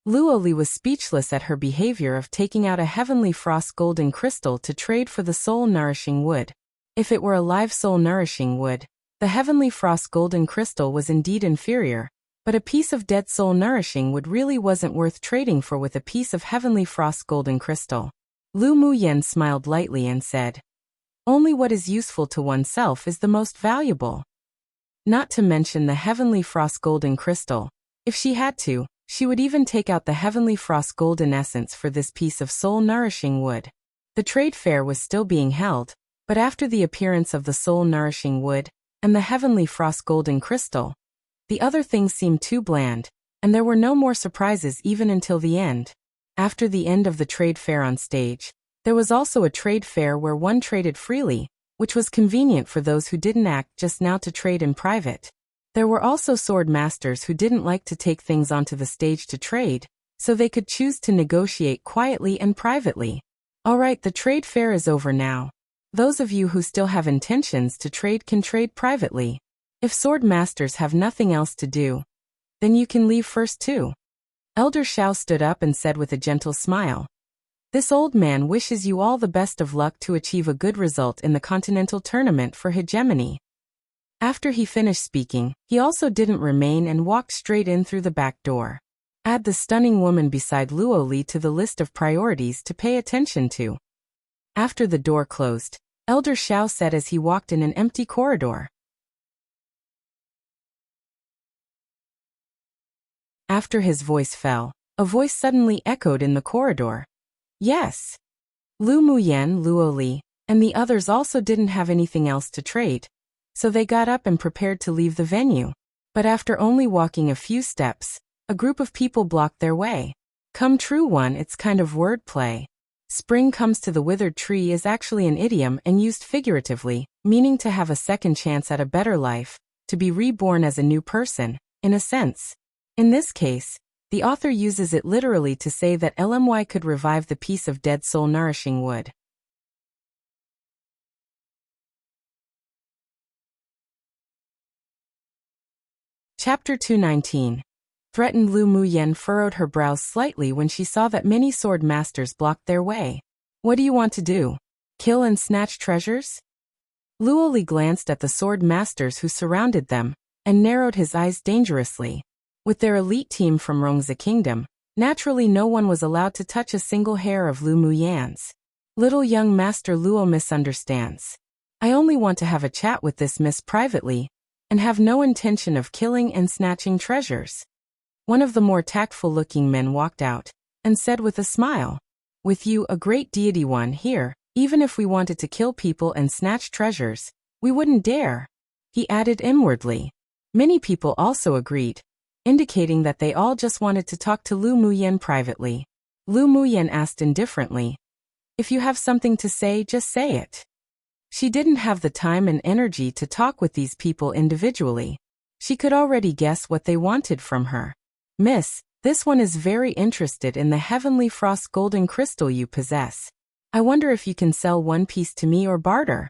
Luo Li was speechless at her behavior of taking out a heavenly frost golden crystal to trade for the soul nourishing wood. If it were a live soul nourishing wood, the heavenly frost golden crystal was indeed inferior, but a piece of dead soul nourishing wood really wasn't worth trading for with a piece of heavenly frost golden crystal. Lu Muyen smiled lightly and said, only what is useful to oneself is the most valuable. Not to mention the heavenly frost golden crystal. If she had to, she would even take out the heavenly frost golden essence for this piece of soul-nourishing wood. The trade fair was still being held, but after the appearance of the soul-nourishing wood and the heavenly frost golden crystal, the other things seemed too bland, and there were no more surprises even until the end. After the end of the trade fair on stage, there was also a trade fair where one traded freely, which was convenient for those who didn't act just now to trade in private. There were also sword masters who didn't like to take things onto the stage to trade, so they could choose to negotiate quietly and privately. Alright, the trade fair is over now. Those of you who still have intentions to trade can trade privately. If sword masters have nothing else to do, then you can leave first too. Elder Xiao stood up and said with a gentle smile, this old man wishes you all the best of luck to achieve a good result in the continental tournament for hegemony. After he finished speaking, he also didn't remain and walked straight in through the back door. Add the stunning woman beside Luo Li to the list of priorities to pay attention to. After the door closed, Elder Xiao said as he walked in an empty corridor. After his voice fell, a voice suddenly echoed in the corridor. Yes. Lu Muyen, Luo Li, and the others also didn't have anything else to trade, so they got up and prepared to leave the venue. But after only walking a few steps, a group of people blocked their way. Come true one, it's kind of wordplay. Spring comes to the withered tree is actually an idiom and used figuratively, meaning to have a second chance at a better life, to be reborn as a new person, in a sense. In this case, the author uses it literally to say that LMY could revive the piece of dead soul-nourishing wood. Chapter 219. Threatened Lu Muyen furrowed her brows slightly when she saw that many sword masters blocked their way. What do you want to do? Kill and snatch treasures? Luo Li glanced at the sword masters who surrounded them, and narrowed his eyes dangerously. With their elite team from Rongzi Kingdom, naturally no one was allowed to touch a single hair of Lu Muyen's. Little young Master Luo misunderstands. I only want to have a chat with this miss privately, and have no intention of killing and snatching treasures. One of the more tactful-looking men walked out, and said with a smile, with you, a great deity one here, even if we wanted to kill people and snatch treasures, we wouldn't dare. He added inwardly. Many people also agreed, indicating that they all just wanted to talk to Lu Muyen privately. Lu Muyen asked indifferently, if you have something to say, just say it. She didn't have the time and energy to talk with these people individually. She could already guess what they wanted from her. Miss, this one is very interested in the heavenly frost golden crystal you possess. I wonder if you can sell one piece to me or barter.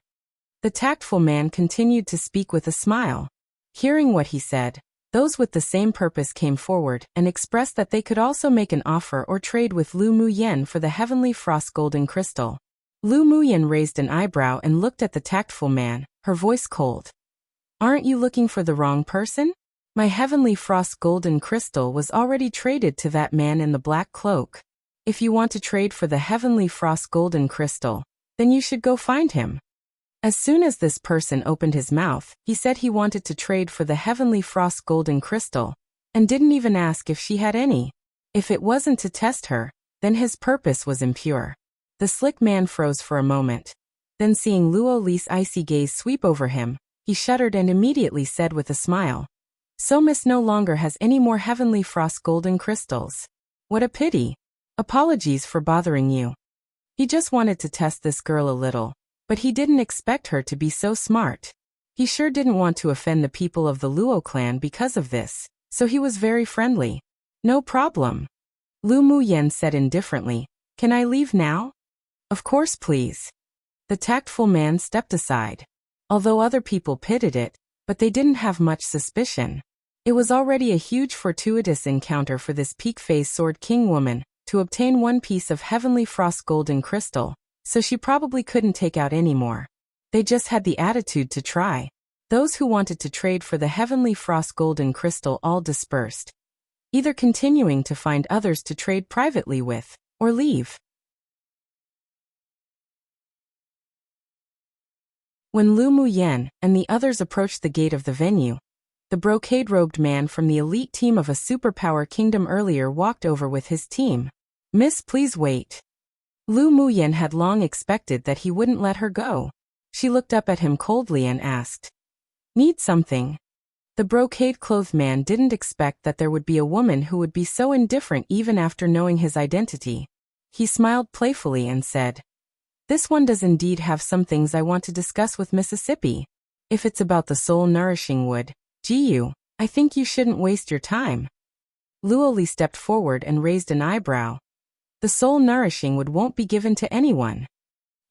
The tactful man continued to speak with a smile. Hearing what he said, Those with the same purpose came forward and expressed that they could also make an offer or trade with Lu Muyen for the Heavenly Frost Golden Crystal. Lu Muyen raised an eyebrow and looked at the tactful man, her voice cold. "Aren't you looking for the wrong person? My Heavenly Frost Golden Crystal was already traded to that man in the black cloak. If you want to trade for the Heavenly Frost Golden Crystal, then you should go find him." As soon as this person opened his mouth, he said he wanted to trade for the Heavenly Frost Golden Crystal, and didn't even ask if she had any. If it wasn't to test her, then his purpose was impure. The slick man froze for a moment. Then seeing Luo Li's icy gaze sweep over him, he shuddered and immediately said with a smile, "So Miss no longer has any more Heavenly Frost Golden Crystals. What a pity. Apologies for bothering you." He just wanted to test this girl a little, but he didn't expect her to be so smart. He sure didn't want to offend the people of the Luo clan because of this, so he was very friendly. "No problem." Lu Muyen said indifferently, "Can I leave now?" "Of course please." The tactful man stepped aside. Although other people pitied it, but they didn't have much suspicion. It was already a huge fortuitous encounter for this peak-phase Sword King woman to obtain one piece of Heavenly Frost Golden Crystal, so she probably couldn't take out any more. They just had the attitude to try. Those who wanted to trade for the Heavenly Frost Golden Crystal all dispersed, either continuing to find others to trade privately with, or leave. When Lu Muyen and the others approached the gate of the venue, the brocade-robed man from the elite team of a superpower kingdom earlier walked over with his team. "Miss, please wait." Lu Muyen had long expected that he wouldn't let her go. She looked up at him coldly and asked, "Need something?" The brocade-clothed man didn't expect that there would be a woman who would be so indifferent even after knowing his identity. He smiled playfully and said, "This one does indeed have some things I want to discuss with Mississippi. If it's about the soul-nourishing wood, Jiyu, I think you shouldn't waste your time." Luo Li stepped forward and raised an eyebrow. "The soul-nourishing wood won't be given to anyone."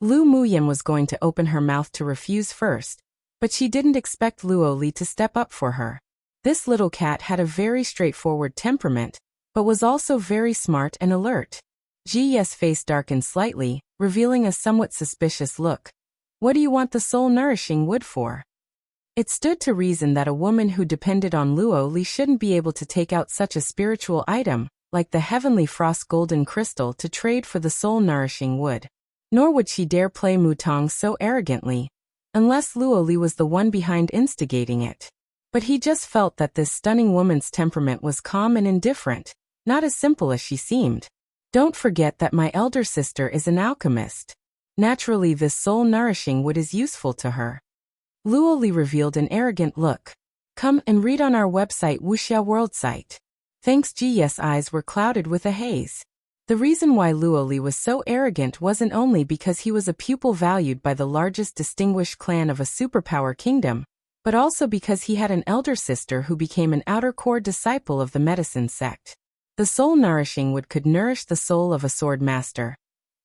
Lu Muyen was going to open her mouth to refuse first, but she didn't expect Luo Li to step up for her. This little cat had a very straightforward temperament, but was also very smart and alert. Ji's face darkened slightly, revealing a somewhat suspicious look. "What do you want the soul-nourishing wood for?" It stood to reason that a woman who depended on Luo Li shouldn't be able to take out such a spiritual item, like the Heavenly Frost Golden Crystal, to trade for the soul-nourishing wood. Nor would she dare play Mutong so arrogantly, unless Luo Li was the one behind instigating it. But he just felt that this stunning woman's temperament was calm and indifferent, not as simple as she seemed. "Don't forget that my elder sister is an alchemist. Naturally this soul-nourishing wood is useful to her." Luo Li revealed an arrogant look. "Come and read on our website Wuxia World site." Thanks. Ji's eyes were clouded with a haze. The reason why Luo Li was so arrogant wasn't only because he was a pupil valued by the largest distinguished clan of a superpower kingdom, but also because he had an elder sister who became an outer core disciple of the medicine sect. The soul-nourishing wood could nourish the soul of a sword master,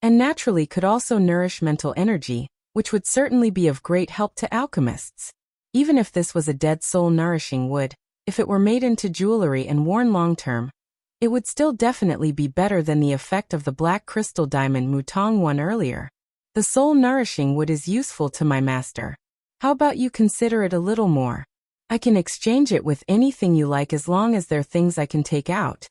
and naturally could also nourish mental energy, which would certainly be of great help to alchemists. Even if this was a dead soul-nourishing wood, if it were made into jewelry and worn long-term, it would still definitely be better than the effect of the black crystal diamond Mutong won earlier. "The soul-nourishing wood is useful to my master. How about you consider it a little more? I can exchange it with anything you like as long as there are things I can take out."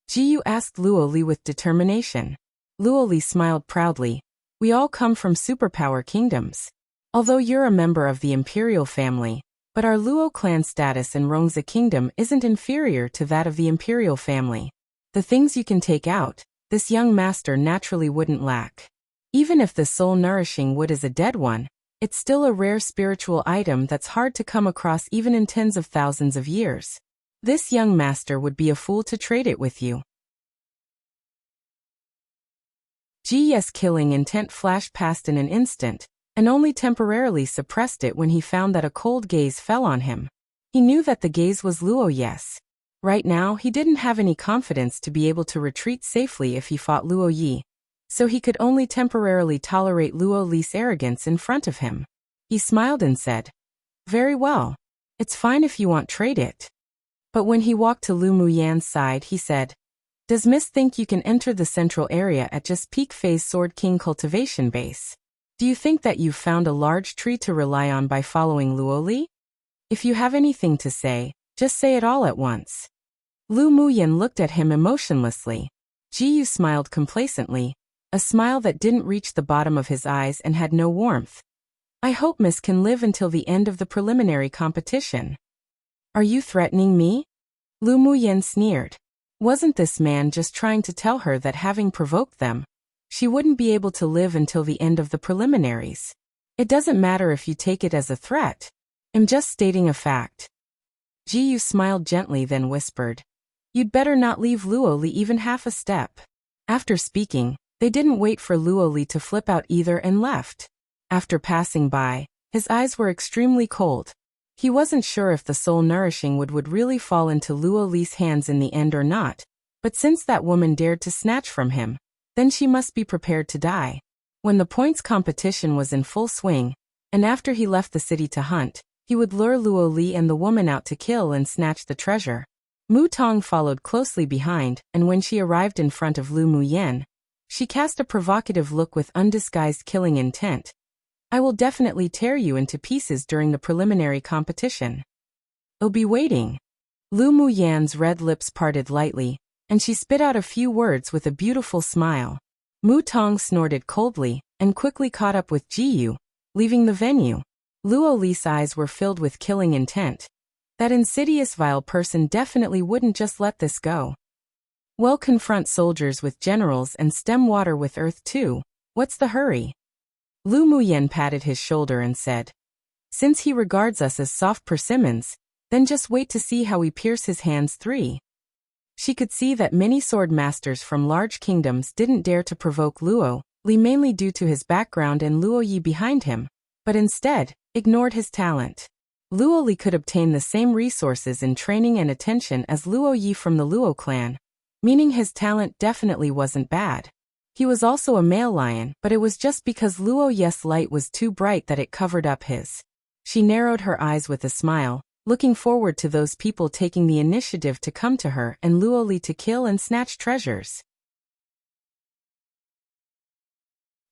Jiyu asked Luo Li with determination. Luo Li smiled proudly. "We all come from superpower kingdoms. Although you're a member of the imperial family, but our Luo clan status in Rongzi kingdom isn't inferior to that of the imperial family. The things you can take out, this young master naturally wouldn't lack. Even if the soul-nourishing wood is a dead one, it's still a rare spiritual item that's hard to come across even in tens of thousands of years. This young master would be a fool to trade it with you." Ji's killing intent flashed past in an instant, and only temporarily suppressed it when he found that a cold gaze fell on him. He knew that the gaze was Luo Yi's. Right now he didn't have any confidence to be able to retreat safely if he fought Luo Yi, so he could only temporarily tolerate Luo Li's arrogance in front of him. He smiled and said, "Very well. It's fine if you want trade it. But when he walked to Lu Muyan's side, he said, "Does Miss think you can enter the central area at just peak phase Sword King cultivation base? Do you think that you've found a large tree to rely on by following Luoli? If you have anything to say, just say it all at once." Lu Muyan looked at him emotionlessly. Ji Yu smiled complacently, a smile that didn't reach the bottom of his eyes and had no warmth. "I hope Miss can live until the end of the preliminary competition." "Are you threatening me?" Lu Muyan sneered. Wasn't this man just trying to tell her that having provoked them, she wouldn't be able to live until the end of the preliminaries? "It doesn't matter if you take it as a threat. I'm just stating a fact." Ji Yu smiled gently, then whispered, "You'd better not leave Luoli even half a step." After speaking, they didn't wait for Luoli to flip out either and left. After passing by, his eyes were extremely cold. He wasn't sure if the soul-nourishing would really fall into Luoli's hands in the end or not, but since that woman dared to snatch from him, then she must be prepared to die. When the points competition was in full swing, and after he left the city to hunt, he would lure Luoli and the woman out to kill and snatch the treasure. Mu Tong followed closely behind, and when she arrived in front of Lu Muyan, she cast a provocative look with undisguised killing intent. "I will definitely tear you into pieces during the preliminary competition. I'll be waiting." Lu Muyan's red lips parted lightly, and she spit out a few words with a beautiful smile. Mu Tong snorted coldly, and quickly caught up with Ji Yu, leaving the venue. Luoli's eyes were filled with killing intent. That insidious vile person definitely wouldn't just let this go. "Well, confront soldiers with generals and stem water with earth too. What's the hurry?" Lu Muyan patted his shoulder and said, "Since he regards us as soft persimmons, then just wait to see how we pierce his hands 3. She could see that many sword masters from large kingdoms didn't dare to provoke Luo Li, mainly due to his background and Luo Yi behind him, but instead ignored his talent. Luo Li could obtain the same resources in training and attention as Luo Yi from the Luo clan, meaning his talent definitely wasn't bad. He was also a male lion, but it was just because Luo Yi's light was too bright that it covered up his. She narrowed her eyes with a smile, looking forward to those people taking the initiative to come to her and Luo Li to kill and snatch treasures.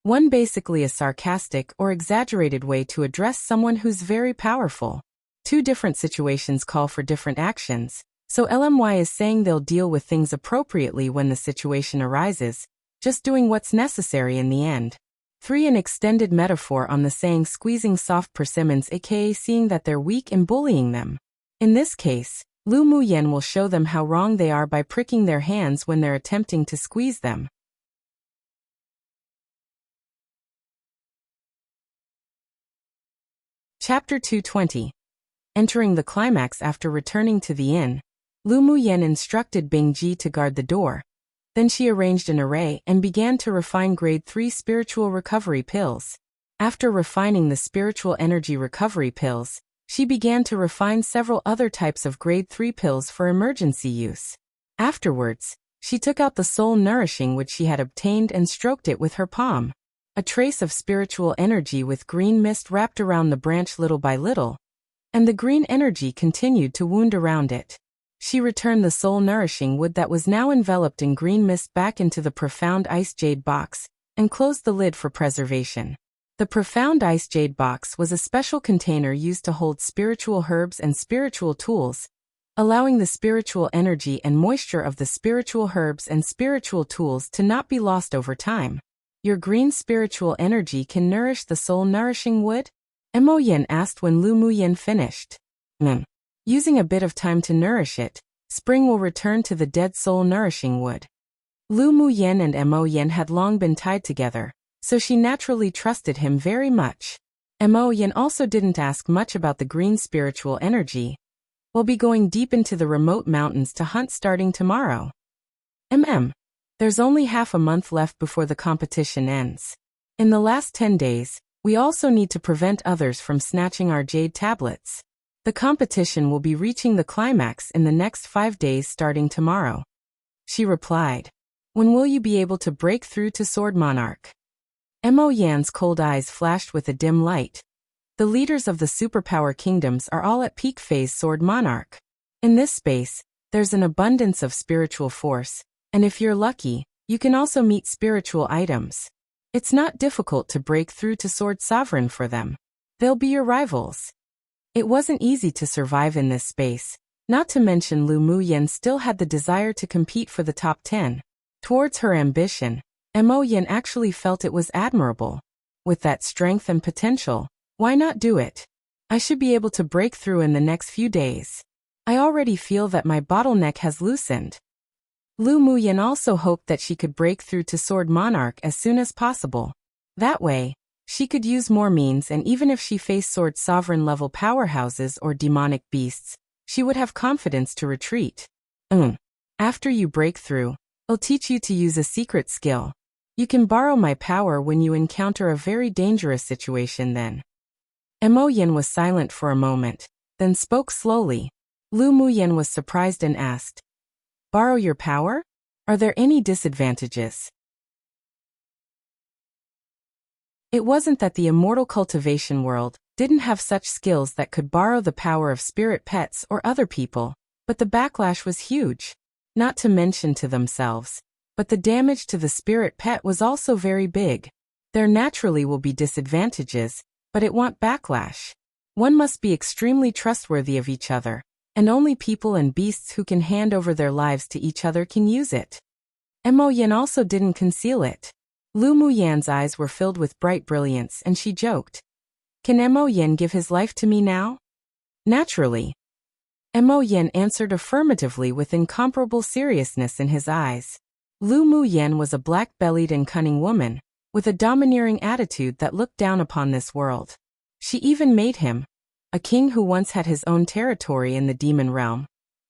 One basically a sarcastic or exaggerated way to address someone who's very powerful. Two different situations call for different actions, so LMY is saying they'll deal with things appropriately when the situation arises, just doing what's necessary in the end. 3. An extended metaphor on the saying squeezing soft persimmons, aka seeing that they're weak and bullying them. In this case, Lu Muyan will show them how wrong they are by pricking their hands when they're attempting to squeeze them. Chapter 220. Entering the climax. After returning to the inn, Lu Muyan instructed Bing Ji to guard the door. Then she arranged an array and began to refine grade 3 spiritual recovery pills. After refining the spiritual energy recovery pills, she began to refine several other types of grade 3 pills for emergency use. Afterwards, she took out the soul nourishing which she had obtained and stroked it with her palm. A trace of spiritual energy with green mist wrapped around the branch little by little, and the green energy continued to wound around it. She returned the soul-nourishing wood that was now enveloped in green mist back into the profound ice jade box, and closed the lid for preservation. The profound ice jade box was a special container used to hold spiritual herbs and spiritual tools, allowing the spiritual energy and moisture of the spiritual herbs and spiritual tools to not be lost over time. Your green spiritual energy can nourish the soul-nourishing wood? Mo Yin asked when Lu Muyan finished. Using a bit of time to nourish it, spring will return to the dead soul-nourishing wood. Lu Muyan and Mo Yin had long been tied together, so she naturally trusted him very much. Mo Yin also didn't ask much about the green spiritual energy. We'll be going deep into the remote mountains to hunt starting tomorrow. There's only half a month left before the competition ends. In the last 10 days, we also need to prevent others from snatching our jade tablets. The competition will be reaching the climax in the next 5 days starting tomorrow. She replied. When will you be able to break through to Sword Monarch? Mo Yan's cold eyes flashed with a dim light. The leaders of the superpower kingdoms are all at peak phase Sword Monarch. In this space, there's an abundance of spiritual force, and if you're lucky, you can also meet spiritual items. It's not difficult to break through to Sword Sovereign for them. They'll be your rivals. It wasn't easy to survive in this space, not to mention Lu Muyan still had the desire to compete for the top 10. Towards her ambition, Mo Yin actually felt it was admirable. With that strength and potential, why not do it? I should be able to break through in the next few days. I already feel that my bottleneck has loosened. Lu Muyan also hoped that she could break through to Sword Monarch as soon as possible. That way, she could use more means, and even if she faced Sword Sovereign level powerhouses or demonic beasts, she would have confidence to retreat. After you break through, I'll teach you to use a secret skill. You can borrow my power when you encounter a very dangerous situation then. Mo Yin was silent for a moment, then spoke slowly. Lu Muyan was surprised and asked, "Borrow your power? Are there any disadvantages?" It wasn't that the immortal cultivation world didn't have such skills that could borrow the power of spirit pets or other people, but the backlash was huge. Not to mention to themselves, but the damage to the spirit pet was also very big. There naturally will be disadvantages, but it won't backlash. One must be extremely trustworthy of each other, and only people and beasts who can hand over their lives to each other can use it. Mo Yin also didn't conceal it. Lu Muyan's eyes were filled with bright brilliance, and she joked, "Can Mo Yin give his life to me now?" "Naturally." Mo Yin answered affirmatively with incomparable seriousness in his eyes. Lu Muyan was a black-bellied and cunning woman, with a domineering attitude that looked down upon this world. She even made him, a king who once had his own territory in the demon realm,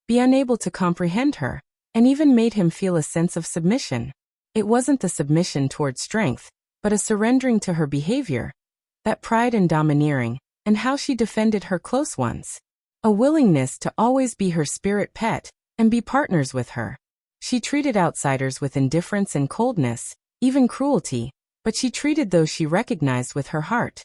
be unable to comprehend her, and even made him feel a sense of submission. It wasn't the submission toward strength, but a surrendering to her behavior, that pride and domineering, and how she defended her close ones. A willingness to always be her spirit pet, and be partners with her. She treated outsiders with indifference and coldness, even cruelty, but she treated those she recognized with her heart.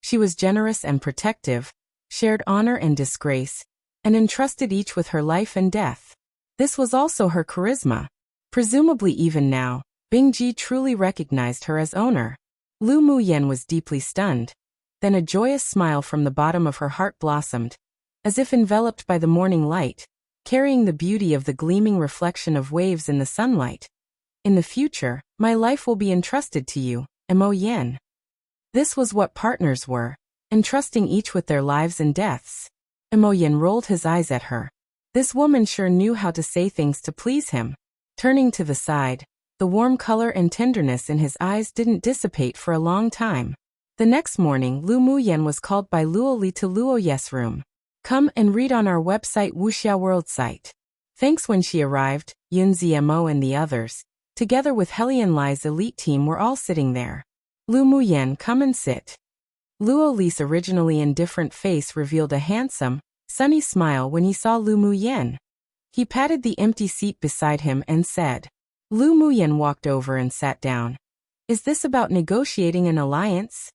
She was generous and protective, shared honor and disgrace, and entrusted each with her life and death. This was also her charisma. Presumably even now, Bingji truly recognized her as owner. Lu Muyan was deeply stunned. Then a joyous smile from the bottom of her heart blossomed, as if enveloped by the morning light, carrying the beauty of the gleaming reflection of waves in the sunlight. "In the future, my life will be entrusted to you, Mo Yin." This was what partners were, entrusting each with their lives and deaths. Mo Yin rolled his eyes at her. This woman sure knew how to say things to please him. Turning to the side, the warm color and tenderness in his eyes didn't dissipate for a long time. The next morning, Lu Muyan was called by Luo Li to Luo Ye's room. "Come and read on our website Wuxia World site." Thanks. When she arrived, Yun Ziemo and the others, together with Helian Lai's elite team, were all sitting there. "Lu Muyan, come and sit." Luo Li's originally indifferent face revealed a handsome, sunny smile when he saw Lu Muyan. He patted the empty seat beside him and said. Lu Muyan walked over and sat down. "Is this about negotiating an alliance?"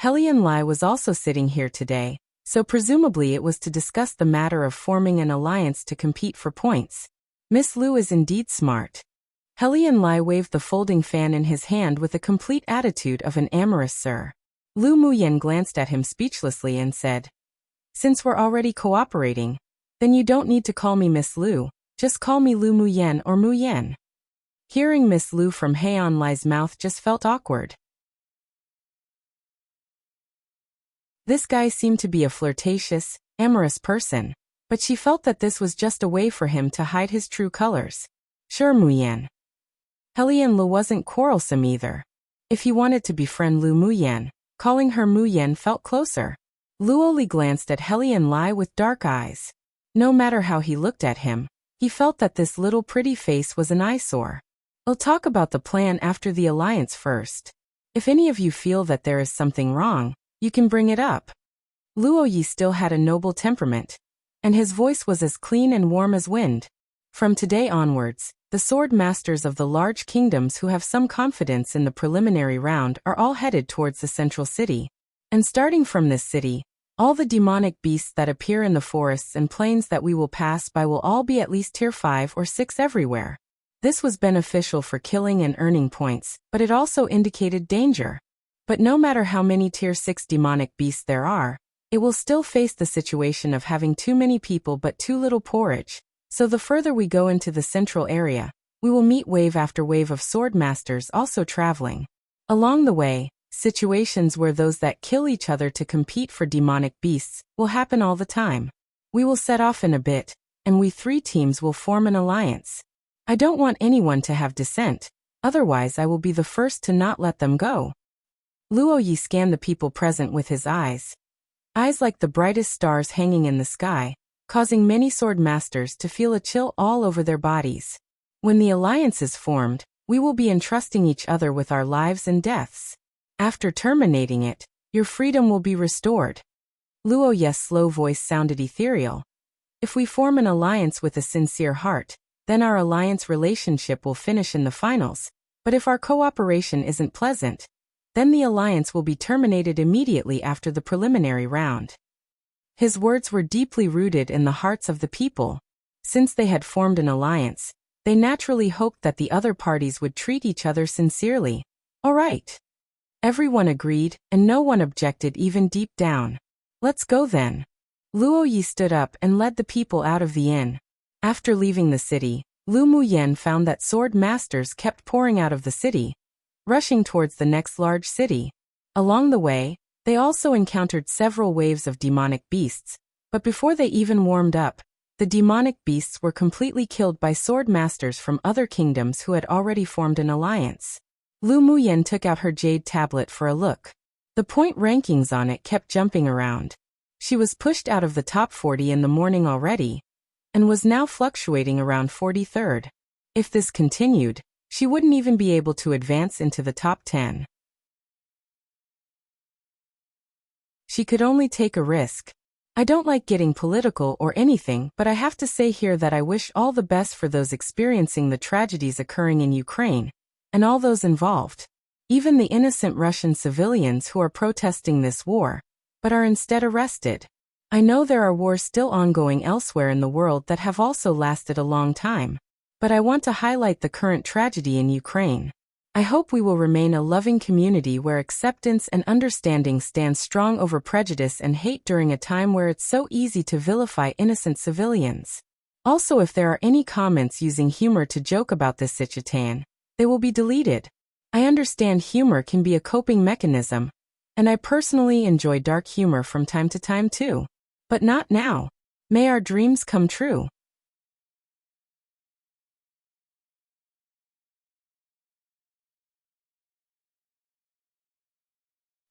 Helian Lai was also sitting here today, so presumably it was to discuss the matter of forming an alliance to compete for points. Miss Lu is indeed smart. Helian Lai waved the folding fan in his hand with a complete attitude of an amorous sir. Lu Muyan glanced at him speechlessly and said, "Since we're already cooperating, then you don't need to call me Miss Lu, just call me Lu Muyan or Muyan." Hearing Miss Lu from Heian Lai's mouth just felt awkward. This guy seemed to be a flirtatious, amorous person, but she felt that this was just a way for him to hide his true colors. "Sure, Muyan." Helian Lu wasn't quarrelsome either. If he wanted to befriend Lu Muyan, calling her Muyan felt closer. Luo Li glanced at Helian Lai with dark eyes. No matter how he looked at him, he felt that this little pretty face was an eyesore. "We'll talk about the plan after the alliance first. If any of you feel that there is something wrong, you can bring it up." Luo Yi still had a noble temperament, and his voice was as clean and warm as wind. From today onwards, the sword masters of the large kingdoms who have some confidence in the preliminary round are all headed towards the central city. And starting from this city, All the demonic beasts that appear in the forests and plains that we will pass by will all be at least tier 5 or 6 everywhere. This was beneficial for killing and earning points, but it also indicated danger. But no matter how many tier 6 demonic beasts there are, it will still face the situation of having too many people but too little porridge. So the further we go into the central area, we will meet wave after wave of sword masters also traveling. Along the way, situations where those that kill each other to compete for demonic beasts will happen all the time. We will set off in a bit, and we 3 teams will form an alliance. I don't want anyone to have dissent, otherwise I will be the first to not let them go. Luo Yi scanned the people present with his eyes. Eyes like the brightest stars hanging in the sky, causing many sword masters to feel a chill all over their bodies. When the alliance is formed, we will be entrusting each other with our lives and deaths. After terminating it, your freedom will be restored. Luo Yi's slow voice sounded ethereal. If we form an alliance with a sincere heart, then our alliance relationship will finish in the finals. But if our cooperation isn't pleasant, then the alliance will be terminated immediately after the preliminary round. His words were deeply rooted in the hearts of the people. Since they had formed an alliance, they naturally hoped that the other parties would treat each other sincerely. All right. Everyone agreed, and no one objected even deep down. Let's go then. Luo Yi stood up and led the people out of the inn. After leaving the city, Lu Muyen found that sword masters kept pouring out of the city, rushing towards the next large city. Along the way, they also encountered several waves of demonic beasts, but before they even warmed up, the demonic beasts were completely killed by sword masters from other kingdoms who had already formed an alliance. Lu Muyen took out her jade tablet for a look. The point rankings on it kept jumping around. She was pushed out of the top 40 in the morning already, and was now fluctuating around 43rd. If this continued, she wouldn't even be able to advance into the top 10. She could only take a risk. I don't like getting political or anything, but I have to say here that I wish all the best for those experiencing the tragedies occurring in Ukraine, and all those involved. Even the innocent Russian civilians who are protesting this war, but are instead arrested. I know there are wars still ongoing elsewhere in the world that have also lasted a long time, but I want to highlight the current tragedy in Ukraine. I hope we will remain a loving community where acceptance and understanding stand strong over prejudice and hate during a time where it's so easy to vilify innocent civilians. Also, if there are any comments using humor to joke about this situation, they will be deleted. I understand humor can be a coping mechanism, and I personally enjoy dark humor from time to time too. But not now. May our dreams come true.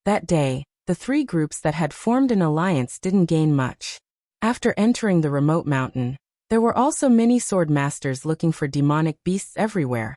That day, the 3 groups that had formed an alliance didn't gain much. After entering the remote mountain, there were also many sword masters looking for demonic beasts everywhere,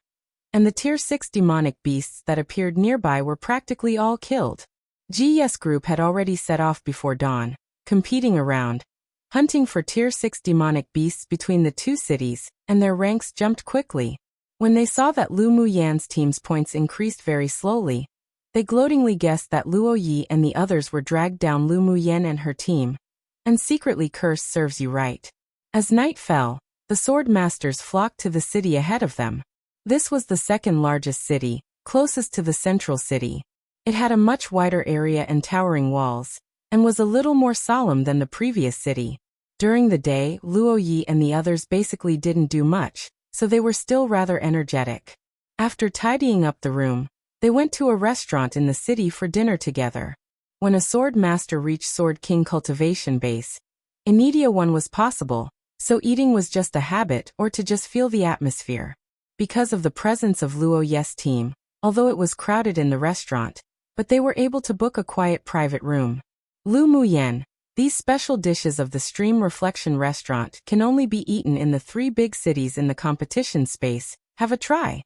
and the tier 6 demonic beasts that appeared nearby were practically all killed. GES group had already set off before dawn, competing around, hunting for tier 6 demonic beasts between the 2 cities, and their ranks jumped quickly. When they saw that Lu Muyan's team's points increased very slowly, they gloatingly guessed that Luo Yi and the others were dragged down Lu Muyan and her team, and secretly cursed serves you right. As night fell, the sword masters flocked to the city ahead of them. This was the second largest city, closest to the central city. It had a much wider area and towering walls, and was a little more solemn than the previous city. During the day, Luo Yi and the others basically didn't do much, so they were still rather energetic. After tidying up the room, they went to a restaurant in the city for dinner together. When a sword master reached Sword King cultivation base, immediate one was possible, so eating was just a habit or to just feel the atmosphere. Because of the presence of Luo Yi's team, although it was crowded in the restaurant, but they were able to book a quiet private room. Lu Muyen, these special dishes of the Stream Reflection restaurant can only be eaten in the 3 big cities in the competition space. Have a try.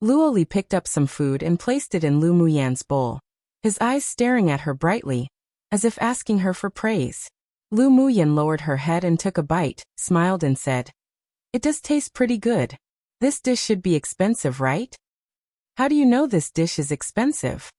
Luo Li picked up some food and placed it in Lu Muyan's bowl, his eyes staring at her brightly, as if asking her for praise. Lu Muyan lowered her head and took a bite, smiled and said, "It does taste pretty good. This dish should be expensive, right?" "How do you know this dish is expensive?"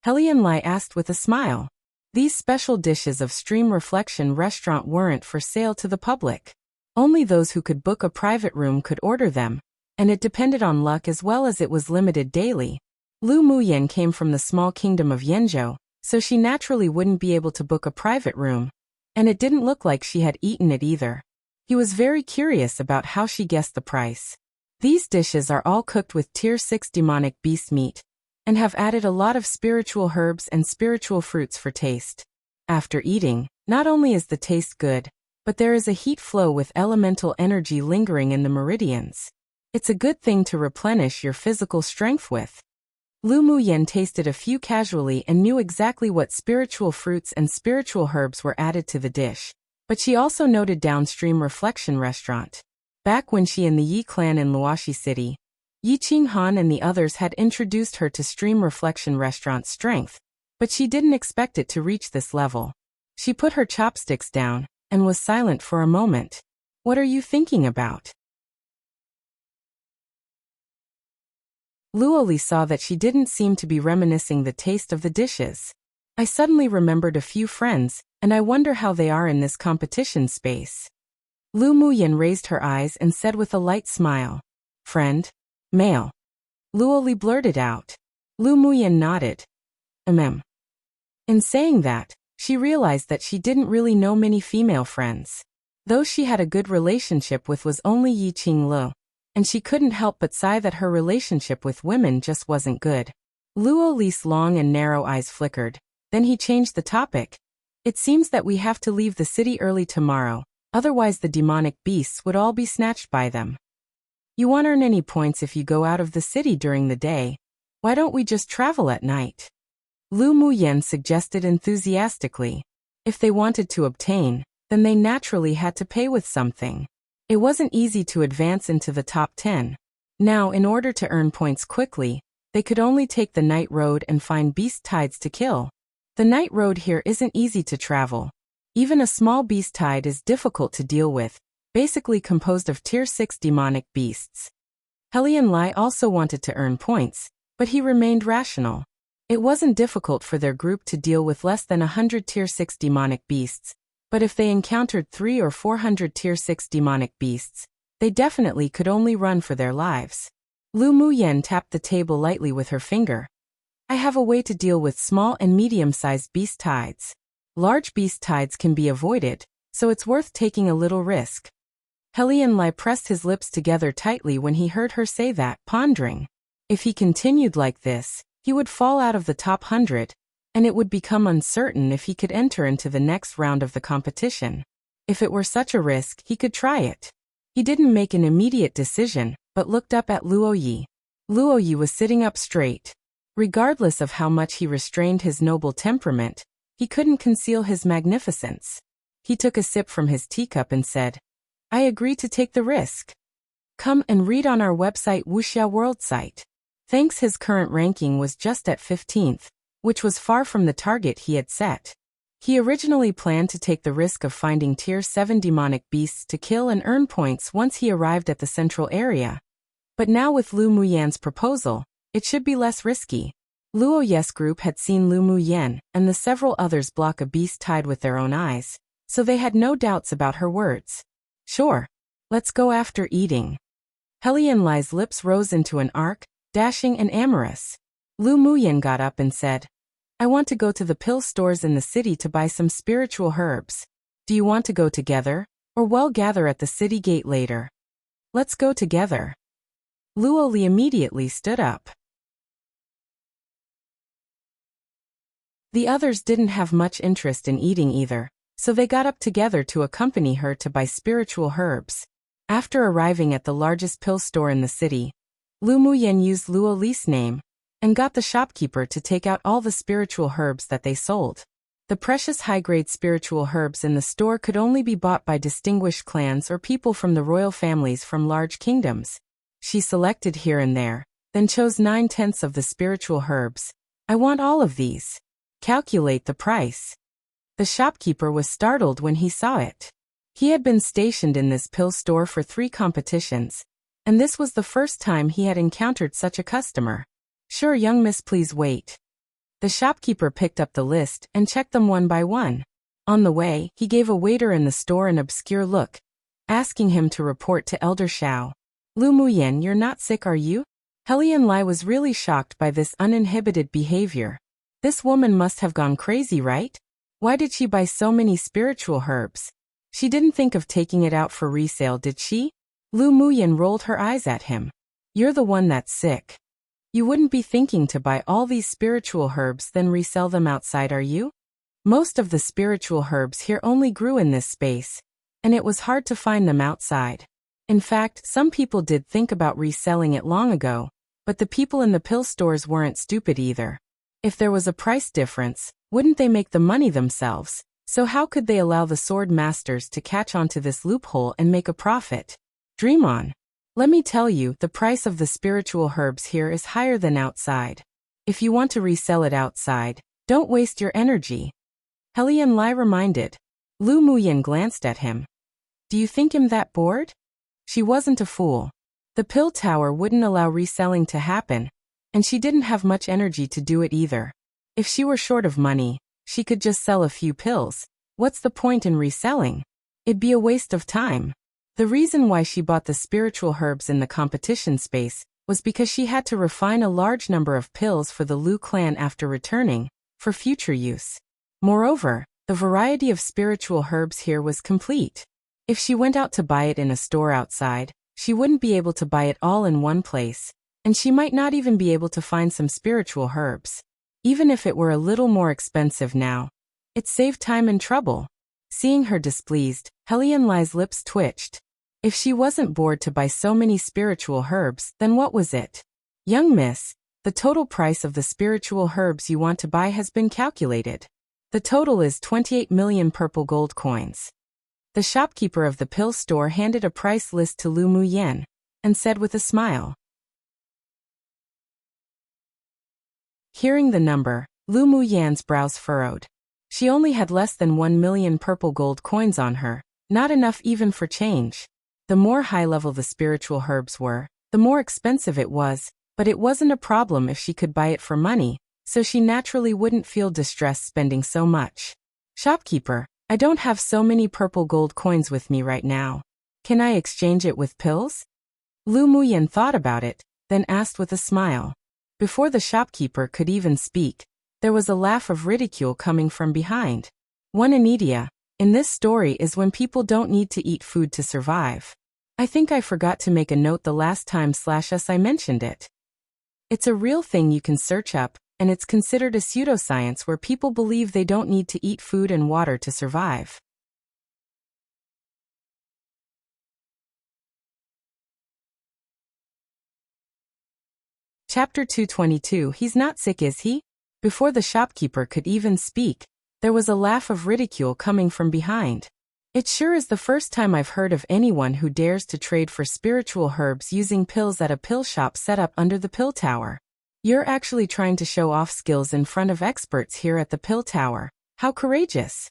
Helian Lai asked with a smile. These special dishes of Stream Reflection restaurant weren't for sale to the public. Only those who could book a private room could order them, and it depended on luck as well as it was limited daily. Lu Muyen came from the small kingdom of Yenzhou, so she naturally wouldn't be able to book a private room, and it didn't look like she had eaten it either. He was very curious about how she guessed the price. These dishes are all cooked with Tier 6 demonic beast meat, and have added a lot of spiritual herbs and spiritual fruits for taste. After eating, not only is the taste good, but there is a heat flow with elemental energy lingering in the meridians. It's a good thing to replenish your physical strength with. Lu Muyen tasted a few casually and knew exactly what spiritual fruits and spiritual herbs were added to the dish, but she also noted down Stream Reflection Restaurant. Back when she and the Yi clan in Luoxi City, Yi Qinghan and the others had introduced her to Stream Reflection Restaurant's strength, but she didn't expect it to reach this level. She put her chopsticks down and was silent for a moment. What are you thinking about? Luoli saw that she didn't seem to be reminiscing the taste of the dishes. I suddenly remembered a few friends, and I wonder how they are in this competition space. Lu Muyen raised her eyes and said with a light smile, "Friend? Male?" Luoli blurted out. Lu Muyen nodded. In saying that, she realized that she didn't really know many female friends. Those she had a good relationship with was only Yi Qinglu, and she couldn't help but sigh that her relationship with women just wasn't good. Luoli's long and narrow eyes flickered. Then he changed the topic. "It seems that we have to leave the city early tomorrow, otherwise the demonic beasts would all be snatched by them. You won't earn any points if you go out of the city during the day. Why don't we just travel at night?" Lu Muyen suggested enthusiastically. If they wanted to obtain, then they naturally had to pay with something. It wasn't easy to advance into the top 10. Now, in order to earn points quickly, they could only take the night road and find beast tides to kill. The night road here isn't easy to travel. Even a small beast tide is difficult to deal with, basically composed of Tier 6 demonic beasts. Helian Lai also wanted to earn points, but he remained rational. It wasn't difficult for their group to deal with less than 100 Tier 6 demonic beasts, but if they encountered 300 or 400 Tier 6 demonic beasts, they definitely could only run for their lives. Lu Muyen tapped the table lightly with her finger. "I have a way to deal with small and medium-sized beast tides. Large beast tides can be avoided, so it's worth taking a little risk." Helian Lai pressed his lips together tightly when he heard her say that, pondering. If he continued like this, he would fall out of the top 100, and it would become uncertain if he could enter into the next round of the competition. If it were such a risk, he could try it. He didn't make an immediate decision, but looked up at Luoyi. Luoyi was sitting up straight. Regardless of how much he restrained his noble temperament, he couldn't conceal his magnificence. He took a sip from his teacup and said, "I agree to take the risk. Come and read on our website Wuxia World site." Thanks, his current ranking was just at 15th, which was far from the target he had set. He originally planned to take the risk of finding Tier 7 demonic beasts to kill and earn points once he arrived at the central area. But now with Lu Muyen's proposal, it should be less risky. Luoyes group had seen Lu Muyen and the several others block a beast tide with their own eyes, so they had no doubts about her words. "Sure. Let's go after eating." Helian Lai's lips rose into an arc, dashing and amorous. Lu Muyen got up and said, "I want to go to the pill stores in the city to buy some spiritual herbs. Do you want to go together, or we'll gather at the city gate later?" "Let's go together." Luoli immediately stood up. The others didn't have much interest in eating either, so they got up together to accompany her to buy spiritual herbs. After arriving at the largest pill store in the city, Lu Muyen used Luoli's name and got the shopkeeper to take out all the spiritual herbs that they sold. The precious high-grade spiritual herbs in the store could only be bought by distinguished clans or people from the royal families from large kingdoms. She selected here and there, then chose 9/10 of the spiritual herbs. "I want all of these. Calculate the price." The shopkeeper was startled when he saw it. He had been stationed in this pill store for 3 competitions, and this was the first time he had encountered such a customer. "Sure, young miss, please wait." The shopkeeper picked up the list and checked them one by one. On the way, he gave a waiter in the store an obscure look, asking him to report to Elder Xiao. Lu Muyan, you're not sick, are you? Helian Lai was really shocked by this uninhibited behavior. This woman must have gone crazy, right? Why did she buy so many spiritual herbs? She didn't think of taking it out for resale, did she? Lu Muyan rolled her eyes at him. You're the one that's sick. You wouldn't be thinking to buy all these spiritual herbs then resell them outside, are you? Most of the spiritual herbs here only grew in this space, and it was hard to find them outside. In fact, some people did think about reselling it long ago, but the people in the pill stores weren't stupid either. If there was a price difference, wouldn't they make the money themselves? So how could they allow the sword masters to catch onto this loophole and make a profit? Dream on. Let me tell you, the price of the spiritual herbs here is higher than outside. If you want to resell it outside, don't waste your energy. Helian Lai reminded. Lu Muyan glanced at him. Do you think him that bored? She wasn't a fool. The pill tower wouldn't allow reselling to happen, and she didn't have much energy to do it either. If she were short of money, she could just sell a few pills. What's the point in reselling? It'd be a waste of time. The reason why she bought the spiritual herbs in the competition space was because she had to refine a large number of pills for the Lu clan after returning, for future use. Moreover, the variety of spiritual herbs here was complete. If she went out to buy it in a store outside, she wouldn't be able to buy it all in one place, and she might not even be able to find some spiritual herbs. Even if it were a little more expensive now, it saved time and trouble. Seeing her displeased, Helian Lai's lips twitched. If she wasn't bored to buy so many spiritual herbs, then what was it? Young miss, the total price of the spiritual herbs you want to buy has been calculated. The total is 28 million purple gold coins. The shopkeeper of the pill store handed a price list to Lu Muyan, and said with a smile. Hearing the number, Lu Muyan's brows furrowed. She only had less than 1 million purple gold coins on her, not enough even for change. The more high-level the spiritual herbs were, the more expensive it was, but it wasn't a problem if she could buy it for money, so she naturally wouldn't feel distressed spending so much. Shopkeeper, I don't have so many purple gold coins with me right now. Can I exchange it with pills? Lu Muyan thought about it, then asked with a smile. Before the shopkeeper could even speak, there was a laugh of ridicule coming from behind. One idiot in this story is when people don't need to eat food to survive. I think I forgot to make a note the last time /us I mentioned it. It's a real thing you can search up, and it's considered a pseudoscience where people believe they don't need to eat food and water to survive. Chapter 222. He's not sick, is he? Before the shopkeeper could even speak, there was a laugh of ridicule coming from behind. It sure is the first time I've heard of anyone who dares to trade for spiritual herbs using pills at a pill shop set up under the pill tower. You're actually trying to show off skills in front of experts here at the pill tower. How courageous!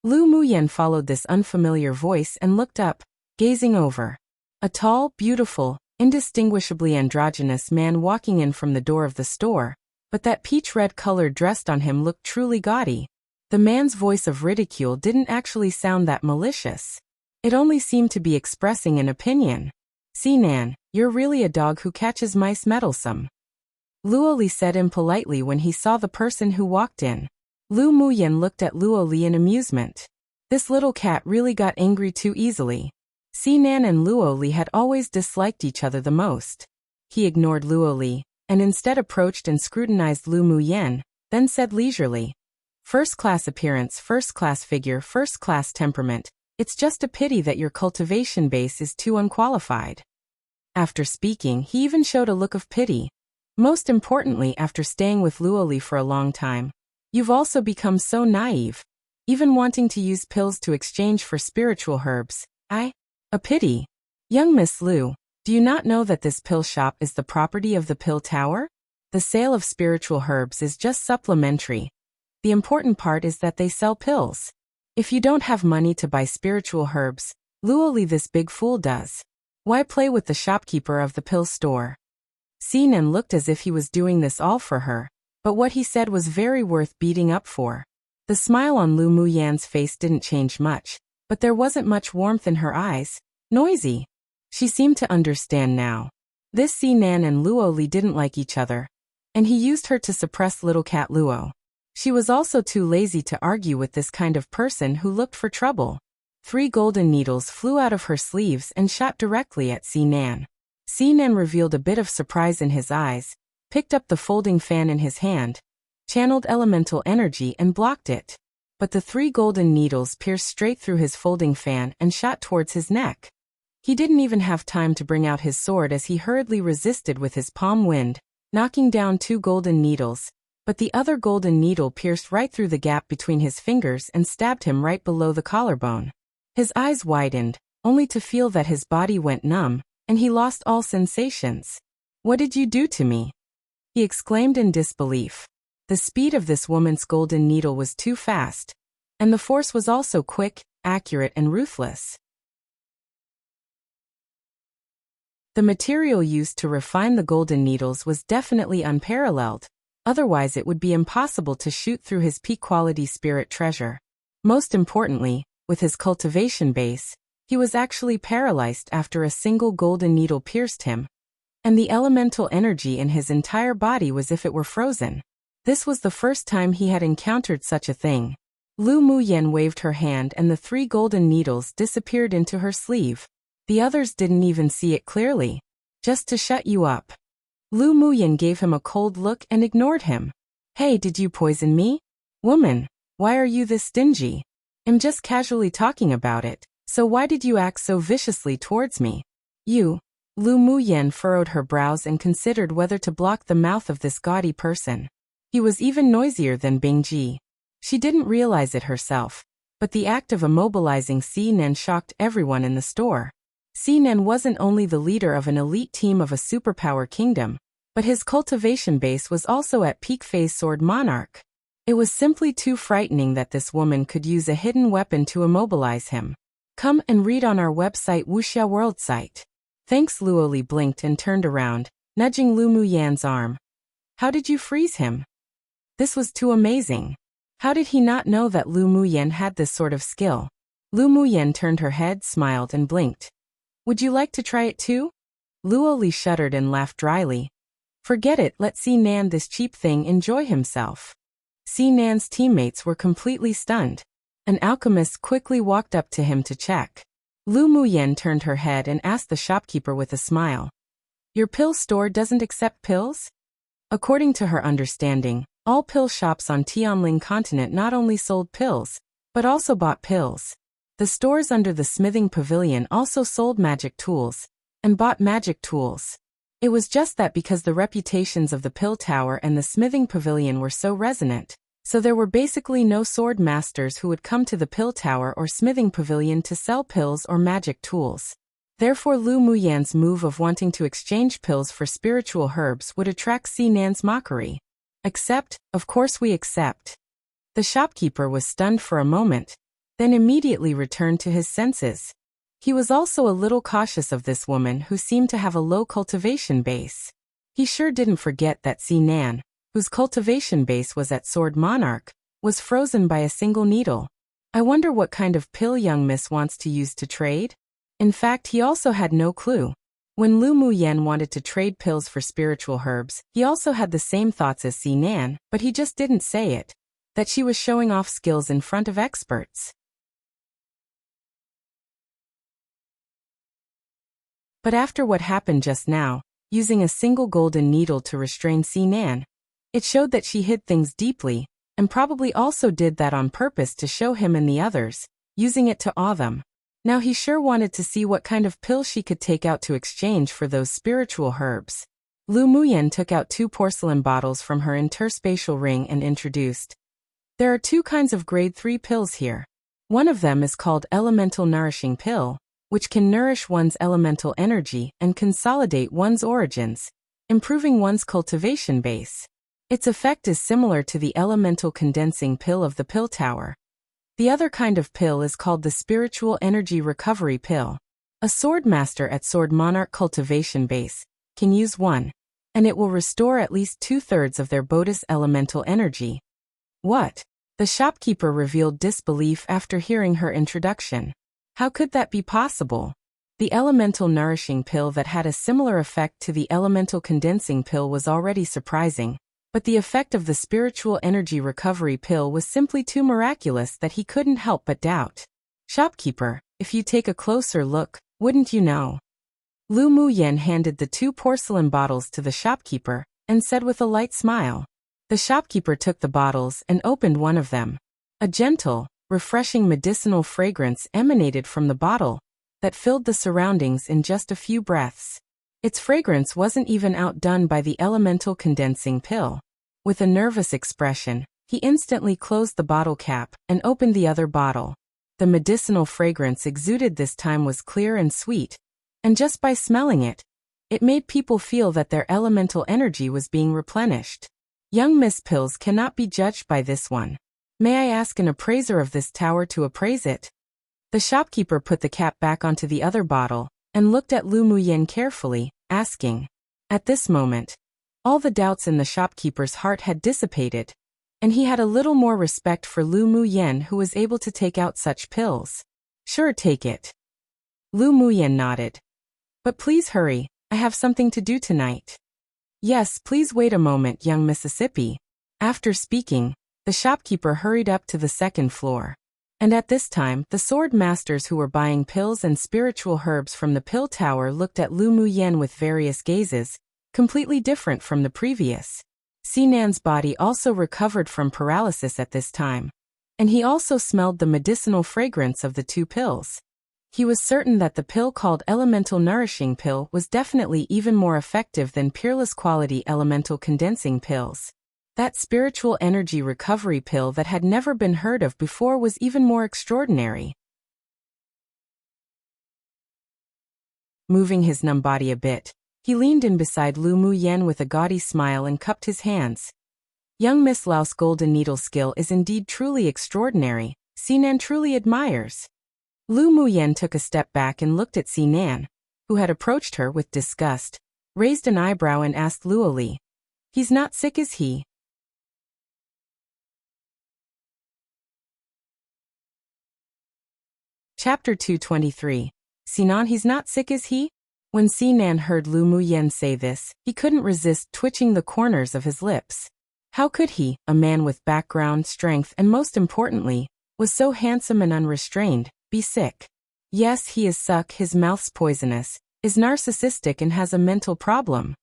Lu Muyan followed this unfamiliar voice and looked up, gazing over. A tall, beautiful, indistinguishably androgynous man walking in from the door of the store, but that peach-red color dressed on him looked truly gaudy. The man's voice of ridicule didn't actually sound that malicious. It only seemed to be expressing an opinion. Sinan, you're really a dog who catches mice meddlesome. Luoli said impolitely when he saw the person who walked in. Lu Muyan looked at Luoli in amusement. This little cat really got angry too easily. Sinan and Luoli had always disliked each other the most. He ignored Luoli, and instead approached and scrutinized Lu Muyan, then said leisurely, "First-class appearance, first-class figure, first-class temperament. It's just a pity that your cultivation base is too unqualified." After speaking, he even showed a look of pity. Most importantly, after staying with Luoli for a long time, you've also become so naive, even wanting to use pills to exchange for spiritual herbs. A pity. Young Miss Lu, do you not know that this pill shop is the property of the pill tower? The sale of spiritual herbs is just supplementary. The important part is that they sell pills. If you don't have money to buy spiritual herbs, Luoli this big fool does. Why play with the shopkeeper of the pill store? Sinan looked as if he was doing this all for her, but what he said was very worth beating up for. The smile on Lu Muyan's face didn't change much, but there wasn't much warmth in her eyes. Noisy. She seemed to understand now. This Sinan and Luo Li didn't like each other, and he used her to suppress little cat Luo. She was also too lazy to argue with this kind of person who looked for trouble. 3 golden needles flew out of her sleeves and shot directly at Sinan. Sinan revealed a bit of surprise in his eyes, picked up the folding fan in his hand, channeled elemental energy and blocked it. But the 3 golden needles pierced straight through his folding fan and shot towards his neck. He didn't even have time to bring out his sword as he hurriedly resisted with his palm wind, knocking down 2 golden needles, but the other golden needle pierced right through the gap between his fingers and stabbed him right below the collarbone. His eyes widened, only to feel that his body went numb, and he lost all sensations. "What did you do to me?" he exclaimed in disbelief. The speed of this woman's golden needle was too fast, and the force was also quick, accurate and ruthless. The material used to refine the golden needles was definitely unparalleled, otherwise it would be impossible to shoot through his peak-quality spirit treasure. Most importantly, with his cultivation base, he was actually paralyzed after a single golden needle pierced him, and the elemental energy in his entire body was as if it were frozen. This was the first time he had encountered such a thing. Lu Muyan waved her hand and the 3 golden needles disappeared into her sleeve. The others didn't even see it clearly. "Just to shut you up." Lu Muyan gave him a cold look and ignored him. "Hey, did you poison me? Woman, why are you this stingy? I'm just casually talking about it, so why did you act so viciously towards me?" "You." Lu Muyan furrowed her brows and considered whether to block the mouth of this gaudy person. He was even noisier than Bingji. She didn't realize it herself, but the act of immobilizing Sinan shocked everyone in the store. Sinan wasn't only the leader of an elite team of a superpower kingdom, but his cultivation base was also at peak phase Sword Monarch. It was simply too frightening that this woman could use a hidden weapon to immobilize him. "Come and read on our website Wuxia World site." Thanks. Luo Li blinked and turned around, nudging Lu Muyan's arm. "How did you freeze him?" This was too amazing. How did he not know that Lu Muyan had this sort of skill? Lu Muyan turned her head, smiled and blinked. "Would you like to try it too?" Luo Li shuddered and laughed dryly. "Forget it, let Sinan this cheap thing enjoy himself." Sinan's teammates were completely stunned. An alchemist quickly walked up to him to check. Lu Muyan turned her head and asked the shopkeeper with a smile. "Your pill store doesn't accept pills?" According to her understanding, all pill shops on Tianling continent not only sold pills, but also bought pills. The stores under the smithing pavilion also sold magic tools, and bought magic tools. It was just that because the reputations of the pill tower and the smithing pavilion were so resonant, so there were basically no sword masters who would come to the pill tower or smithing pavilion to sell pills or magic tools. Therefore Lu Muyan's move of wanting to exchange pills for spiritual herbs would attract Sinan's mockery. "Accept, of course we accept." The shopkeeper was stunned for a moment, then immediately returned to his senses. He was also a little cautious of this woman who seemed to have a low cultivation base. He sure didn't forget that Sinan, whose cultivation base was at Sword Monarch, was frozen by a single needle. I wonder what kind of pill young miss wants to use to trade? In fact, he also had no clue. When Lu Muyan wanted to trade pills for spiritual herbs, he also had the same thoughts as Sinan, but he just didn't say it. That she was showing off skills in front of experts. But after what happened just now, using a single golden needle to restrain Sinan, it showed that she hid things deeply, and probably also did that on purpose to show him and the others, using it to awe them. Now he sure wanted to see what kind of pill she could take out to exchange for those spiritual herbs. Lu Muyan took out 2 porcelain bottles from her interspatial ring and introduced. "There are 2 kinds of grade 3 pills here. One of them is called Elemental Nourishing Pill, which can nourish one's elemental energy and consolidate one's origins, improving one's cultivation base. Its effect is similar to the Elemental Condensing Pill of the pill tower. The other kind of pill is called the Spiritual Energy Recovery Pill. A sword master at Sword Monarch cultivation base can use one, and it will restore at least 2/3 of their bonus elemental energy. What? The shopkeeper revealed disbelief after hearing her introduction. How could that be possible? The elemental nourishing pill that had a similar effect to the elemental condensing pill was already surprising, but the effect of the spiritual energy recovery pill was simply too miraculous that he couldn't help but doubt. Shopkeeper, if you take a closer look, wouldn't you know? Lu Muyen handed the 2 porcelain bottles to the shopkeeper and said with a light smile. The shopkeeper took the bottles and opened one of them. A gentle, refreshing medicinal fragrance emanated from the bottle that filled the surroundings in just a few breaths. Its fragrance wasn't even outdone by the elemental condensing pill. With a nervous expression, he instantly closed the bottle cap and opened the other bottle. The medicinal fragrance exuded this time was clear and sweet, and just by smelling it, it made people feel that their elemental energy was being replenished. Young Miss Pills cannot be judged by this one. May I ask an appraiser of this tower to appraise it? The shopkeeper put the cap back onto the other bottle and looked at Lu Muyen carefully, asking. At this moment, all the doubts in the shopkeeper's heart had dissipated, and he had a little more respect for Lu Muyen, who was able to take out such pills. Sure, take it. Lu Muyen nodded. But please hurry, I have something to do tonight. Yes, please wait a moment, young Mississippi. After speaking, the shopkeeper hurried up to the second floor. And at this time, the sword masters who were buying pills and spiritual herbs from the pill tower looked at Lu Muyen with various gazes, completely different from the previous. Sinan's body also recovered from paralysis at this time, and he also smelled the medicinal fragrance of the 2 pills. He was certain that the pill called Elemental Nourishing Pill was definitely even more effective than Peerless Quality Elemental Condensing Pills. That spiritual energy recovery pill that had never been heard of before was even more extraordinary. Moving his numb body a bit, he leaned in beside Lu Muyen with a gaudy smile and cupped his hands. Young Miss Lao's golden needle skill is indeed truly extraordinary, Sinan truly admires. Lu Muyen took a step back and looked at Sinan, who had approached her with disgust, raised an eyebrow and asked Luoli. He's not sick, is he? Chapter 223. Sinan, he's not sick, is he? When Sinan heard Lu Muyen say this, he couldn't resist twitching the corners of his lips. How could he, a man with background, strength, and most importantly, was so handsome and unrestrained, be sick? Yes, he is suck, his mouth's poisonous, is narcissistic and has a mental problem.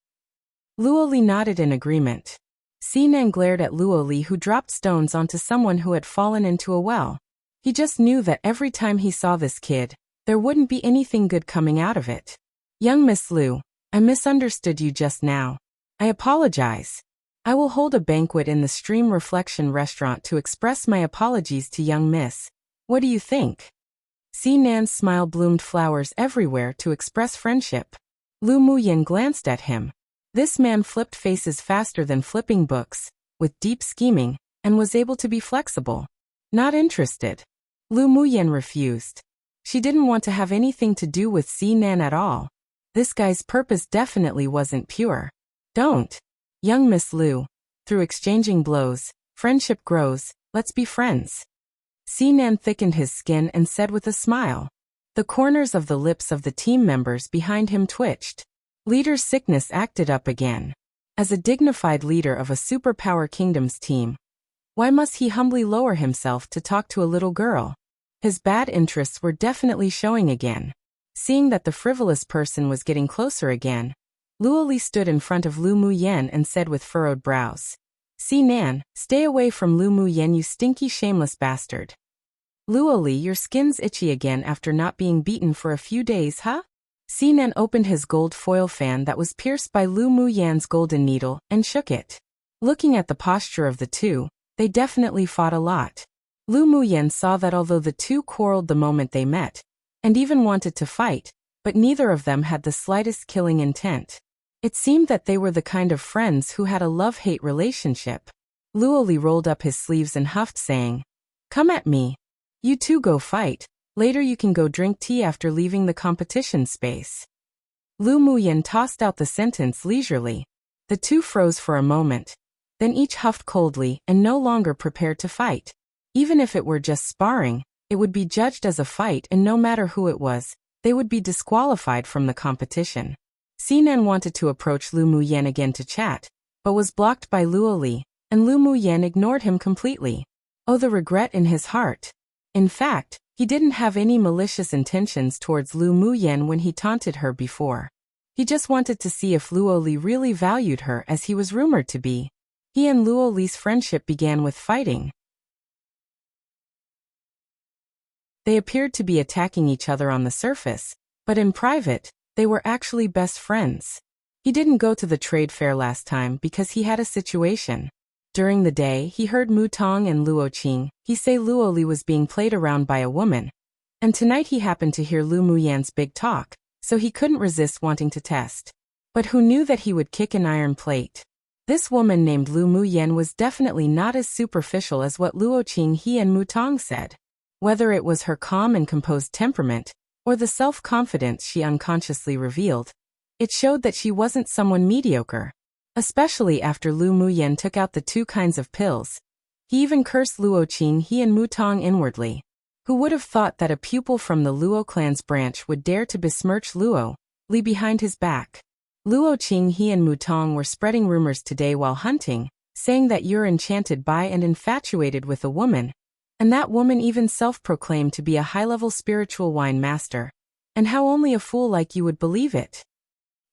Luoli nodded in agreement. Sinan glared at Luoli, who dropped stones onto someone who had fallen into a well. He just knew that every time he saw this kid, there wouldn't be anything good coming out of it. Young Miss Lu, I misunderstood you just now. I apologize. I will hold a banquet in the Stream Reflection restaurant to express my apologies to young Miss. What do you think? Sinan's smile bloomed flowers everywhere to express friendship. Lu Muyen glanced at him. This man flipped faces faster than flipping books, with deep scheming, and was able to be flexible. Not interested. Lu Muyen refused. She didn't want to have anything to do with Sinan at all. This guy's purpose definitely wasn't pure. Don't. Young Miss Lu. Through exchanging blows, friendship grows, let's be friends. Sinan thickened his skin and said with a smile. The corners of the lips of the team members behind him twitched. Leader's sickness acted up again. As a dignified leader of a superpower kingdom's team, why must he humbly lower himself to talk to a little girl? His bad interests were definitely showing again. Seeing that the frivolous person was getting closer again, Luoli stood in front of Lu Muyen and said with furrowed brows. Sinan, stay away from Lu Muyen, you stinky shameless bastard. Luoli, your skin's itchy again after not being beaten for a few days, huh? Sinan opened his gold foil fan that was pierced by Lu Muyen's golden needle and shook it. Looking at the posture of the two, they definitely fought a lot. Lu Muyen saw that although the two quarreled the moment they met, and even wanted to fight, but neither of them had the slightest killing intent. It seemed that they were the kind of friends who had a love-hate relationship. Luoli rolled up his sleeves and huffed, saying, Come at me. You two go fight. Later you can go drink tea after leaving the competition space. Lu Muyen tossed out the sentence leisurely. The two froze for a moment. Then each huffed coldly and no longer prepared to fight. Even if it were just sparring, it would be judged as a fight, and no matter who it was, they would be disqualified from the competition. Sinan wanted to approach Lu Muyen again to chat, but was blocked by Luo Li, and Lu Muyen ignored him completely. Oh, the regret in his heart. In fact, he didn't have any malicious intentions towards Lu Muyen when he taunted her before. He just wanted to see if Luo Li really valued her as he was rumored to be. He and Luo Li's friendship began with fighting. They appeared to be attacking each other on the surface, but in private, they were actually best friends. He didn't go to the trade fair last time because he had a situation. During the day, he heard Mu Tong and Luo Qing say Luo Li was being played around by a woman. And tonight he happened to hear Lu Muyen's big talk, so he couldn't resist wanting to test. But who knew that he would kick an iron plate? This woman named Lu Muyen was definitely not as superficial as what Luo Qing and Mu Tong said. Whether it was her calm and composed temperament, or the self-confidence she unconsciously revealed, it showed that she wasn't someone mediocre. Especially after Lu Muyen took out the 2 kinds of pills. He even cursed Luo Qing and Mu Tong inwardly. Who would have thought that a pupil from the Luo clan's branch would dare to besmirch Luo Li behind his back? Luo Qing and Mu Tong were spreading rumors today while hunting, saying that you're enchanted by and infatuated with a woman, and that woman even self-proclaimed to be a high-level spiritual wine master, and how only a fool like you would believe it.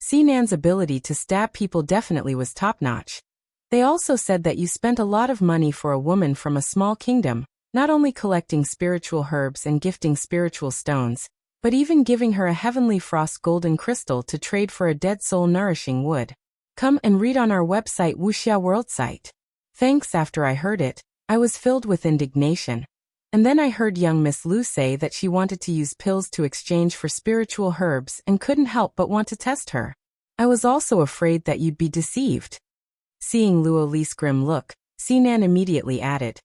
Sinan's ability to stab people definitely was top-notch. They also said that you spent a lot of money for a woman from a small kingdom, not only collecting spiritual herbs and gifting spiritual stones, but even giving her a heavenly frost golden crystal to trade for a dead soul nourishing wood. Come and read on our website Wuxia World site. Thanks. After I heard it, I was filled with indignation. And then I heard young Miss Lu say that she wanted to use pills to exchange for spiritual herbs and couldn't help but want to test her. I was also afraid that you'd be deceived. Seeing Luo Li's grim look, Sinan immediately added,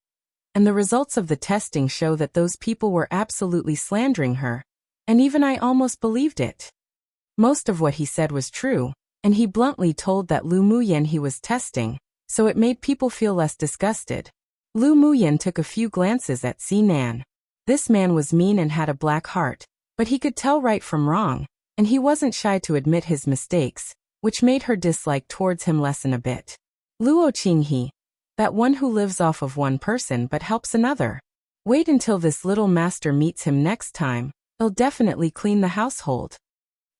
and the results of the testing show that those people were absolutely slandering her, and even I almost believed it. Most of what he said was true, and he bluntly told that Lu Muyen he was testing, so it made people feel less disgusted. Lu Muyen took a few glances at Sinan. This man was mean and had a black heart, but he could tell right from wrong, and he wasn't shy to admit his mistakes, which made her dislike towards him lessen a bit. Luo Qing that one who lives off of one person but helps another. Wait until this little master meets him next time, he'll definitely clean the household.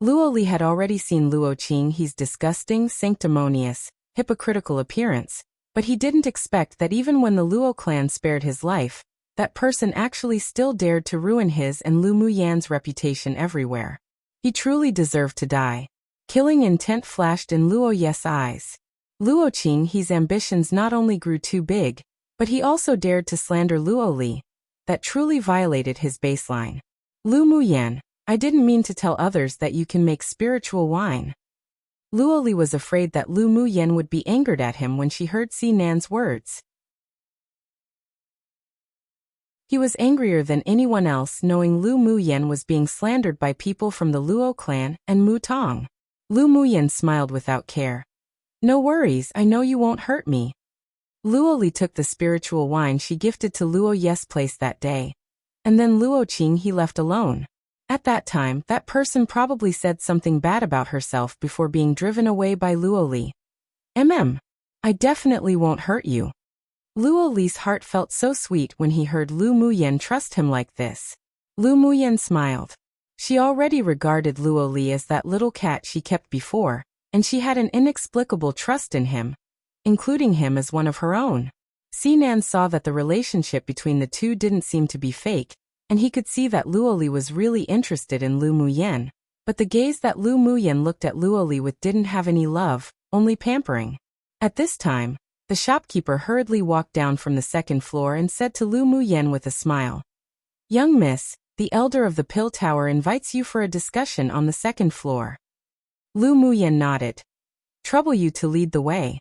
Luo Li had already seen Luo Qing's disgusting, sanctimonious, hypocritical appearance, but he didn't expect that even when the Luo clan spared his life, that person actually still dared to ruin his and Lu Muyen's reputation everywhere. He truly deserved to die. Killing intent flashed in Luo Ye's eyes. Luo Qing's ambitions not only grew too big, but he also dared to slander Luo Li. That truly violated his baseline. Lu Muyen, I didn't mean to tell others that you can make spiritual wine. Luo Li was afraid that Lu Muyen would be angered at him when she heard Sinan's words. He was angrier than anyone else knowing Lu Muyen was being slandered by people from the Luo clan and Mu Tong. Lu Muyen smiled without care. No worries, I know you won't hurt me. Luo Li took the spiritual wine she gifted to Luo Ye's place that day. And then Luo Qing he left alone. At that time, that person probably said something bad about herself before being driven away by Luo Li. I definitely won't hurt you. Luo Li's heart felt so sweet when he heard Lu Muyen trust him like this. Lu Muyen smiled. She already regarded Luo Li as that little cat she kept before, and she had an inexplicable trust in him, including him as one of her own. Sinan saw that the relationship between the two didn't seem to be fake, and he could see that Luo Li was really interested in Lu Muyen, but the gaze that Lu Muyen looked at Luo Li with didn't have any love, only pampering. At this time, the shopkeeper hurriedly walked down from the second floor and said to Lu Muyen with a smile, "Young miss, the elder of the Pill Tower invites you for a discussion on the second floor." Lu Muyen nodded. "Trouble you to lead the way."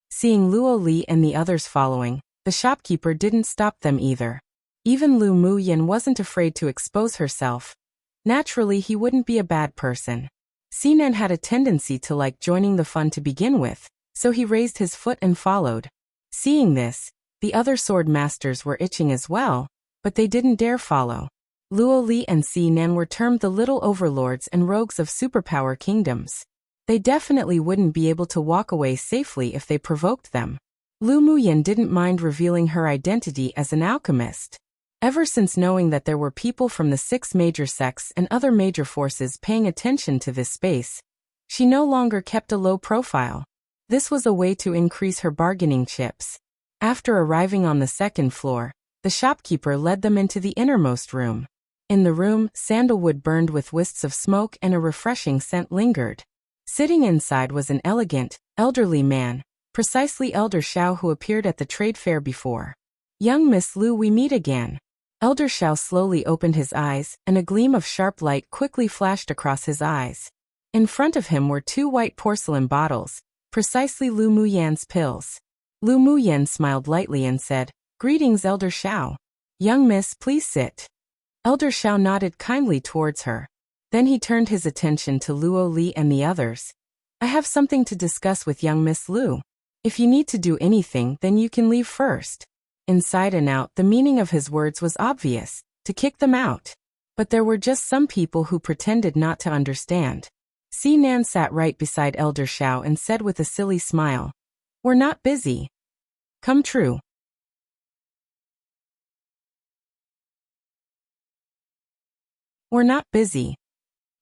Seeing Luo Li and the others following, the shopkeeper didn't stop them either. Even Lu Muyen wasn't afraid to expose herself. Naturally, he wouldn't be a bad person. Sinan had a tendency to like joining the fun to begin with, so he raised his foot and followed. Seeing this, the other sword masters were itching as well, but they didn't dare follow. Luo Li and Si Nan were termed the little overlords and rogues of superpower kingdoms. They definitely wouldn't be able to walk away safely if they provoked them. Lu Muyan didn't mind revealing her identity as an alchemist. Ever since knowing that there were people from the 6 major sects and other major forces paying attention to this space, she no longer kept a low profile. This was a way to increase her bargaining chips. After arriving on the 2nd floor, the shopkeeper led them into the innermost room. In the room, sandalwood burned with wisps of smoke and a refreshing scent lingered. Sitting inside was an elegant, elderly man, precisely Elder Xiao who appeared at the trade fair before. "Young Miss Lu, we meet again." Elder Xiao slowly opened his eyes, and a gleam of sharp light quickly flashed across his eyes. In front of him were 2 white porcelain bottles, precisely Lu Muyan's pills. Lu Muyan smiled lightly and said, "Greetings, Elder Xiao. Young miss, please sit." Elder Xiao nodded kindly towards her. Then he turned his attention to Luo Li and the others. "I have something to discuss with young Miss Lu. If you need to do anything, then you can leave first." Inside and out, the meaning of his words was obvious, to kick them out. But there were just some people who pretended not to understand. Si Nan sat right beside Elder Xiao and said with a silly smile, "We're not busy. Come true." "We're not busy."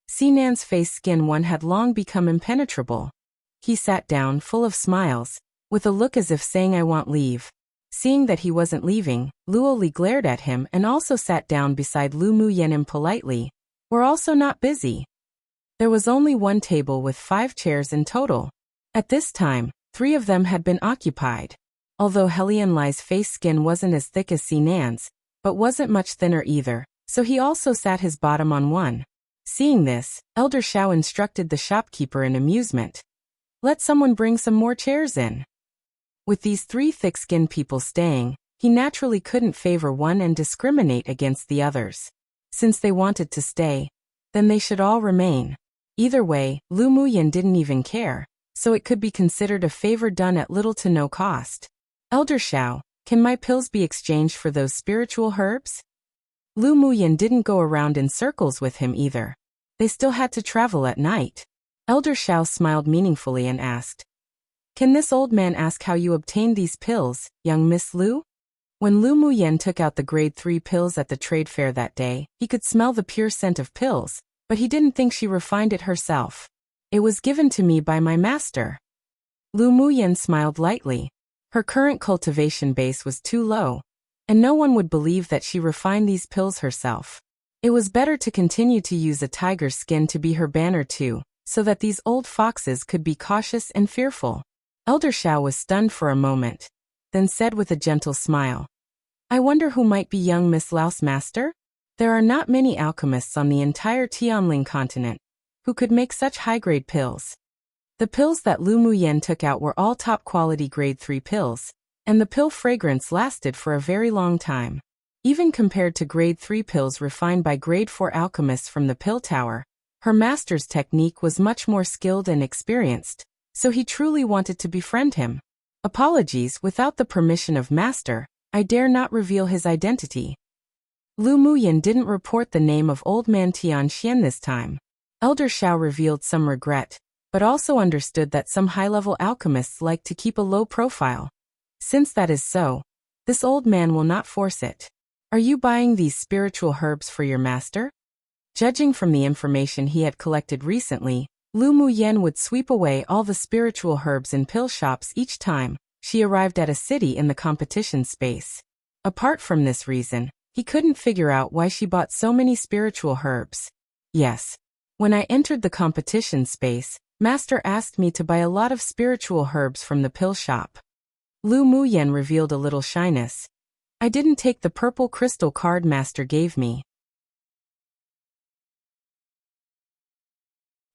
Sinan's face skin one had long become impenetrable. He sat down full of smiles, with a look as if saying "I want leave." Seeing that he wasn't leaving, Luo Li glared at him and also sat down beside Lu Muyan impolitely. "We're also not busy." There was only one table with 5 chairs in total. At this time, 3 of them had been occupied. Although Helian Lai's face skin wasn't as thick as Sinan's, but wasn't much thinner either, so he also sat his bottom on one. Seeing this, Elder Xiao instructed the shopkeeper in amusement. "Let someone bring some more chairs in." With these 3 thick-skinned people staying, he naturally couldn't favor one and discriminate against the others. Since they wanted to stay, then they should all remain. Either way, Lu Muyan didn't even care, so it could be considered a favor done at little to no cost. "Elder Xiao, can my pills be exchanged for those spiritual herbs?" Lu Muyan didn't go around in circles with him either. They still had to travel at night. Elder Xiao smiled meaningfully and asked, "Can this old man ask how you obtained these pills, young Miss Lu?" When Lu Muyan took out the grade 3 pills at the trade fair that day, he could smell the pure scent of pills, but he didn't think she refined it herself. "It was given to me by my master." Lu Muyan smiled lightly. Her current cultivation base was too low, and no one would believe that she refined these pills herself. It was better to continue to use a tiger's skin to be her banner too, so that these old foxes could be cautious and fearful. Elder Xiao was stunned for a moment, then said with a gentle smile, "I wonder who might be young Miss Lau's master? There are not many alchemists on the entire Tianling continent who could make such high-grade pills." The pills that Lu Muyan took out were all top-quality grade 3 pills, and the pill fragrance lasted for a very long time. Even compared to grade 3 pills refined by grade 4 alchemists from the pill tower, her master's technique was much more skilled and experienced, so he truly wanted to befriend him. "Apologies, without the permission of master, I dare not reveal his identity." Lu Muyan didn't report the name of old man Tian Xian this time. Elder Xiao revealed some regret, but also understood that some high-level alchemists like to keep a low profile. Since that is so, this old man will not force it. "Are you buying these spiritual herbs for your master?" Judging from the information he had collected recently, Lu Muyan would sweep away all the spiritual herbs in pill shops each time she arrived at a city in the competition space. Apart from this reason, he couldn't figure out why she bought so many spiritual herbs. "Yes. When I entered the competition space, master asked me to buy a lot of spiritual herbs from the pill shop." Lu Muyan revealed a little shyness. "I didn't take the purple crystal card master gave me."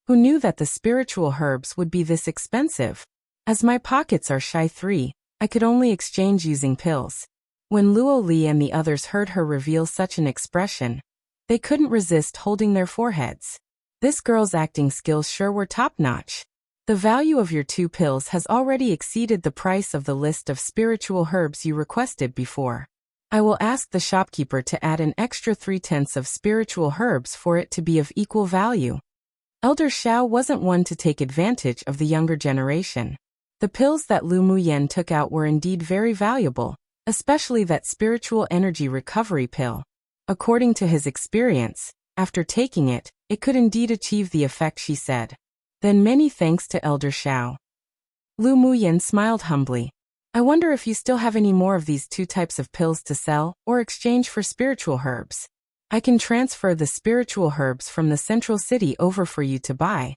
Who knew that the spiritual herbs would be this expensive? As my pockets are shy 3, I could only exchange using pills. When Luo Li and the others heard her reveal such an expression, they couldn't resist holding their foreheads. This girl's acting skills sure were top-notch. The value of your 2 pills has already exceeded the price of the list of spiritual herbs you requested before. I will ask the shopkeeper to add an extra 3/10 of spiritual herbs for it to be of equal value. Elder Xiao wasn't one to take advantage of the younger generation. The pills that Lu Muyen took out were indeed very valuable, especially that spiritual energy recovery pill. According to his experience, after taking it, it could indeed achieve the effect she said. Then many thanks to Elder Xiao. Lu Muyen smiled humbly. I wonder if you still have any more of these 2 types of pills to sell or exchange for spiritual herbs. I can transfer the spiritual herbs from the central city over for you to buy.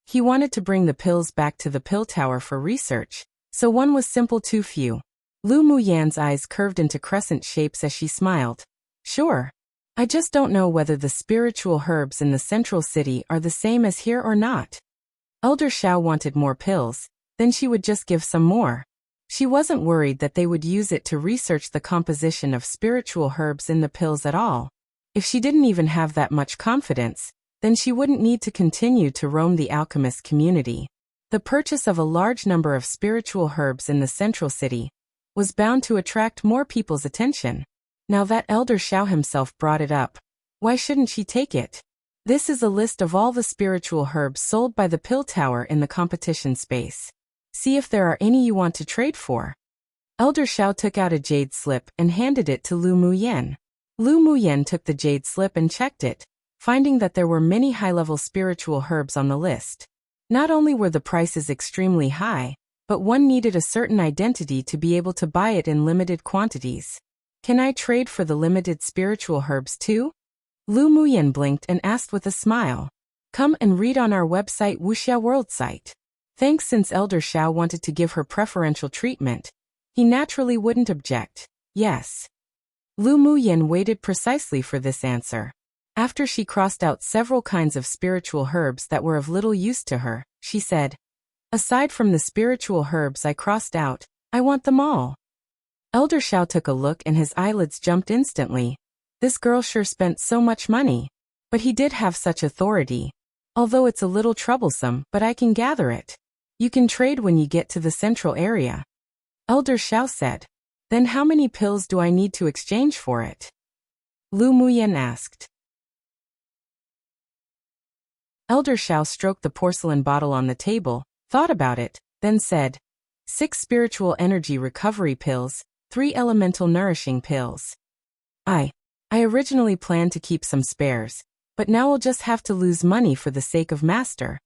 He wanted to bring the pills back to the pill tower for research, so one was simple too few. Lu Muyan's eyes curved into crescent shapes as she smiled. Sure. I just don't know whether the spiritual herbs in the central city are the same as here or not. Elder Xiao wanted more pills, then she would just give some more. She wasn't worried that they would use it to research the composition of spiritual herbs in the pills at all. If she didn't even have that much confidence, then she wouldn't need to continue to roam the alchemist community. The purchase of a large number of spiritual herbs in the central city was bound to attract more people's attention. Now that Elder Xiao himself brought it up, why shouldn't she take it? This is a list of all the spiritual herbs sold by the pill tower in the competition space. See if there are any you want to trade for. Elder Xiao took out a jade slip and handed it to Lu Muyen. Lu Muyen took the jade slip and checked it, finding that there were many high-level spiritual herbs on the list. Not only were the prices extremely high, but one needed a certain identity to be able to buy it in limited quantities. Can I trade for the limited spiritual herbs too? Lu Muyen blinked and asked with a smile. Come and read on our website Wuxia World site. Thanks, since Elder Xiao wanted to give her preferential treatment, he naturally wouldn't object. Yes. Lu Muyen waited precisely for this answer. After she crossed out several kinds of spiritual herbs that were of little use to her, she said, aside from the spiritual herbs I crossed out, I want them all. Elder Xiao took a look and his eyelids jumped instantly. This girl sure spent so much money. But he did have such authority. Although it's a little troublesome, but I can gather it. You can trade when you get to the central area. Elder Xiao said. Then how many pills do I need to exchange for it? Lu Muyen asked. Elder Xiao stroked the porcelain bottle on the table, thought about it, then said, 6 spiritual energy recovery pills, 3 elemental nourishing pills. I originally planned to keep some spares, but now I'll just have to lose money for the sake of master.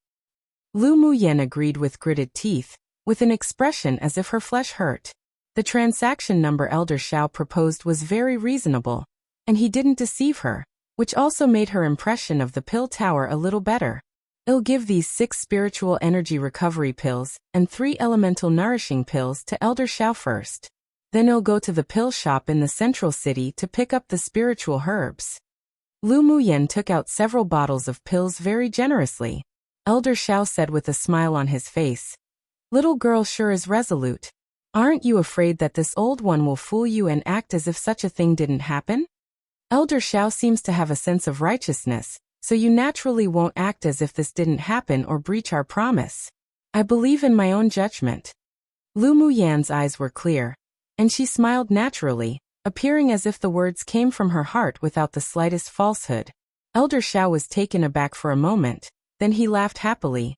Lu Muyen agreed with gritted teeth, with an expression as if her flesh hurt. The transaction number Elder Xiao proposed was very reasonable, and he didn't deceive her, which also made her impression of the pill tower a little better. I'll give these 6 spiritual energy recovery pills and 3 elemental nourishing pills to Elder Xiao first. Then I'll go to the pill shop in the central city to pick up the spiritual herbs. Lu Muyen took out several bottles of pills very generously. Elder Xiao said with a smile on his face, Little girl sure is resolute. Aren't you afraid that this old one will fool you and act as if such a thing didn't happen? Elder Xiao seems to have a sense of righteousness, so you naturally won't act as if this didn't happen or breach our promise. I believe in my own judgment. Lu Muyan's eyes were clear, and she smiled naturally, appearing as if the words came from her heart without the slightest falsehood. Elder Xiao was taken aback for a moment, then he laughed happily.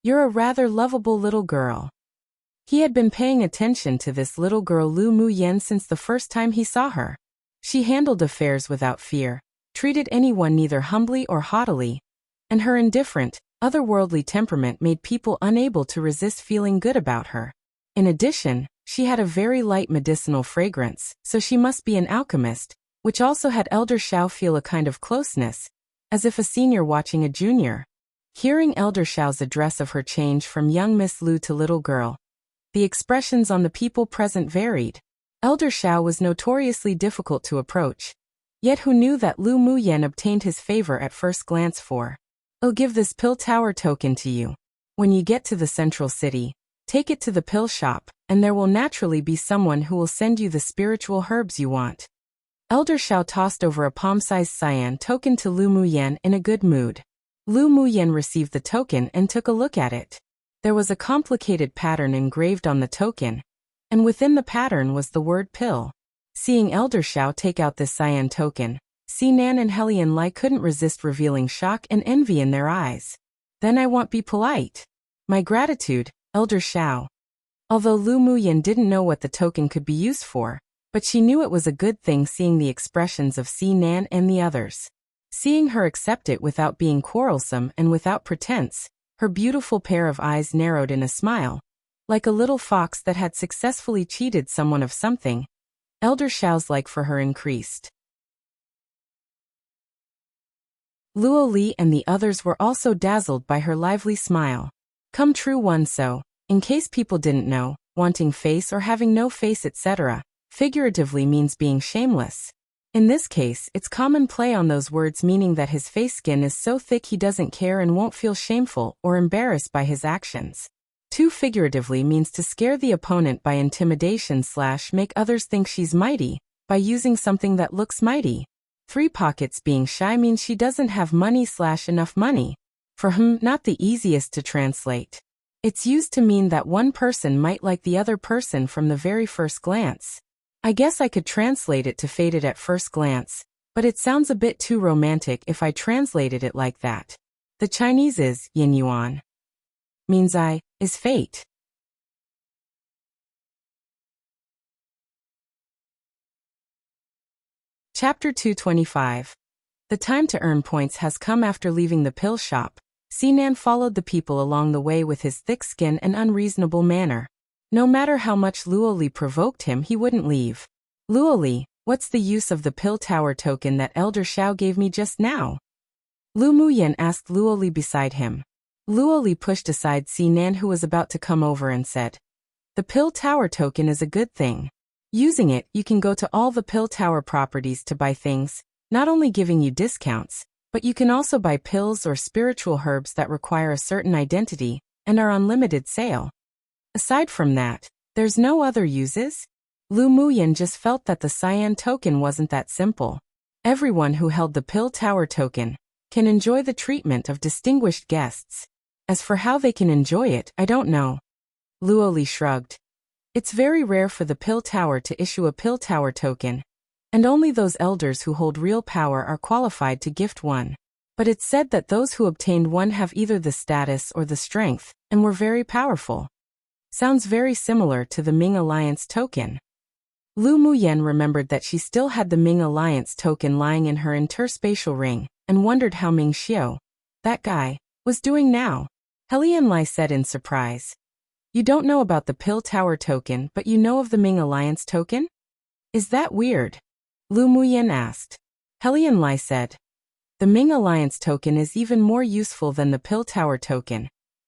You're a rather lovable little girl. He had been paying attention to this little girl Lu Muyen since the first time he saw her. She handled affairs without fear, treated anyone neither humbly or haughtily, and her indifferent, otherworldly temperament made people unable to resist feeling good about her. In addition, she had a very light medicinal fragrance, so she must be an alchemist, which also had Elder Xiao feel a kind of closeness, as if a senior watching a junior. Hearing Elder Xiao's address of her change from young Miss Lu to little girl, the expressions on the people present varied. Elder Xiao was notoriously difficult to approach, yet who knew that Lu Muyen obtained his favor at first glance for? I'll give this pill tower token to you. When you get to the central city, take it to the pill shop, and there will naturally be someone who will send you the spiritual herbs you want. Elder Xiao tossed over a palm-sized cyan token to Lu Muyen in a good mood. Lu Muyen received the token and took a look at it. There was a complicated pattern engraved on the token, and within the pattern was the word pill. Seeing Elder Shao take out this cyan token, Sinan and Helian Lai couldn't resist revealing shock and envy in their eyes. Then I won't be polite. My gratitude, Elder Shao. Although Lu Muyin didn't know what the token could be used for, but she knew it was a good thing seeing the expressions of Sinan and the others. Seeing her accept it without being quarrelsome and without pretense, her beautiful pair of eyes narrowed in a smile, like a little fox that had successfully cheated someone of something. Elder Shao's like for her increased. Luo Li and the others were also dazzled by her lively smile. Come true one. So, in case people didn't know, wanting face or having no face etc., figuratively means being shameless. In this case, it's common play on those words meaning that his face skin is so thick he doesn't care and won't feel shameful or embarrassed by his actions. Two figuratively means to scare the opponent by intimidation / make others think she's mighty, by using something that looks mighty. Three pockets being shy means she doesn't have money / enough money. For him, not the easiest to translate. It's used to mean that one person might like the other person from the very first glance. I guess I could translate it to faded at first glance, but it sounds a bit too romantic if I translated it like that. The Chinese is yin yuan. Means I is fate. Chapter 225. The time to earn points has come. After leaving the pill shop, Sinan followed the people along the way with his thick skin and unreasonable manner. No matter how much Luo Li provoked him, he wouldn't leave. Luo Li, what's the use of the pill tower token that Elder Shao gave me just now? Lu Muyan asked Luo Li beside him. Luo Li pushed aside Sinan who was about to come over and said, the pill tower token is a good thing. Using it, you can go to all the pill tower properties to buy things, not only giving you discounts, but you can also buy pills or spiritual herbs that require a certain identity and are on limited sale. Aside from that, there's no other uses? Lu Muyan just felt that the cyan token wasn't that simple. Everyone who held the pill tower token can enjoy the treatment of distinguished guests. As for how they can enjoy it, I don't know. Luo Li shrugged. It's very rare for the pill tower to issue a pill tower token, and only those elders who hold real power are qualified to gift one. But it's said that those who obtained one have either the status or the strength, and were very powerful. Sounds very similar to the Ming Alliance token. Lu Muyan remembered that she still had the Ming Alliance token lying in her interspatial ring, and wondered how Ming Xiao, that guy, was doing now. Helian Lai said in surprise. You don't know about the pill tower token, but you know of the Ming Alliance token? Is that weird? Lu Muyan asked. Helian Lai said. The Ming Alliance token is even more useful than the pill tower token,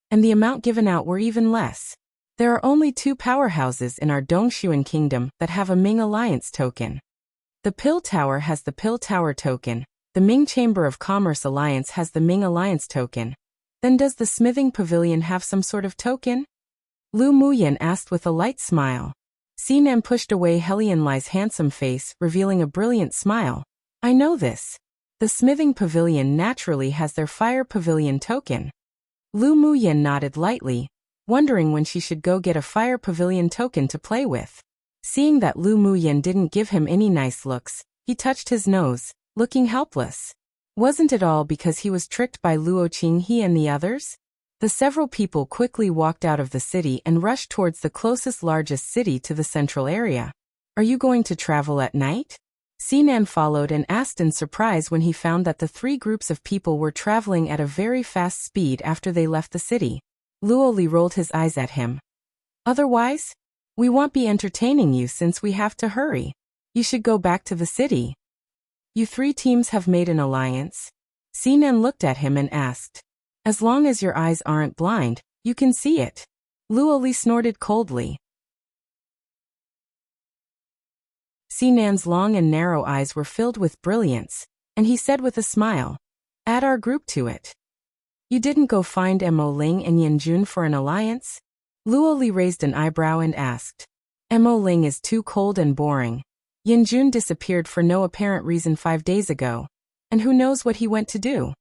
and the amount given out were even less. There are only 2 powerhouses in our Dongshuan kingdom that have a Ming Alliance token. The Pill Tower has the Pill Tower token, the Ming Chamber of Commerce Alliance has the Ming Alliance token. Then does the Smithing Pavilion have some sort of token? Lu Muyan asked with a light smile. Sinan pushed away Helian Lai's handsome face, revealing a brilliant smile. I know this. The Smithing Pavilion naturally has their Fire Pavilion token. Lu Muyan nodded lightly, wondering when she should go get a Fire Pavilion token to play with. Seeing that Lu Muyan didn't give him any nice looks, he touched his nose, looking helpless. Wasn't it all because he was tricked by Luo Qinghe and the others? The several people quickly walked out of the city and rushed towards the closest largest city to the central area. Are you going to travel at night? Sinan followed and asked in surprise when he found that the 3 groups of people were traveling at a very fast speed after they left the city. Luo Li rolled his eyes at him. Otherwise? We won't be entertaining you since we have to hurry. You should go back to the city. You 3 teams have made an alliance? Sinan looked at him and asked. As long as your eyes aren't blind, you can see it. Luo Li snorted coldly. Sinan's long and narrow eyes were filled with brilliance, and he said with a smile, add our group to it. You didn't go find Mo Ling and Yin Jun for an alliance? Luo Li raised an eyebrow and asked. Mo Ling is too cold and boring. Yin Jun disappeared for no apparent reason 5 days ago, and who knows what he went to do?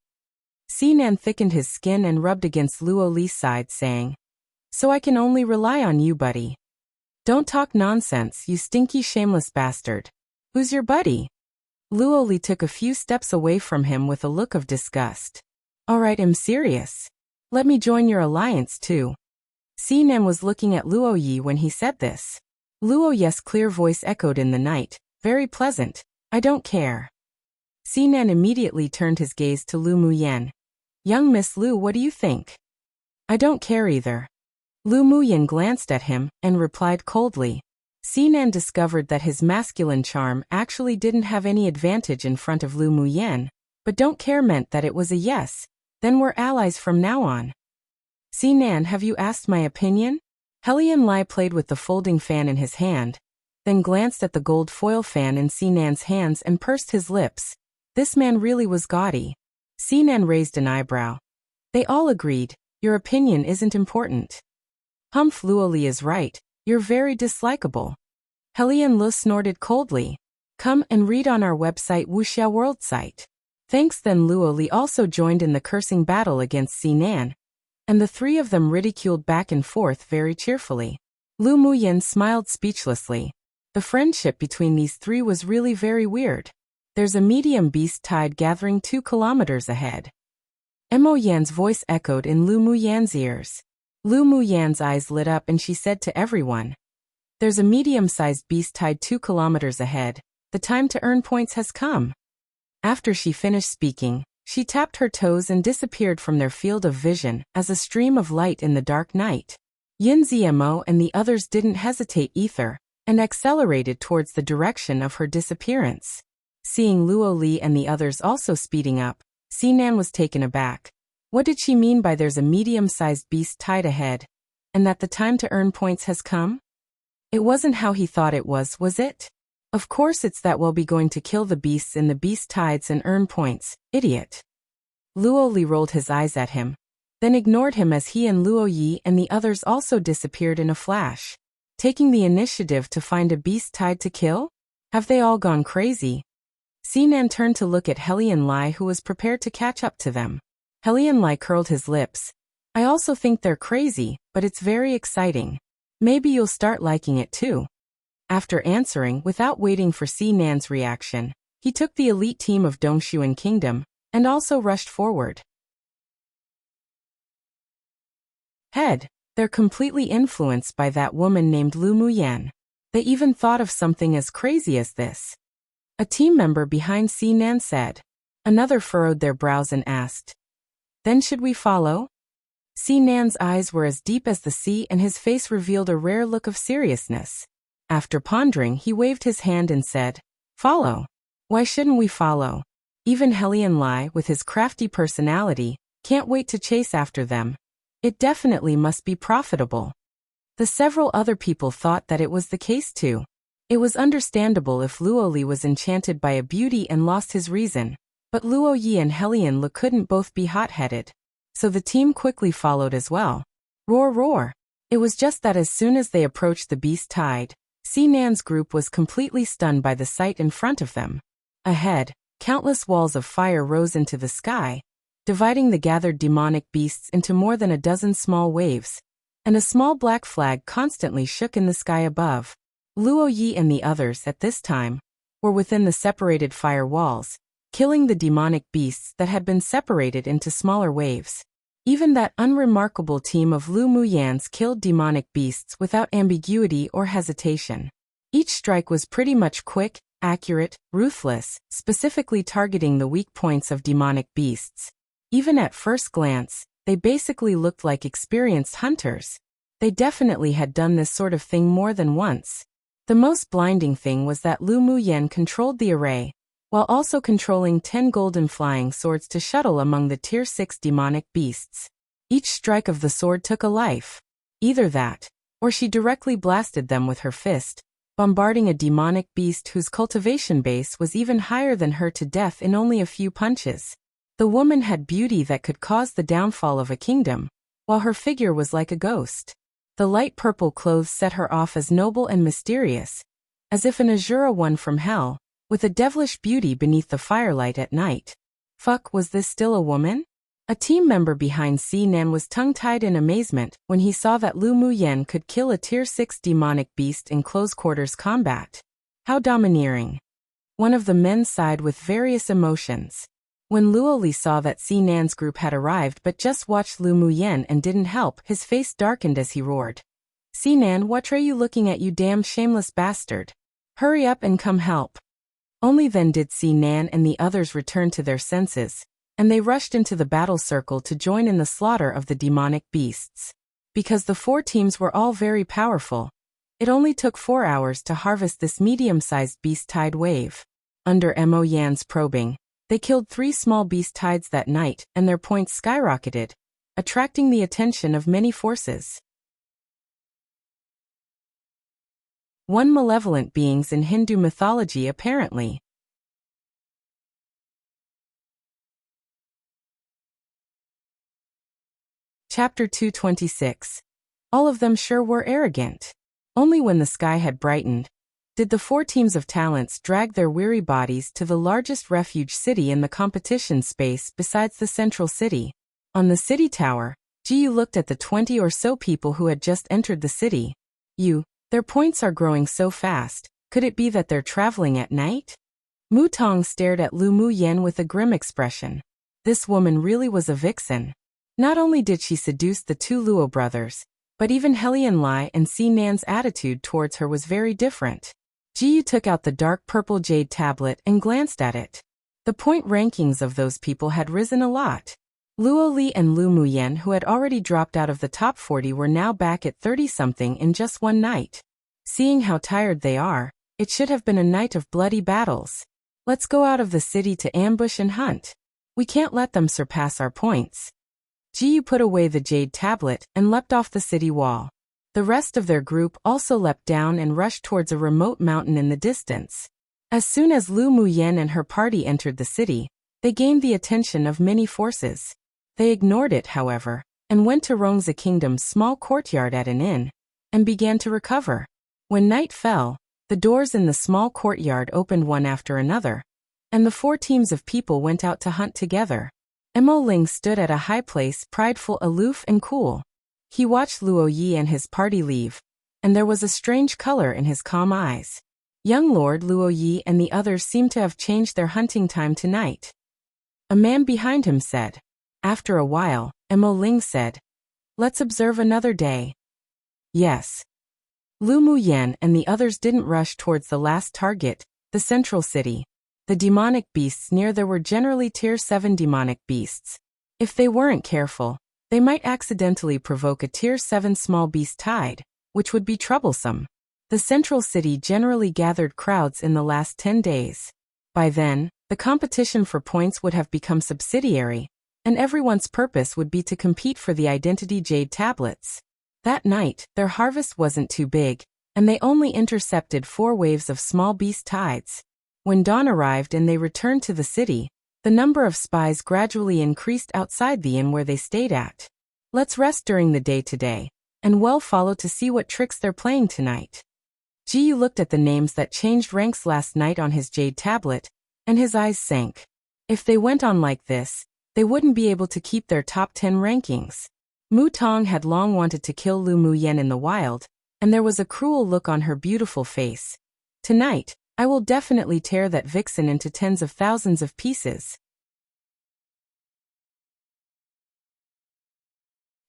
Sinan thickened his skin and rubbed against Luo Li's side, saying, So I can only rely on you, buddy. Don't talk nonsense, you stinky shameless bastard. Who's your buddy? Luo Li took a few steps away from him with a look of disgust. Alright, I'm serious. Let me join your alliance too. Sinan was looking at Luo Yi when he said this. Luo Yi's clear voice echoed in the night. Very pleasant. I don't care. Sinan immediately turned his gaze to Lu Muyan. Young Miss Lu, what do you think? I don't care either. Lu Muyan glanced at him and replied coldly. Sinan discovered that his masculine charm actually didn't have any advantage in front of Lu Muyan, but don't care meant that it was a yes. Then we're allies from now on. Sinan, have you asked my opinion? Helian Lai played with the folding fan in his hand, then glanced at the gold foil fan in Sinan's hands and pursed his lips. This man really was gaudy. Sinan raised an eyebrow. They all agreed, your opinion isn't important. Humph, Luo Li is right, you're very dislikable. Helian Lu snorted coldly. Come and read on our website Wuxia World site. Thanks. Then Luo Li also joined in the cursing battle against Sinan, and the three of them ridiculed back and forth very cheerfully. Lu Muyan smiled speechlessly. The friendship between these three was really very weird. There's a medium beast tide gathering 2 kilometers ahead. Mo Yan's voice echoed in Lu Muyan's ears. Lu Muyan's eyes lit up and she said to everyone, there's a medium-sized beast tide 2 kilometers ahead. The time to earn points has come. After she finished speaking, she tapped her toes and disappeared from their field of vision as a stream of light in the dark night. Yin Zmo and the others didn't hesitate either, and accelerated towards the direction of her disappearance. Seeing Luo Li and the others also speeding up, Sinan was taken aback. What did she mean by there's a medium-sized beast tide ahead, and that the time to earn points has come? It wasn't how he thought it was it? Of course it's that we'll be going to kill the beasts in the beast tides and earn points, idiot. Luo Li rolled his eyes at him, then ignored him as he and Luo Yi and the others also disappeared in a flash. Taking the initiative to find a beast tide to kill? Have they all gone crazy? Sinan turned to look at Helian Lai, who was prepared to catch up to them. Helian Lai curled his lips. I also think they're crazy, but it's very exciting. Maybe you'll start liking it too. After answering without waiting for Sinan's reaction, he took the elite team of Dongshuan Kingdom and also rushed forward. They're completely influenced by that woman named Lu Muyan. They even thought of something as crazy as this. A team member behind Sinan said. Another furrowed their brows and asked, then should we follow? Sinan's eyes were as deep as the sea and his face revealed a rare look of seriousness. After pondering, he waved his hand and said, follow. Why shouldn't we follow? Even Helian Lai, with his crafty personality, can't wait to chase after them. It definitely must be profitable. The several other people thought that it was the case too. It was understandable if Luo Li was enchanted by a beauty and lost his reason, but Luo Yi and Helian Lu couldn't both be hot-headed. So the team quickly followed as well. Roar, roar. It was just that as soon as they approached the beast tide, Sinan's group was completely stunned by the sight in front of them. Ahead, countless walls of fire rose into the sky, dividing the gathered demonic beasts into more than a dozen small waves, and a small black flag constantly shook in the sky above. Luo Yi and the others at this time were within the separated fire walls, killing the demonic beasts that had been separated into smaller waves. Even that unremarkable team of Lu Muyans killed demonic beasts without ambiguity or hesitation. Each strike was pretty much quick, accurate, ruthless, specifically targeting the weak points of demonic beasts. Even at first glance, they basically looked like experienced hunters. They definitely had done this sort of thing more than once. The most blinding thing was that Lu Muyan controlled the array, while also controlling 10 golden flying swords to shuttle among the Tier 6 demonic beasts. Each strike of the sword took a life. Either that, or she directly blasted them with her fist, bombarding a demonic beast whose cultivation base was even higher than her to death in only a few punches. The woman had beauty that could cause the downfall of a kingdom, while her figure was like a ghost. The light purple clothes set her off as noble and mysterious, as if an Azura one from hell, with a devilish beauty beneath the firelight at night. Fuck, was this still a woman? A team member behind Sinan was tongue-tied in amazement when he saw that Lu Muyen could kill a Tier 6 demonic beast in close-quarters combat. How domineering. One of the men sighed with various emotions. When Luo Li saw that Sinan's group had arrived but just watched Lu Muyen and didn't help, his face darkened as he roared. Sinan, what are you looking at, you damn shameless bastard? Hurry up and come help. Only then did Sinan and the others return to their senses, and they rushed into the battle circle to join in the slaughter of the demonic beasts. Because the 4 teams were all very powerful, it only took 4 hours to harvest this medium-sized beast tide wave. Under Mo Yan's probing, they killed 3 small beast tides that night, and their points skyrocketed, attracting the attention of many forces. 1 Malevolent beings in Hindu mythology apparently. Chapter 226. All of them sure were arrogant. Only when the sky had brightened did the 4 teams of talents drag their weary bodies to the largest refuge city in the competition space besides the central city. On the city tower, Jiyu looked at the 20 or so people who had just entered the city. Their points are growing so fast. Could it be that they're traveling at night? Mu Tong stared at Lu Muyen with a grim expression. This woman really was a vixen. Not only did she seduce the 2 Luo brothers, but even Helian Lai and Sinan's attitude towards her was very different. Jiyu took out the dark purple jade tablet and glanced at it. The point rankings of those people had risen a lot. Luo Li and Lu Muyen, who had already dropped out of the top 40, were now back at 30-something in just one night. Seeing how tired they are, it should have been a night of bloody battles. Let's go out of the city to ambush and hunt. We can't let them surpass our points. Jiyu put away the jade tablet and leapt off the city wall. The rest of their group also leapt down and rushed towards a remote mountain in the distance. As soon as Lu Muyen and her party entered the city, they gained the attention of many forces. They ignored it, however, and went to Rongzi Kingdom's small courtyard at an inn, and began to recover. When night fell, the doors in the small courtyard opened one after another, and the 4 teams of people went out to hunt together. Mo Ling stood at a high place, prideful, aloof, and cool. He watched Luo Yi and his party leave, and there was a strange color in his calm eyes. Young Lord Luo Yi and the others seemed to have changed their hunting time tonight. A man behind him said. After a while, Mo Ling said, "Let's observe another day." Yes. Lu Muyen and the others didn't rush towards the last target, the central city. The demonic beasts near there were generally Tier 7 demonic beasts. If they weren't careful, they might accidentally provoke a Tier 7 small beast tide, which would be troublesome. The central city generally gathered crowds in the last 10 days. By then, the competition for points would have become subsidiary, and everyone's purpose would be to compete for the identity jade tablets. That night, their harvest wasn't too big, and they only intercepted 4 waves of small beast tides. When dawn arrived and they returned to the city, the number of spies gradually increased outside the inn where they stayed at. Let's rest during the day today, and well follow to see what tricks they're playing tonight. Jiyu looked at the names that changed ranks last night on his jade tablet, and his eyes sank. If they went on like this, they wouldn't be able to keep their top 10 rankings. Mu Tong had long wanted to kill Lu Muyen in the wild, and there was a cruel look on her beautiful face. Tonight, I will definitely tear that vixen into tens of thousands of pieces.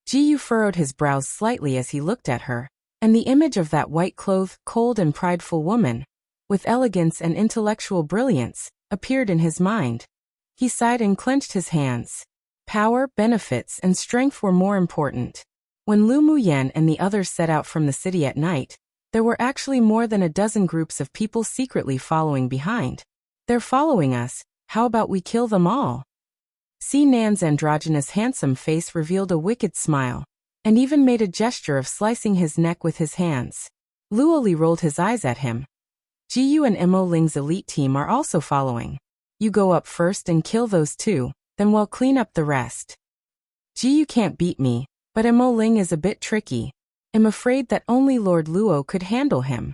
Jiyu furrowed his brows slightly as he looked at her, and the image of that white-clothed, cold and prideful woman, with elegance and intellectual brilliance, appeared in his mind. He sighed and clenched his hands. Power, benefits, and strength were more important. When Lu Muyen and the others set out from the city at night, there were actually more than a dozen groups of people secretly following behind. They're following us, how about we kill them all? Sinan's androgynous handsome face revealed a wicked smile, and even made a gesture of slicing his neck with his hands. Luo Li rolled his eyes at him. Jiyu and Mo Ling's elite team are also following. You go up first and kill those 2, then we'll clean up the rest. Jiyu can't beat me, but Mo Ling is a bit tricky. I'm afraid that only Lord Luo could handle him.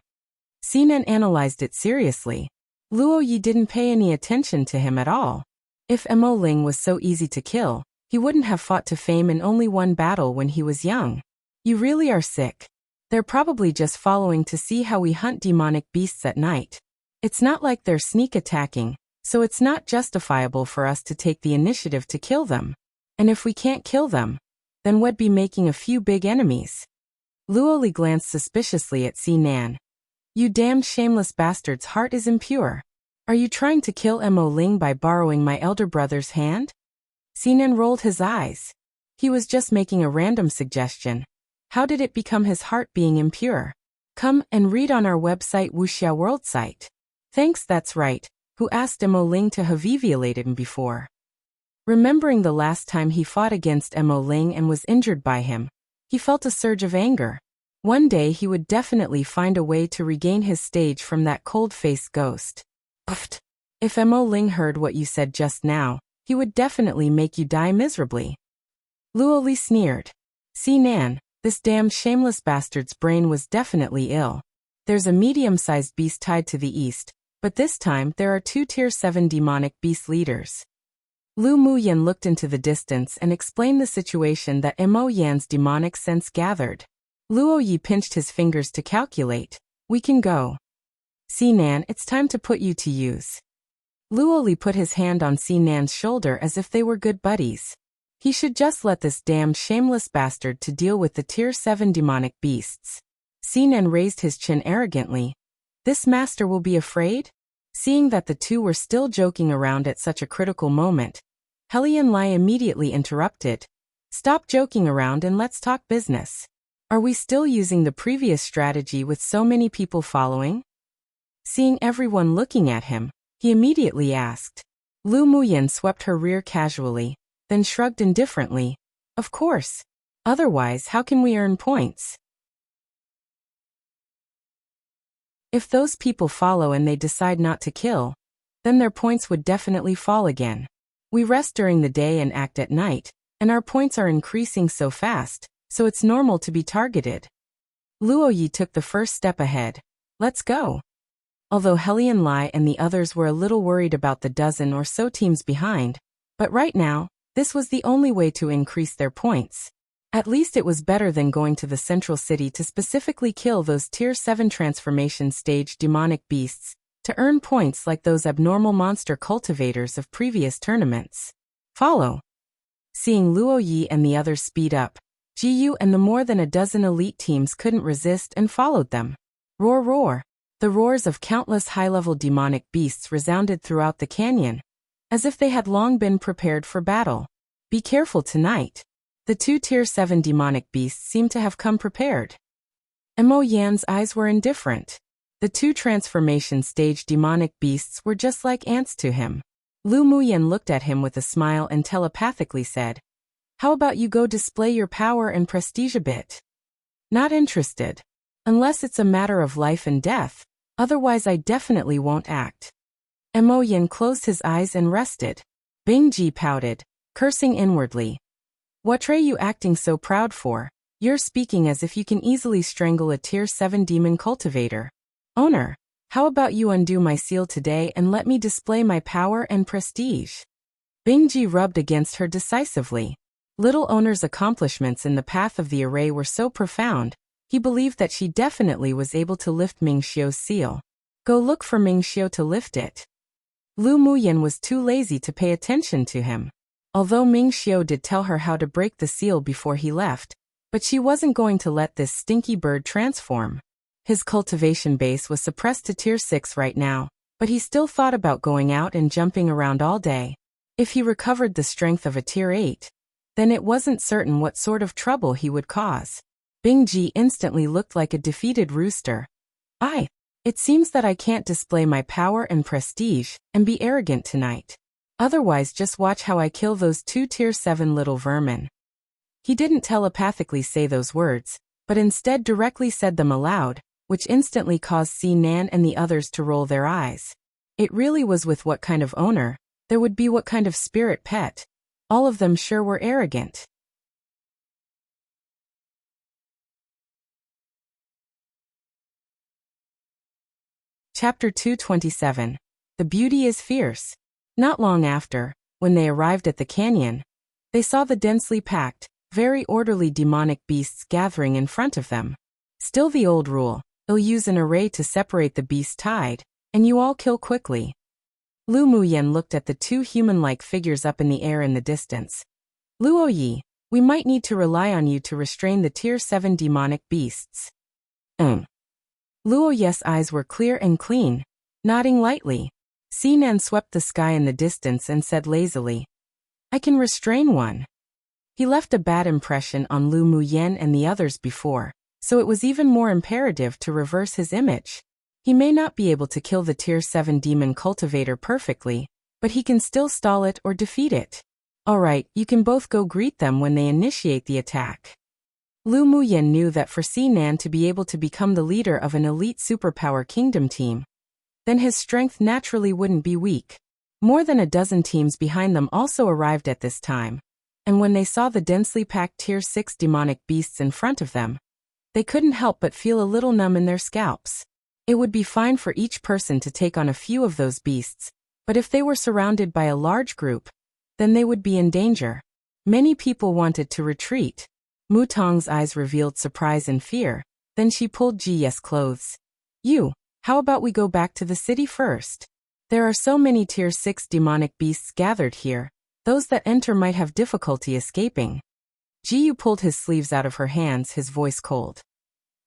Sinan analyzed it seriously. Luo Yi didn't pay any attention to him at all. If Mo Ling was so easy to kill, He wouldn't have fought to fame in only one battle when he was young. You really are sick. They're probably just following to see how we hunt demonic beasts at night. It's not like they're sneak attacking, so it's not justifiable for us to take the initiative to kill them. And if we can't kill them, then we'd be making a few big enemies. Luoli glanced suspiciously at Sinan. You damned shameless bastard's heart is impure. Are you trying to kill Mo Ling by borrowing my elder brother's hand? Sinan rolled his eyes. He was just making a random suggestion. How did it become his heart being impure? Come and read on our website Wuxia World site. Thanks, that's right. Who asked Mo Ling to have violated him before? Remembering the last time he fought against Mo Ling and was injured by him, he felt a surge of anger. One day he would definitely find a way to regain his stage from that cold-faced ghost. Puffed. If Mo Ling heard what you said just now, he would definitely make you die miserably. Luoli sneered. Sinan, this damned shameless bastard's brain was definitely ill. There's a medium-sized beast tied to the east, but this time there are 2 Tier 7 demonic beast leaders. Lu Muyan looked into the distance and explained the situation that Mo Yan's demonic sense gathered. Luo Yi pinched his fingers to calculate. We can go. Sinan, it's time to put you to use. Luo Li put his hand on Sinan's shoulder as if they were good buddies. He should just let this damned shameless bastard to deal with the Tier 7 demonic beasts. Sinan raised his chin arrogantly. This master will be afraid? Seeing that the two were still joking around at such a critical moment, Helian Lai immediately interrupted. Stop joking around and let's talk business. Are we still using the previous strategy with so many people following? Seeing everyone looking at him, he immediately asked. Lu Muyan swept her rear casually, then shrugged indifferently. Of course. Otherwise, how can we earn points? If those people follow and they decide not to kill, then their points would definitely fall again. We rest during the day and act at night, and our points are increasing so fast, so it's normal to be targeted. Luo Yi took the first step ahead. Let's go. Although Helian Lai and the others were a little worried about the dozen or so teams behind, but right now, this was the only way to increase their points. At least it was better than going to the central city to specifically kill those Tier 7 transformation stage demonic beasts, to earn points like those abnormal monster cultivators of previous tournaments. Follow. Seeing Luo Yi and the others speed up, Ji Yu and the more than a dozen elite teams couldn't resist and followed them. Roar roar. The roars of countless high-level demonic beasts resounded throughout the canyon, as if they had long been prepared for battle. Be careful tonight. The 2 Tier 7 demonic beasts seemed to have come prepared. Mo Yan's eyes were indifferent. The 2 transformation stage demonic beasts were just like ants to him. Lu Muyan looked at him with a smile and telepathically said, How about you go display your power and prestige a bit? Not interested. Unless it's a matter of life and death. Otherwise I definitely won't act. Mo Yan closed his eyes and rested. Bing Ji pouted, cursing inwardly. What are you acting so proud for? You're speaking as if you can easily strangle a Tier 7 demon cultivator. Owner, how about you undo my seal today and let me display my power and prestige? Bing Ji rubbed against her decisively. Little Owner's accomplishments in the path of the array were so profound, he believed that she definitely was able to lift Ming Xiu's seal. Go look for Ming Xiu to lift it. Lu Muyan was too lazy to pay attention to him. Although Ming Xiu did tell her how to break the seal before he left, but she wasn't going to let this stinky bird transform. His cultivation base was suppressed to Tier 6 right now, but he still thought about going out and jumping around all day. If he recovered the strength of a Tier 8, then it wasn't certain what sort of trouble he would cause. Bing Ji instantly looked like a defeated rooster. It seems that I can't display my power and prestige and be arrogant tonight. Otherwise just watch how I kill those 2 Tier 7 little vermin. He didn't telepathically say those words, but instead directly said them aloud, which instantly caused Sinan and the others to roll their eyes. It really was with what kind of owner, there would be what kind of spirit pet. All of them sure were arrogant. Chapter 227. The Beauty is Fierce. Not long after, when they arrived at the canyon, They saw the densely packed, very orderly demonic beasts gathering in front of them. Still the old rule, they'll use an array to separate the beast tide, and you all kill quickly. Lu Muyan looked at the two human-like figures up in the air in the distance. Luo Yi, we might need to rely on you to restrain the Tier 7 demonic beasts. Luo Yi's eyes were clear and clean, nodding lightly. Sinan swept the sky in the distance and said lazily, I can restrain one. He left a bad impression on Lu Muyan and the others before, so it was even more imperative to reverse his image. He may not be able to kill the Tier 7 demon cultivator perfectly, but he can still stall it or defeat it. Alright, you can both go greet them when they initiate the attack. Lu Muyan knew that for Sinan to be able to become the leader of an elite superpower kingdom team, then his strength naturally wouldn't be weak. More than a dozen teams behind them also arrived at this time, and when they saw the densely packed Tier 6 demonic beasts in front of them, they couldn't help but feel a little numb in their scalps. It would be fine for each person to take on a few of those beasts, but if they were surrounded by a large group, then they would be in danger. Many people wanted to retreat. Mu Tong's eyes revealed surprise and fear, then she pulled Ji Ye's clothes. How about we go back to the city first? There are so many Tier 6 demonic beasts gathered here, those that enter might have difficulty escaping. Ji Yu pulled his sleeves out of her hands, his voice cold.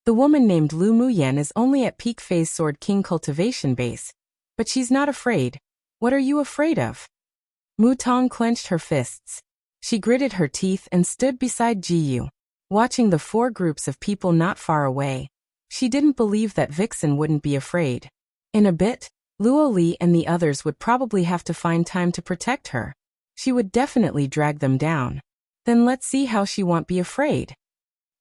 The woman named Lu Muyan is only at peak phase Sword King cultivation base, but she's not afraid. What are you afraid of? Mu Tong clenched her fists. She gritted her teeth and stood beside Ji Yu, watching the four groups of people not far away. She didn't believe that Vixen wouldn't be afraid. In a bit, Luo Li and the others would probably have to find time to protect her. She would definitely drag them down. Then let's see how she won't be afraid.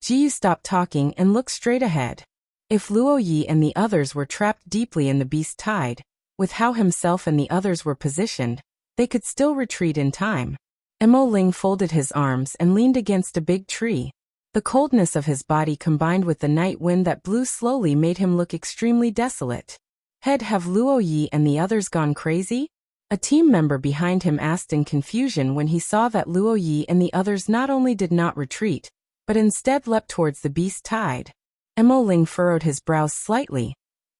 Ji Yu stopped talking and looked straight ahead. If Luo Yi and the others were trapped deeply in the beast tide, with how himself and the others were positioned, they could still retreat in time. Mo Ling folded his arms and leaned against a big tree. The coldness of his body combined with the night wind that blew slowly made him look extremely desolate. Have Luo Yi and the others gone crazy? A team member behind him asked in confusion when he saw that Luo Yi and the others not only did not retreat, but instead leapt towards the beast tide. Mo Ling furrowed his brows slightly.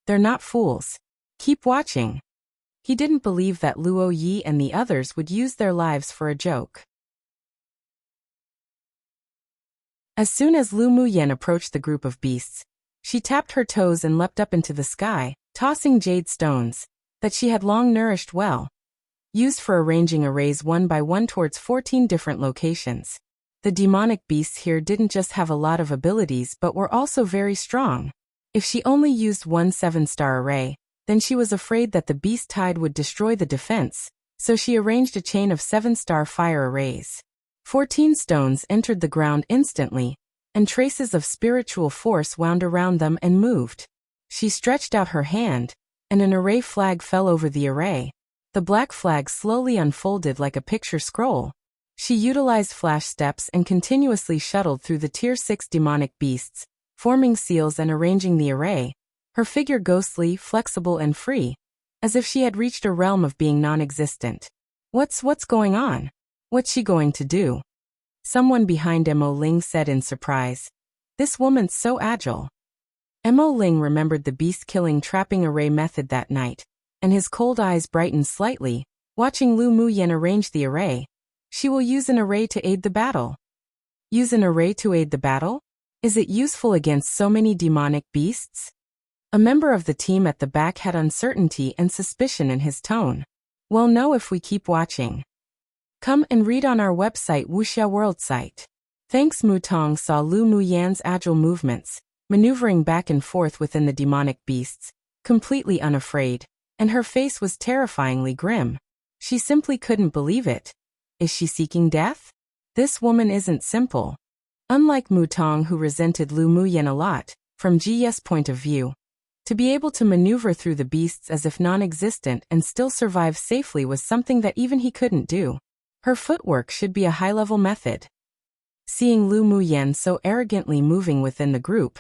They're not fools. Keep watching. He didn't believe that Luo Yi and the others would use their lives for a joke. As soon as Lu Muyan approached the group of beasts, she tapped her toes and leapt up into the sky, tossing jade stones, that she had long nourished well, used for arranging arrays one by one towards 14 different locations. The demonic beasts here didn't just have a lot of abilities but were also very strong. If she only used one 7-star array, then she was afraid that the beast tide would destroy the defense, so she arranged a chain of 7-star fire arrays. 14 stones entered the ground instantly, and traces of spiritual force wound around them and moved. She stretched out her hand, and an array flag fell over the array. The black flag slowly unfolded like a picture scroll. She utilized flash steps and continuously shuttled through the Tier 6 demonic beasts, forming seals and arranging the array, her figure ghostly, flexible and free, as if she had reached a realm of being non-existent. What's going on? What's she going to do? Someone behind Mo Ling said in surprise. This woman's so agile. Mo Ling remembered the beast-killing trapping array method that night, and his cold eyes brightened slightly, watching Lu Muyan arrange the array. She will use an array to aid the battle. Use an array to aid the battle? Is it useful against so many demonic beasts? A member of the team at the back had uncertainty and suspicion in his tone. We'll know if we keep watching. Come and read on our website Wuxia World site. Thanks. Mu Tong saw Lu Muyan's agile movements, maneuvering back and forth within the demonic beasts, completely unafraid, and her face was terrifyingly grim. She simply couldn't believe it. Is she seeking death? This woman isn't simple. Unlike Mu Tong, who resented Lu Muyan a lot, from Ji Ye's point of view, to be able to maneuver through the beasts as if non-existent and still survive safely was something that even he couldn't do. Her footwork should be a high-level method. Seeing Lu Muyan so arrogantly moving within the group,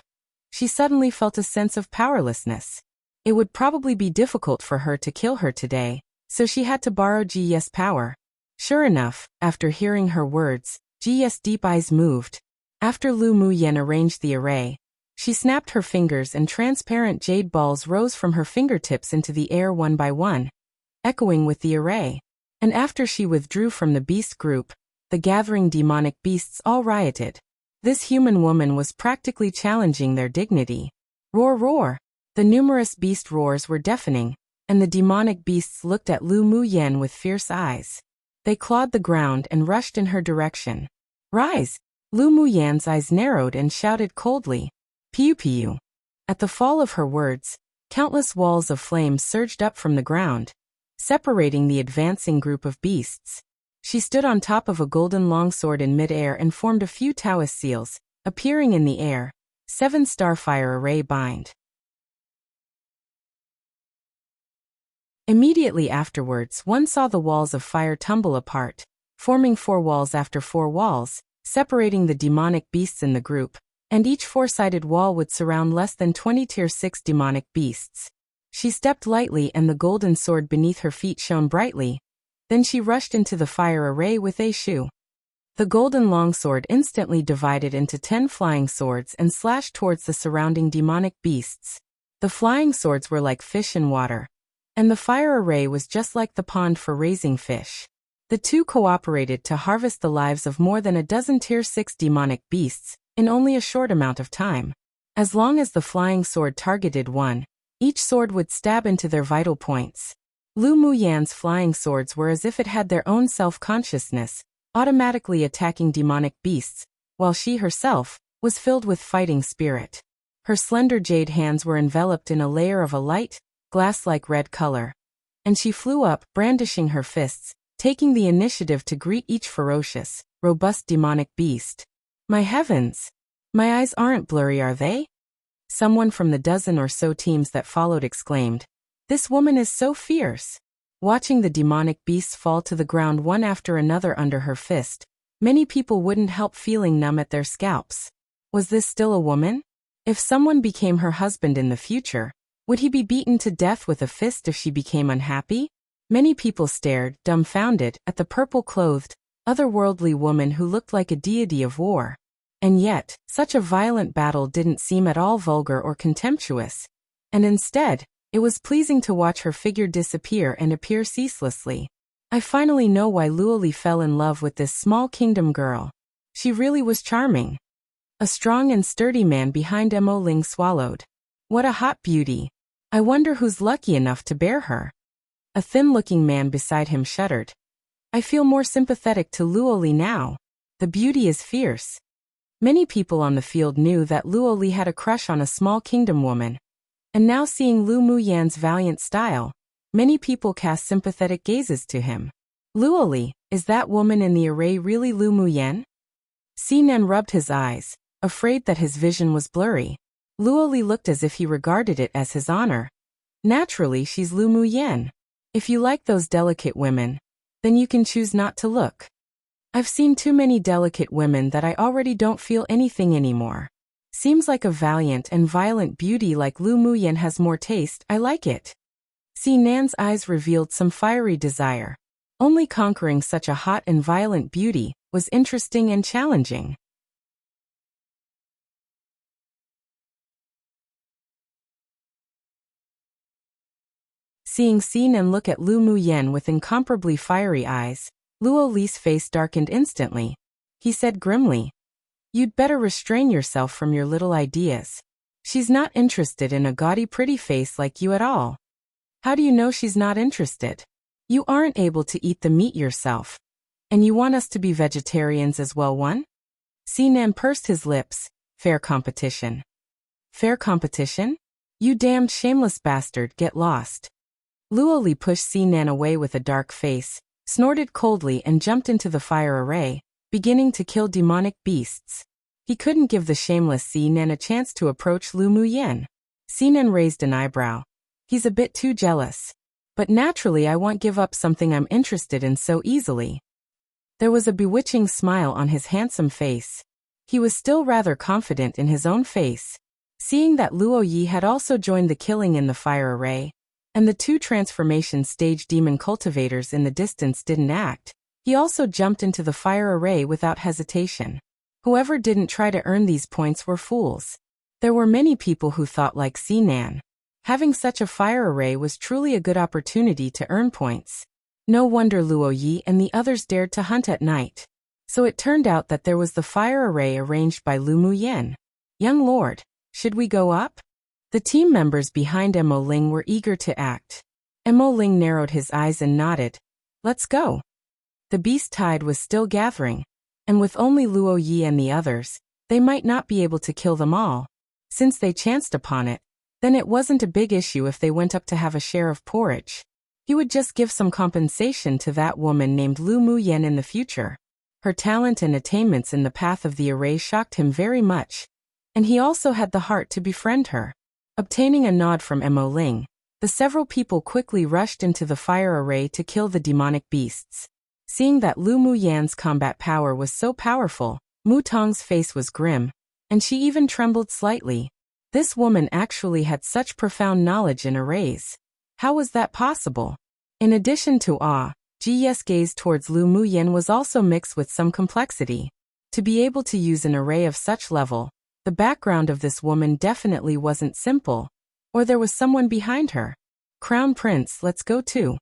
she suddenly felt a sense of powerlessness. It would probably be difficult for her to kill her today, so she had to borrow Ji Ye's power. Sure enough, after hearing her words, Ji's deep eyes moved. After Lu Muyen arranged the array, she snapped her fingers and transparent jade balls rose from her fingertips into the air one by one, echoing with the array. And after she withdrew from the beast group, the gathering demonic beasts all rioted. This human woman was practically challenging their dignity. Roar, roar! The numerous beast roars were deafening, and the demonic beasts looked at Lu Muyen with fierce eyes. They clawed the ground and rushed in her direction. Rise! Lu Muyen's eyes narrowed and shouted coldly, Piu Piu. At the fall of her words, countless walls of flame surged up from the ground, separating the advancing group of beasts. She stood on top of a golden longsword in midair and formed a few Taoist seals, appearing in the air. 7 Starfire Array Bind. Immediately afterwards, one saw the walls of fire tumble apart, forming 4 walls after 4 walls, separating the demonic beasts in the group, and each 4-sided wall would surround less than 20 Tier 6 demonic beasts. She stepped lightly and the golden sword beneath her feet shone brightly. Then she rushed into the fire array with a shoe. The golden longsword instantly divided into 10 flying swords and slashed towards the surrounding demonic beasts. The flying swords were like fish in water, and the fire array was just like the pond for raising fish. The two cooperated to harvest the lives of more than a dozen Tier 6 demonic beasts in only a short amount of time. As long as the flying sword targeted one, each sword would stab into their vital points. Lu Muyen's flying swords were as if it had their own self-consciousness, automatically attacking demonic beasts, while she herself was filled with fighting spirit. Her slender jade hands were enveloped in a layer of a light, glass-like red color, and she flew up, brandishing her fists, taking the initiative to greet each ferocious, robust demonic beast. My heavens! My eyes aren't blurry, are they? Someone from the dozen or so teams that followed exclaimed, This woman is so fierce. Watching the demonic beasts fall to the ground one after another under her fist, many people wouldn't help feeling numb at their scalps. Was this still a woman? If someone became her husband in the future, would he be beaten to death with a fist if she became unhappy? Many people stared, dumbfounded, at the purple-clothed, otherworldly woman who looked like a deity of war. And yet, such a violent battle didn't seem at all vulgar or contemptuous, and instead, it was pleasing to watch her figure disappear and appear ceaselessly. I finally know why Luoli fell in love with this small kingdom girl. She really was charming. A strong and sturdy man behind Mo Ling swallowed. What a hot beauty. I wonder who's lucky enough to bear her. A thin-looking man beside him shuddered. I feel more sympathetic to Luoli now. The beauty is fierce. Many people on the field knew that Luoli had a crush on a small kingdom woman. And now seeing Lu Muyen's valiant style, many people cast sympathetic gazes to him. Luoli, is that woman in the array really Lu Muyen? Sinan rubbed his eyes, afraid that his vision was blurry. Luoli looked as if he regarded it as his honor. Naturally, she's Lu Muyen. If you like those delicate women, then you can choose not to look. I've seen too many delicate women that I already don't feel anything anymore. Seems like a valiant and violent beauty like Lu Muyen has more taste. I like it. Sinan's eyes revealed some fiery desire. Only conquering such a hot and violent beauty was interesting and challenging. Seeing Sinan look at Lu Muyen with incomparably fiery eyes, Luoli's face darkened instantly. He said grimly, You'd better restrain yourself from your little ideas. She's not interested in a gaudy pretty face like you at all. How do you know she's not interested? You aren't able to eat the meat yourself. And you want us to be vegetarians as well, one? Sinan pursed his lips. Fair competition. Fair competition? You damned shameless bastard, get lost. Luoli pushed Sinan away with a dark face, snorted coldly and jumped into the fire array, beginning to kill demonic beasts. He couldn't give the shameless Sinan a chance to approach Lu Muyen. Sinan raised an eyebrow. He's a bit too jealous. But naturally I won't give up something I'm interested in so easily. There was a bewitching smile on his handsome face. He was still rather confident in his own face. Seeing that Luo Yi had also joined the killing in the fire array, and the 2 transformation stage demon cultivators in the distance didn't act, He also jumped into the fire array without hesitation. Whoever didn't try to earn these points were fools. There were many people who thought like Sinan. Having such a fire array was truly a good opportunity to earn points. No wonder Luo Yi and the others dared to hunt at night. So it turned out that there was the fire array arranged by Lu Muyen. Young lord, should we go up? The team members behind Mo Ling were eager to act. Mo Ling narrowed his eyes and nodded. Let's go. The beast tide was still gathering, and with only Luo Yi and the others, they might not be able to kill them all. Since they chanced upon it, then it wasn't a big issue if they went up to have a share of porridge. He would just give some compensation to that woman named Lu Muyen in the future. Her talent and attainments in the path of the array shocked him very much, and he also had the heart to befriend her. Obtaining a nod from Mo Ling, the several people quickly rushed into the fire array to kill the demonic beasts. Seeing that Lu Muyan's combat power was so powerful, Mu Tong's face was grim, and she even trembled slightly. This woman actually had such profound knowledge in arrays. How was that possible? In addition to awe, Ji's gaze towards Lu Muyan was also mixed with some complexity. To be able to use an array of such level, the background of this woman definitely wasn't simple, or there was someone behind her. Crown Prince, let's go too.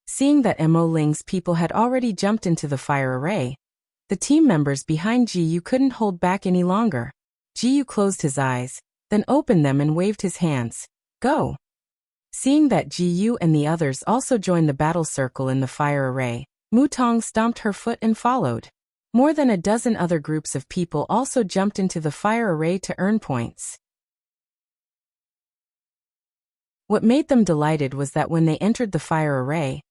Seeing that Mo Ling's people had already jumped into the fire array, the team members behind Jiyu couldn't hold back any longer. Jiyu closed his eyes, then opened them and waved his hands. Go! Seeing that Jiyu and the others also joined the battle circle in the fire array, Mu Tong stomped her foot and followed. More than a dozen other groups of people also jumped into the fire array to earn points. What made them delighted was that when they entered the fire array,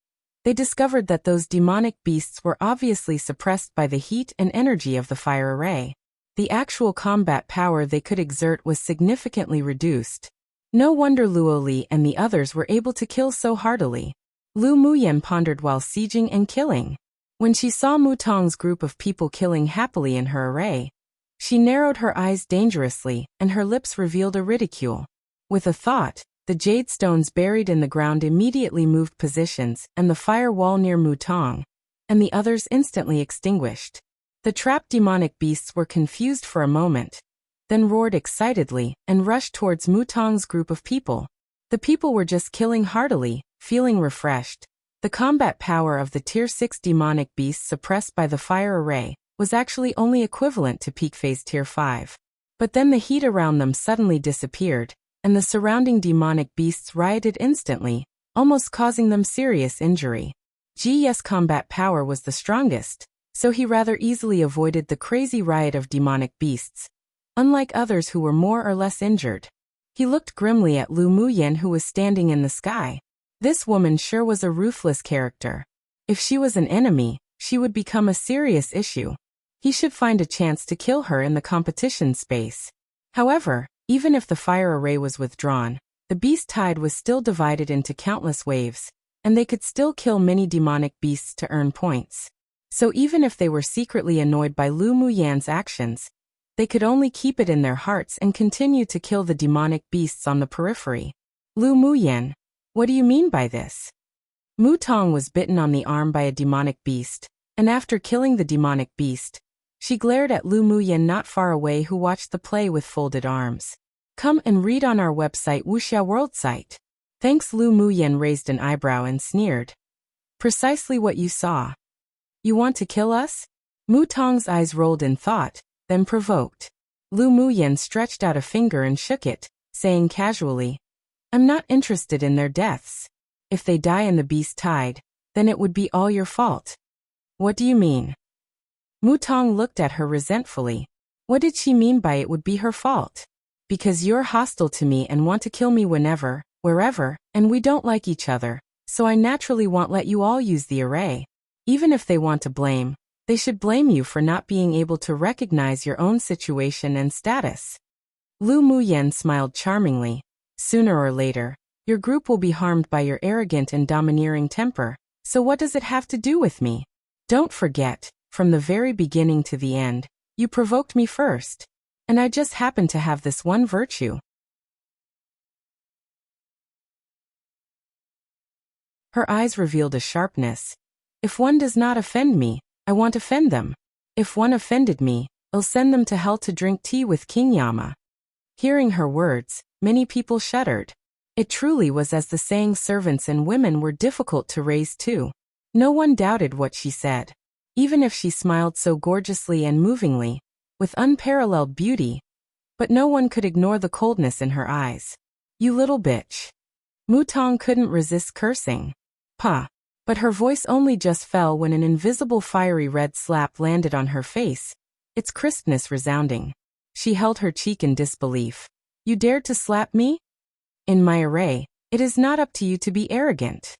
they discovered that those demonic beasts were obviously suppressed by the heat and energy of the fire array. The actual combat power they could exert was significantly reduced. No wonder Luo Li and the others were able to kill so heartily. Lu Muyen pondered while sieging and killing. When she saw Mu Tong's group of people killing happily in her array, she narrowed her eyes dangerously and her lips revealed a ridicule. With a thought, the jade stones buried in the ground immediately moved positions and the fire wall near Mu Tong, and the others instantly extinguished. The trapped demonic beasts were confused for a moment, then roared excitedly and rushed towards Mu Tong's group of people. The people were just killing heartily, feeling refreshed. The combat power of the Tier 6 demonic beasts suppressed by the fire array was actually only equivalent to peak phase Tier 5. But then the heat around them suddenly disappeared, and the surrounding demonic beasts rioted instantly, almost causing them serious injury. Ji's combat power was the strongest, so he rather easily avoided the crazy riot of demonic beasts, unlike others who were more or less injured. He looked grimly at Lu Muyen who was standing in the sky. This woman sure was a ruthless character. If she was an enemy, she would become a serious issue. He should find a chance to kill her in the competition space. However, even if the fire array was withdrawn, the beast tide was still divided into countless waves, and they could still kill many demonic beasts to earn points. So even if they were secretly annoyed by Lu Muyan's actions, they could only keep it in their hearts and continue to kill the demonic beasts on the periphery. Lu Muyan, what do you mean by this? Mu Tong was bitten on the arm by a demonic beast, and after killing the demonic beast, she glared at Lu Muyan not far away who watched the play with folded arms. Come and read on our website Wuxia World site. Thanks. Lu Muyan raised an eyebrow and sneered. Precisely what you saw. You want to kill us? Mu Tong's eyes rolled in thought, then provoked. Lu Muyan stretched out a finger and shook it, saying casually, I'm not interested in their deaths. If they die in the beast tide, then it would be all your fault. What do you mean? Mu Tong looked at her resentfully. What did she mean by it would be her fault? Because you're hostile to me and want to kill me whenever, wherever, and we don't like each other, so I naturally won't let you all use the array. Even if they want to blame, they should blame you for not being able to recognize your own situation and status. Lu Muyen smiled charmingly. Sooner or later, your group will be harmed by your arrogant and domineering temper, so what does it have to do with me? Don't forget, from the very beginning to the end, you provoked me first, and I just happen to have this one virtue. Her eyes revealed a sharpness. If one does not offend me, I won't offend them. If one offended me, I'll send them to hell to drink tea with King Yama. Hearing her words, many people shuddered. It truly was as the saying servants and women were difficult to raise too. No one doubted what she said. Even if she smiled so gorgeously and movingly, with unparalleled beauty, but no one could ignore the coldness in her eyes. You little bitch. Mutong couldn't resist cursing. Pah. But her voice only just fell when an invisible fiery red slap landed on her face, its crispness resounding. She held her cheek in disbelief. You dared to slap me? In my array, it is not up to you to be arrogant.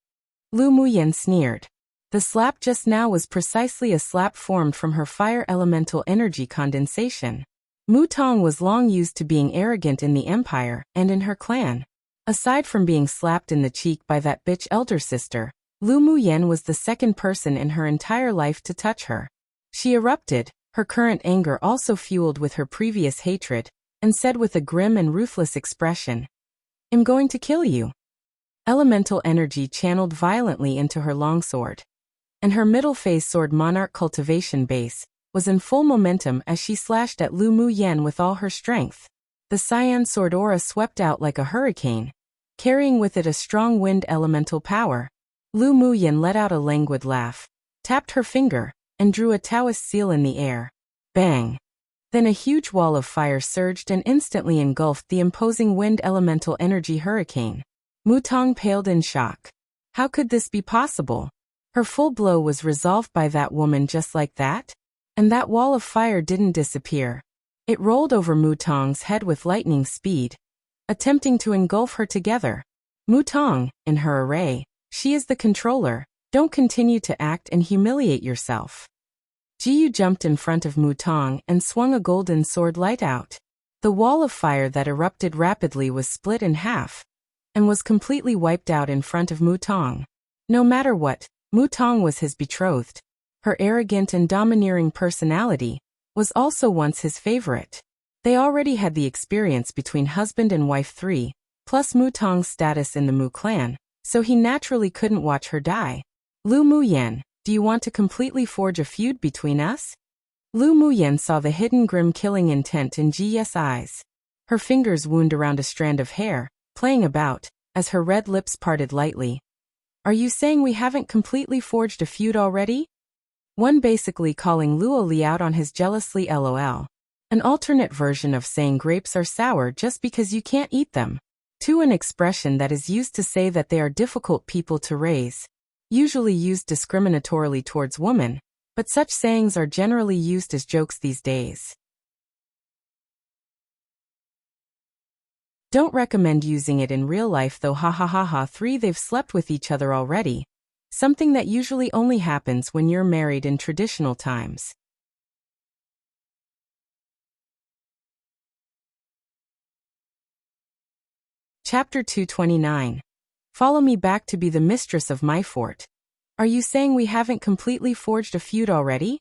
Lu Muyen sneered. The slap just now was precisely a slap formed from her fire elemental energy condensation. Mutong was long used to being arrogant in the empire and in her clan. Aside from being slapped in the cheek by that bitch elder sister, Lu Muyen was the second person in her entire life to touch her. She erupted, her current anger also fueled with her previous hatred, and said with a grim and ruthless expression, I'm going to kill you. Elemental energy channeled violently into her longsword, and her middle phase sword monarch cultivation base was in full momentum as she slashed at Lu Muyen with all her strength. The cyan sword aura swept out like a hurricane, carrying with it a strong wind elemental power. Lu Muyen let out a languid laugh, tapped her finger, and drew a Taoist seal in the air. Bang! Then a huge wall of fire surged and instantly engulfed the imposing wind elemental energy hurricane. Mutong paled in shock. How could this be possible? Her full blow was resolved by that woman just like that? And that wall of fire didn't disappear. It rolled over Mutong's head with lightning speed, attempting to engulf her together. Mutong, in her array, she is the controller. Don't continue to act and humiliate yourself. Jiyu jumped in front of Mutong and swung a golden sword light out. The wall of fire that erupted rapidly was split in half, and was completely wiped out in front of Mutong. No matter what, Mutong was his betrothed. Her arrogant and domineering personality was also once his favorite. They already had the experience between husband and wife 3, plus Mutong's status in the Mu clan, so he naturally couldn't watch her die. Lu Muyen, do you want to completely forge a feud between us? Lu Muyen saw the hidden grim killing intent in Ji's eyes. Her fingers wound around a strand of hair, playing about, as her red lips parted lightly. Are you saying we haven't completely forged a feud already? One basically calling Luo Li out on his jealously LOL. An alternate version of saying grapes are sour just because you can't eat them. 2. An expression that is used to say that they are difficult people to raise. Usually used discriminatorily towards women, but such sayings are generally used as jokes these days. Don't recommend using it in real life though. Ha ha ha ha. 3. They've slept with each other already. Something that usually only happens when you're married in traditional times. Chapter 229. Follow me back to be the mistress of my fort. Are you saying we haven't completely forged a feud already?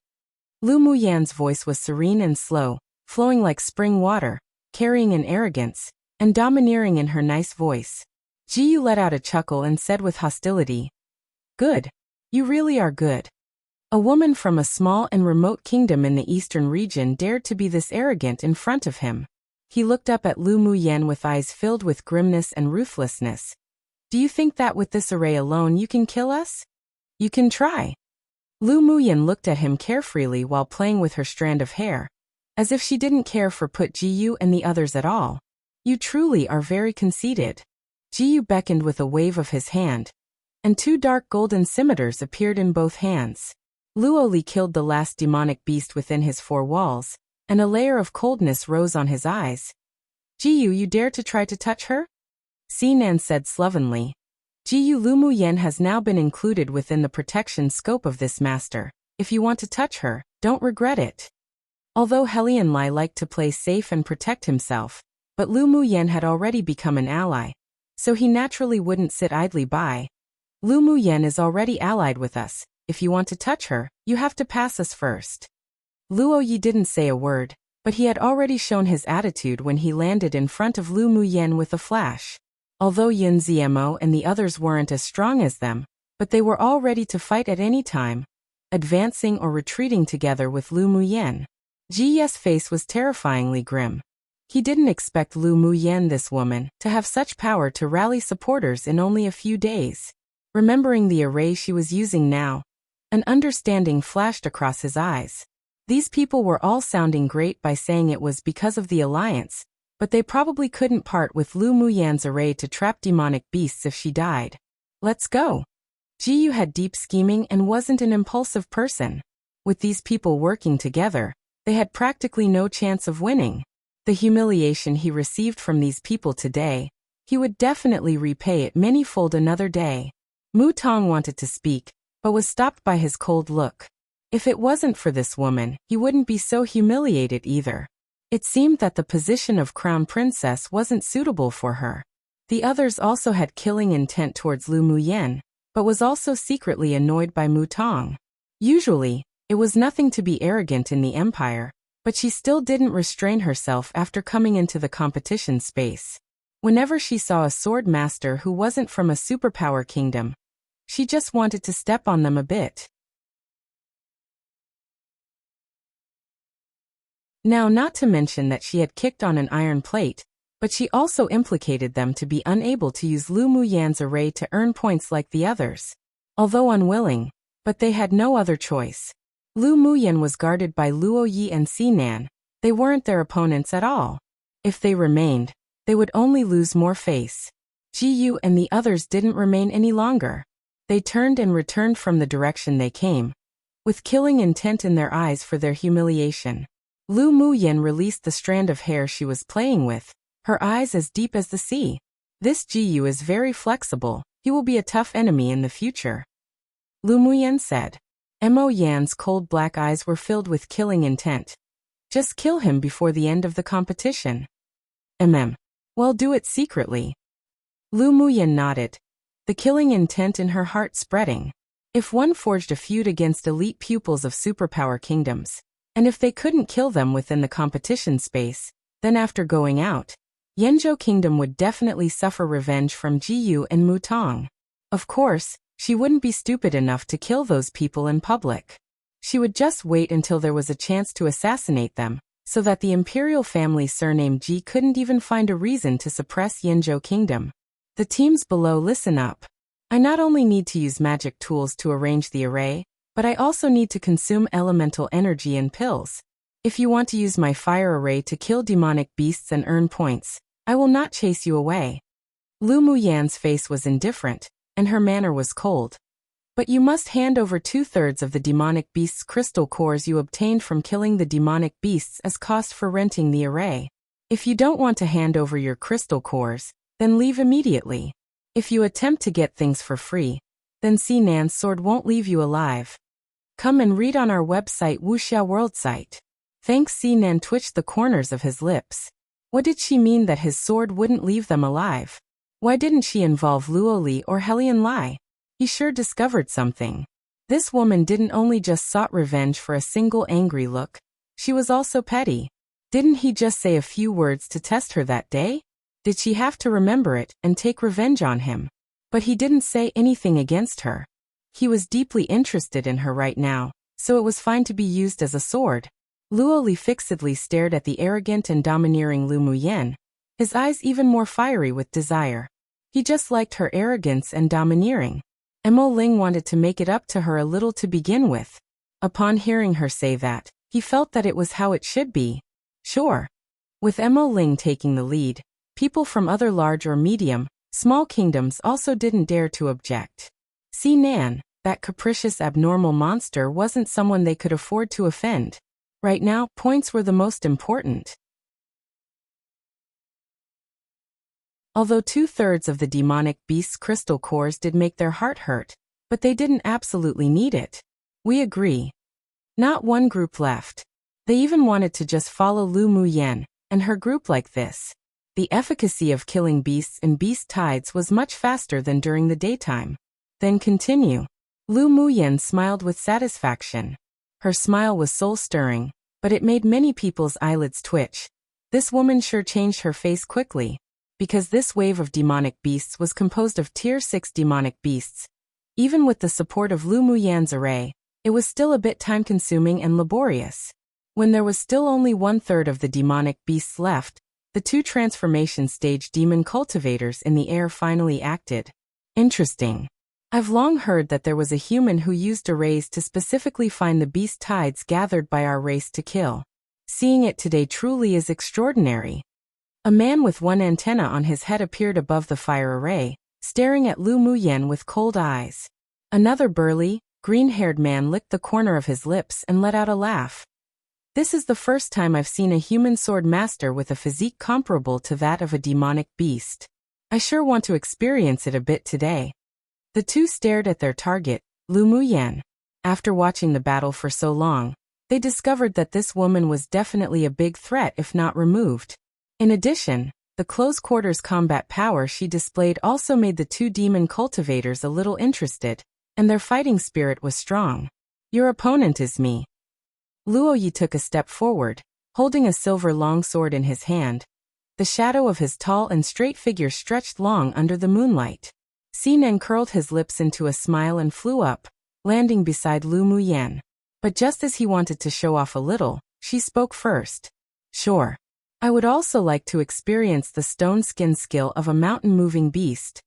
Lu Muyan's voice was serene and slow, flowing like spring water, carrying an arrogance and domineering in her nice voice. Jiyu let out a chuckle and said with hostility, Good. You really are good. A woman from a small and remote kingdom in the eastern region dared to be this arrogant in front of him. He looked up at Lu Muyen with eyes filled with grimness and ruthlessness. Do you think that with this array alone you can kill us? You can try. Lu Muyen looked at him carefreely while playing with her strand of hair, as if she didn't care for Jiyu and the others at all. You truly are very conceited. Jiyu beckoned with a wave of his hand, and 2 dark golden scimitars appeared in both hands. Luo Li killed the last demonic beast within his 4 walls, and a layer of coldness rose on his eyes. Jiyu, you dare to try to touch her? Sinan said slovenly. Jiyu, Lu Muyen has now been included within the protection scope of this master. If you want to touch her, don't regret it. Although Helian Lai liked to play safe and protect himself, but Lu Muyen had already become an ally, so he naturally wouldn't sit idly by. Lu Muyen is already allied with us. If you want to touch her, you have to pass us first. Luo Yi didn't say a word, but he had already shown his attitude when he landed in front of Lu Muyen with a flash. Although Yun Ziemo and the others weren't as strong as them, but they were all ready to fight at any time, advancing or retreating together with Lu Muyen. Ji's face was terrifyingly grim. He didn't expect Lu Muyen, this woman, to have such power to rally supporters in only a few days. Remembering the array she was using now, an understanding flashed across his eyes. These people were all sounding great by saying it was because of the alliance, but they probably couldn't part with Lu Muyen's array to trap demonic beasts if she died. Let's go. Jiyu had deep scheming and wasn't an impulsive person. With these people working together, they had practically no chance of winning. The humiliation he received from these people today, he would definitely repay it many-fold another day. Mu Tong wanted to speak, but was stopped by his cold look. If it wasn't for this woman, he wouldn't be so humiliated either. It seemed that the position of crown princess wasn't suitable for her. The others also had killing intent towards Lu Muyen, but was also secretly annoyed by Mu Tong. Usually, it was nothing to be arrogant in the empire, but she still didn't restrain herself after coming into the competition space. Whenever she saw a sword master who wasn't from a superpower kingdom, she just wanted to step on them a bit. Now, not to mention that she had kicked on an iron plate, but she also implicated them to be unable to use Lu Muyen's array to earn points like the others. Although unwilling, but they had no other choice. Lu Muyen was guarded by Luo Yi and Sinan. They weren't their opponents at all. If they remained, they would only lose more face. Ji Yu and the others didn't remain any longer. They turned and returned from the direction they came, with killing intent in their eyes for their humiliation. Lu Muyen released the strand of hair she was playing with, her eyes as deep as the sea. This Ji Yu is very flexible, he will be a tough enemy in the future. Lu Muyen said. Mo Yan's cold black eyes were filled with killing intent. Just kill him before the end of the competition. Well, do it secretly. Lu Muyen nodded, the killing intent in her heart spreading. If one forged a feud against elite pupils of superpower kingdoms, and if they couldn't kill them within the competition space, then after going out, Yanzhou Kingdom would definitely suffer revenge from Ji Yu and Mu Tong. Of course, she wouldn't be stupid enough to kill those people in public. She would just wait until there was a chance to assassinate them, so that the imperial family surname Ji couldn't even find a reason to suppress Yanzhou Kingdom. The teams below, listen up. I not only need to use magic tools to arrange the array, but I also need to consume elemental energy and pills. If you want to use my fire array to kill demonic beasts and earn points, I will not chase you away. Lu Muyan's face was indifferent, and her manner was cold. But you must hand over 2/3 of the demonic beast's crystal cores you obtained from killing the demonic beasts as cost for renting the array. If you don't want to hand over your crystal cores, then leave immediately. If you attempt to get things for free, then Sinan's sword won't leave you alive. Come and read on our website Wuxia World site. Thanks. Sinan twitched the corners of his lips. What did she mean that his sword wouldn't leave them alive? Why didn't she involve Luo Li or Helian Lai? He sure discovered something. This woman didn't only just sought revenge for a single angry look, she was also petty. Didn't he just say a few words to test her that day? Did she have to remember it and take revenge on him? But he didn't say anything against her. He was deeply interested in her right now, so it was fine to be used as a sword. Luo Li fixedly stared at the arrogant and domineering Lu Muyen, his eyes even more fiery with desire. He just liked her arrogance and domineering. Mo Ling wanted to make it up to her a little to begin with. Upon hearing her say that, he felt that it was how it should be. Sure. With Mo Ling taking the lead, people from other large or medium, small kingdoms also didn't dare to object. Sinan, that capricious abnormal monster, wasn't someone they could afford to offend. Right now, points were the most important. Although 2/3 of the demonic beast's crystal cores did make their heart hurt, but they didn't absolutely need it. We agree. Not one group left. They even wanted to just follow Lu Muyen and her group like this. The efficacy of killing beasts in beast tides was much faster than during the daytime. Then continue. Lu Muyen smiled with satisfaction. Her smile was soul-stirring, but it made many people's eyelids twitch. This woman sure changed her face quickly, because this wave of demonic beasts was composed of tier 6 demonic beasts. Even with the support of Lu Muyan's array, it was still a bit time-consuming and laborious. When there was still only 1/3 of the demonic beasts left, the 2 transformation stage demon cultivators in the air finally acted. Interesting. I've long heard that there was a human who used arrays to specifically find the beast tides gathered by our race to kill. Seeing it today truly is extraordinary. A man with 1 antenna on his head appeared above the fire array, staring at Lu Muyan with cold eyes. Another burly, green-haired man licked the corner of his lips and let out a laugh. This is the first time I've seen a human sword master with a physique comparable to that of a demonic beast. I sure want to experience it a bit today. The 2 stared at their target, Lu Muyan. After watching the battle for so long, they discovered that this woman was definitely a big threat if not removed. In addition, the close-quarters combat power she displayed also made the 2 demon cultivators a little interested, and their fighting spirit was strong. Your opponent is me. Luoyi took a step forward, holding a silver longsword in his hand. The shadow of his tall and straight figure stretched long under the moonlight. Sinan curled his lips into a smile and flew up, landing beside Lu Muyan. But just as he wanted to show off a little, she spoke first. Sure. I would also like to experience the stone skin skill of a mountain-moving beast.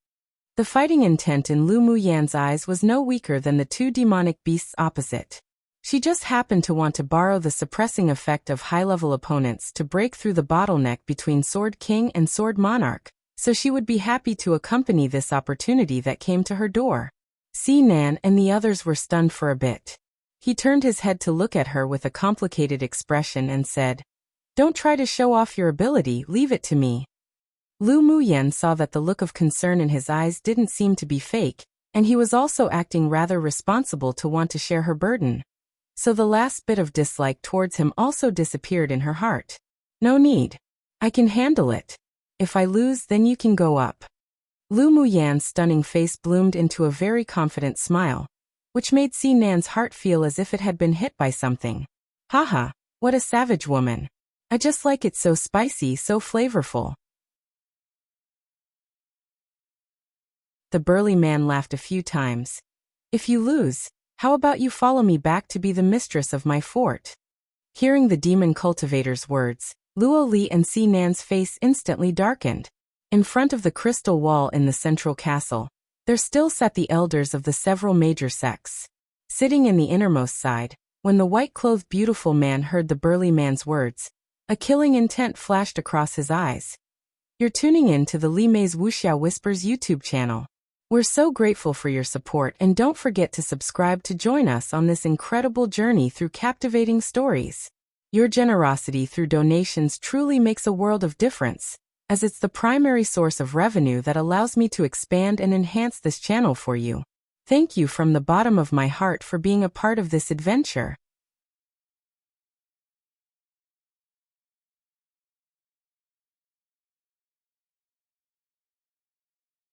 The fighting intent in Lu Muyan's eyes was no weaker than the 2 demonic beasts opposite. She just happened to want to borrow the suppressing effect of high-level opponents to break through the bottleneck between Sword King and Sword Monarch, so she would be happy to accompany this opportunity that came to her door. Sinan and the others were stunned for a bit. He turned his head to look at her with a complicated expression and said, "Don't try to show off your ability, leave it to me." Lu Muyan saw that the look of concern in his eyes didn't seem to be fake, and he was also acting rather responsible to want to share her burden. So the last bit of dislike towards him also disappeared in her heart. No need. I can handle it. If I lose, then you can go up. Lu Muyan's stunning face bloomed into a very confident smile, which made Sinan's heart feel as if it had been hit by something. Haha, what a savage woman. I just like it so spicy, so flavorful. The burly man laughed a few times. If you lose, how about you follow me back to be the mistress of my fort? Hearing the demon cultivator's words, Luo Li and Sinan's face instantly darkened. In front of the crystal wall in the central castle, there still sat the elders of the several major sects. Sitting in the innermost side, when the white-clothed beautiful man heard the burly man's words, a killing intent flashed across his eyes. You're tuning in to the Li Mei's Wuxia Whispers YouTube channel. We're so grateful for your support, and don't forget to subscribe to join us on this incredible journey through captivating stories. Your generosity through donations truly makes a world of difference, as it's the primary source of revenue that allows me to expand and enhance this channel for you. Thank you from the bottom of my heart for being a part of this adventure.